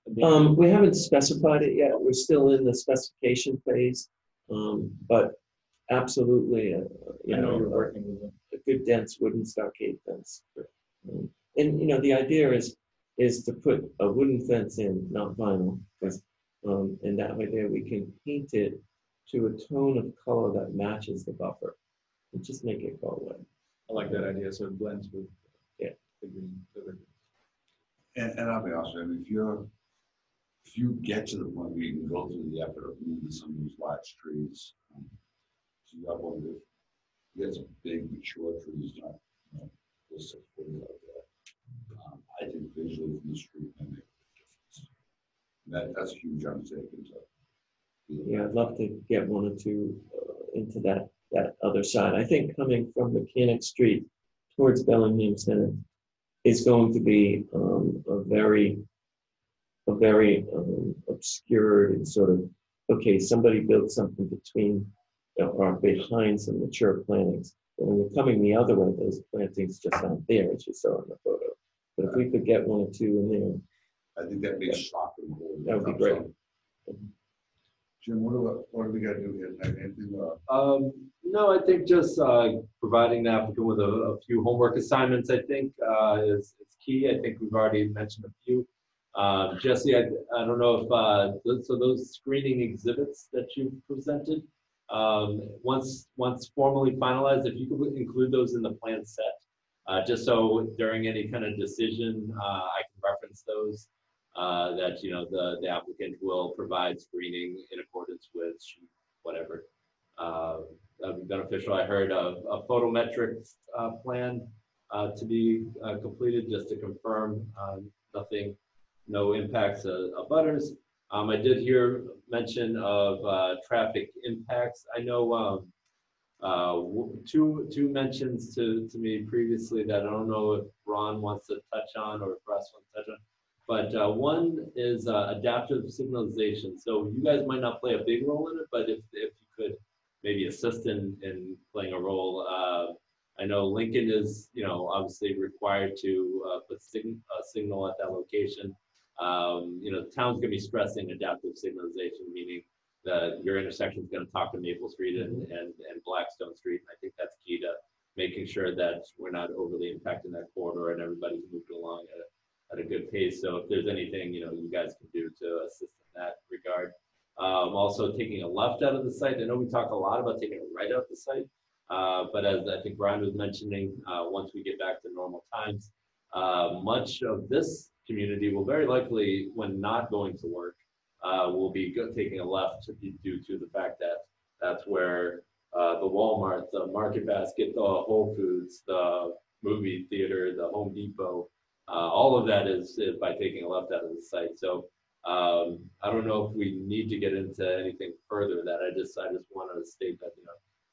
We haven't specified it yet. We're still in the specification phase, but absolutely, I know you're working with them. A good dense wooden stockade fence. And the idea is to put a wooden fence in, not vinyl, because and that way there we can paint it to a tone of color that matches the buffer and just make it go away. I like that idea, so it blends with the green. And I'll be honest with you, if you get to the point where you can go through the effort of moving some of these large trees, so you have one of you get some big mature trees, not just 6 foot out there. I think visually from the street, that makes a difference. That's a huge undertaking. Yeah, I'd love to get 1 or 2 into that other side. I think coming from Mechanic Street towards Bellingham Center is going to be a very obscured and sort of, okay, somebody built something between or behind some mature plantings. But when we're coming the other way, those plantings just aren't there, as you saw in the photo. But if we could get 1 or 2 in there, I think that makes shock and that would be great. Jim, what do we got to do here? Anything? No, I think just providing the applicant with a few homework assignments, I think, is key. I think we've already mentioned a few. Jesse, I don't know if, so those screening exhibits that you presented, once formally finalized, if you could include those in the plan set, just so during any kind of decision, I can reference those. That the applicant will provide screening in accordance with whatever. That would be beneficial. I heard of a photometrics plan to be completed just to confirm no impacts of butters. I did hear mention of traffic impacts. I know two mentions to me previously that I don't know if Ron wants to touch on or if Russ wants to touch on. But one is adaptive signalization. So you guys might not play a big role in it, but if you could maybe assist in playing a role. I know Lincoln is, obviously required to put a signal at that location. The town's gonna be stressing adaptive signalization, meaning that your intersection is gonna talk to Maple Street and Blackstone Street. And I think that's key to making sure that we're not overly impacting that corridor and everybody's moving along at a good pace. So if there's anything, you guys can do to assist in that regard. Also taking a left out of the site. I know we talk a lot about taking a right out of the site, but as I think Brian was mentioning, once we get back to normal times, much of this community will very likely, when not going to work, will be taking a left due to the fact that that's where the Walmart, the Market Basket, the Whole Foods, the movie theater, the Home Depot, All of that is by taking a left out of the site. So I don't know if we need to get into anything further with that. I just wanted to state that,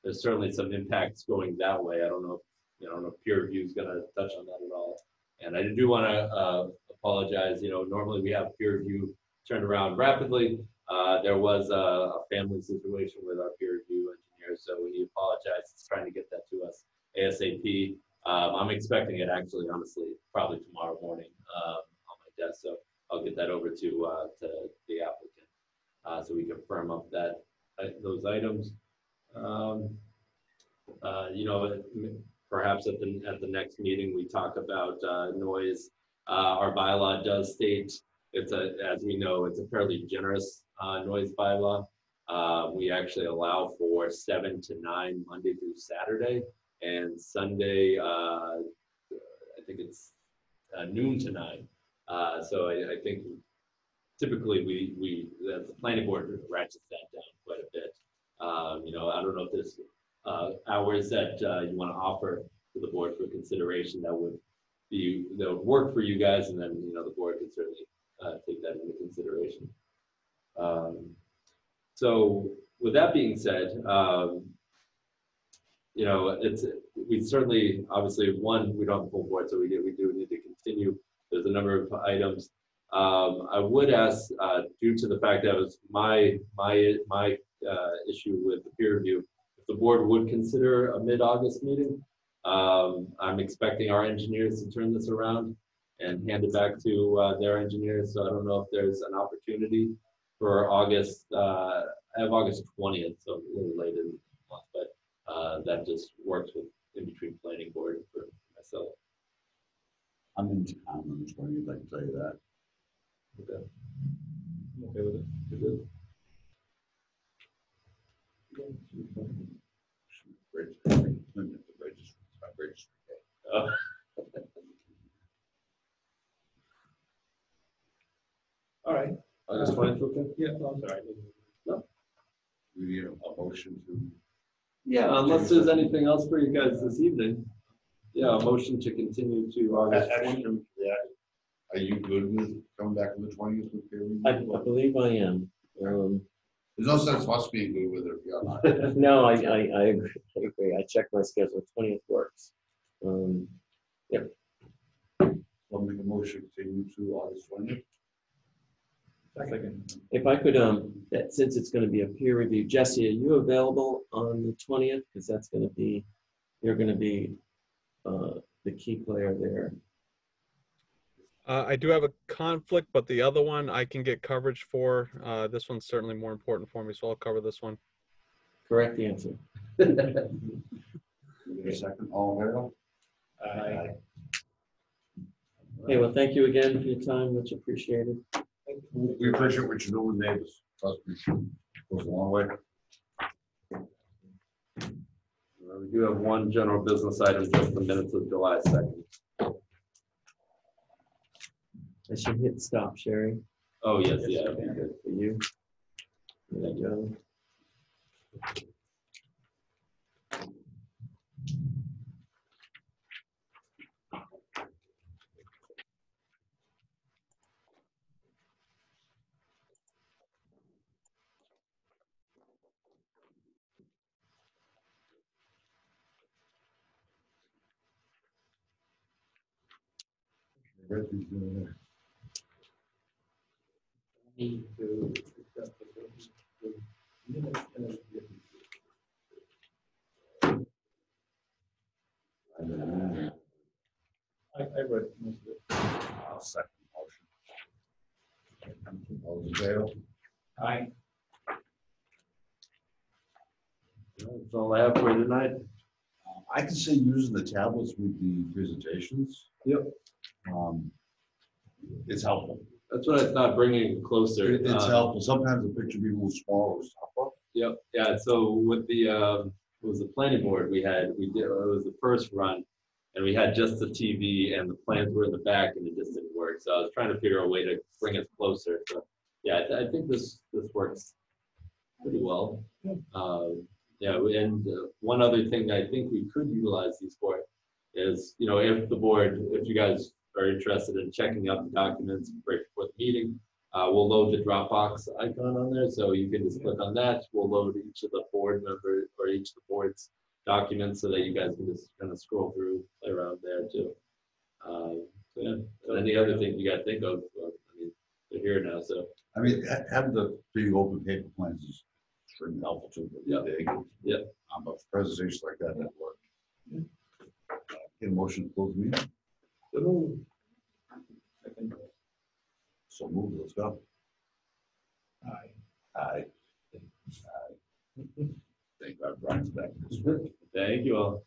there's certainly some impacts going that way. I don't know if peer review is going to touch on that at all. And I do want to apologize. Normally we have peer review turned around rapidly. There was a family situation with our peer review engineer, so he apologized. He's trying to get that to us ASAP. I'm expecting it actually, honestly, probably tomorrow morning on my desk. So I'll get that over to the applicant so we can firm up those items. Perhaps at the next meeting we talk about noise. Our bylaw does state as we know, it's a fairly generous noise bylaw. We actually allow for 7 to 9 Monday through Saturday, and Sunday I think it's noon to 9. So I think typically we as the planning board ratchets that down quite a bit. I don't know if there's hours that you want to offer to the board for consideration that would work for you guys, and then the board can certainly take that into consideration. So with that being said, we certainly, obviously, we don't have a full board, so we do need to continue. There's a number of items. I would ask, due to the fact that it was my issue with the peer review, if the board would consider a mid-August meeting. I'm expecting our engineers to turn this around and hand it back to their engineers. So I don't know if there's an opportunity for August. I have August 20th, so a little late in the month, but that just works with in between planning board for myself. I'm in town on the 20th, I can tell you that. Okay. I'm okay with it. You're good. All right. August 20th, okay? Yeah, I'm sorry. No. We need a motion to. Yeah, unless there's anything else for you guys this evening. Yeah, a motion to continue to August 20th. Yeah. Are you good with coming back on the 20th with peer review? I believe I am. There's no sense of us being good with it if you're not. No, I agree. I checked my schedule. 20th works. Yep. I'll make a motion to continue to August 20th. Second. If I could, since it's going to be a peer review, Jesse, are you available on the 20th? Because that's going to be, you're going to be the key player there. I do have a conflict, but the other one I can get coverage for. This one's certainly more important for me, so I'll cover this one. Correct answer. Give me a second. All in favor? Aye. Okay, well, thank you again for your time. Much appreciated. We appreciate what you're doing, neighbors. Trust me, goes a long way. We do have one general business item, just the minutes of July 2nd. I should hit stop sharing. Oh, yes, yeah. Okay, good for you. There you go. Need to accept the minutes and I read most of it. I'll second the motion. All in favor? Aye. That's all I have for you tonight. I can see using the tablets with the presentations. Yep. It's helpful. That's what I thought, bringing it closer. It's helpful. Sometimes the picture be a little smaller. Yep. Yeah. So with the it was the planning board it was the first run, and we had just the TV and the plans were in the back, and it just didn't work. So I was trying to figure out a way to bring us closer. So yeah, I think this works pretty well. Yeah. And one other thing I think we could utilize these for is, if the board, if you guys are interested in checking out the documents right before the meeting, we'll load the Dropbox icon on there. So you can just click on that. We'll load each of the board members or each of the board's documents so that you guys can just kind of scroll through, play around there too. So yeah, and any other thing you got to think of, I mean, they're here now, so. I mean, having the big open paper plans is extremely helpful too. Yeah. Yeah. But for presentations like that, that work. Get a motion to close the meeting. So move, let's go. Aye. Thank God Brian's back. Thank you all.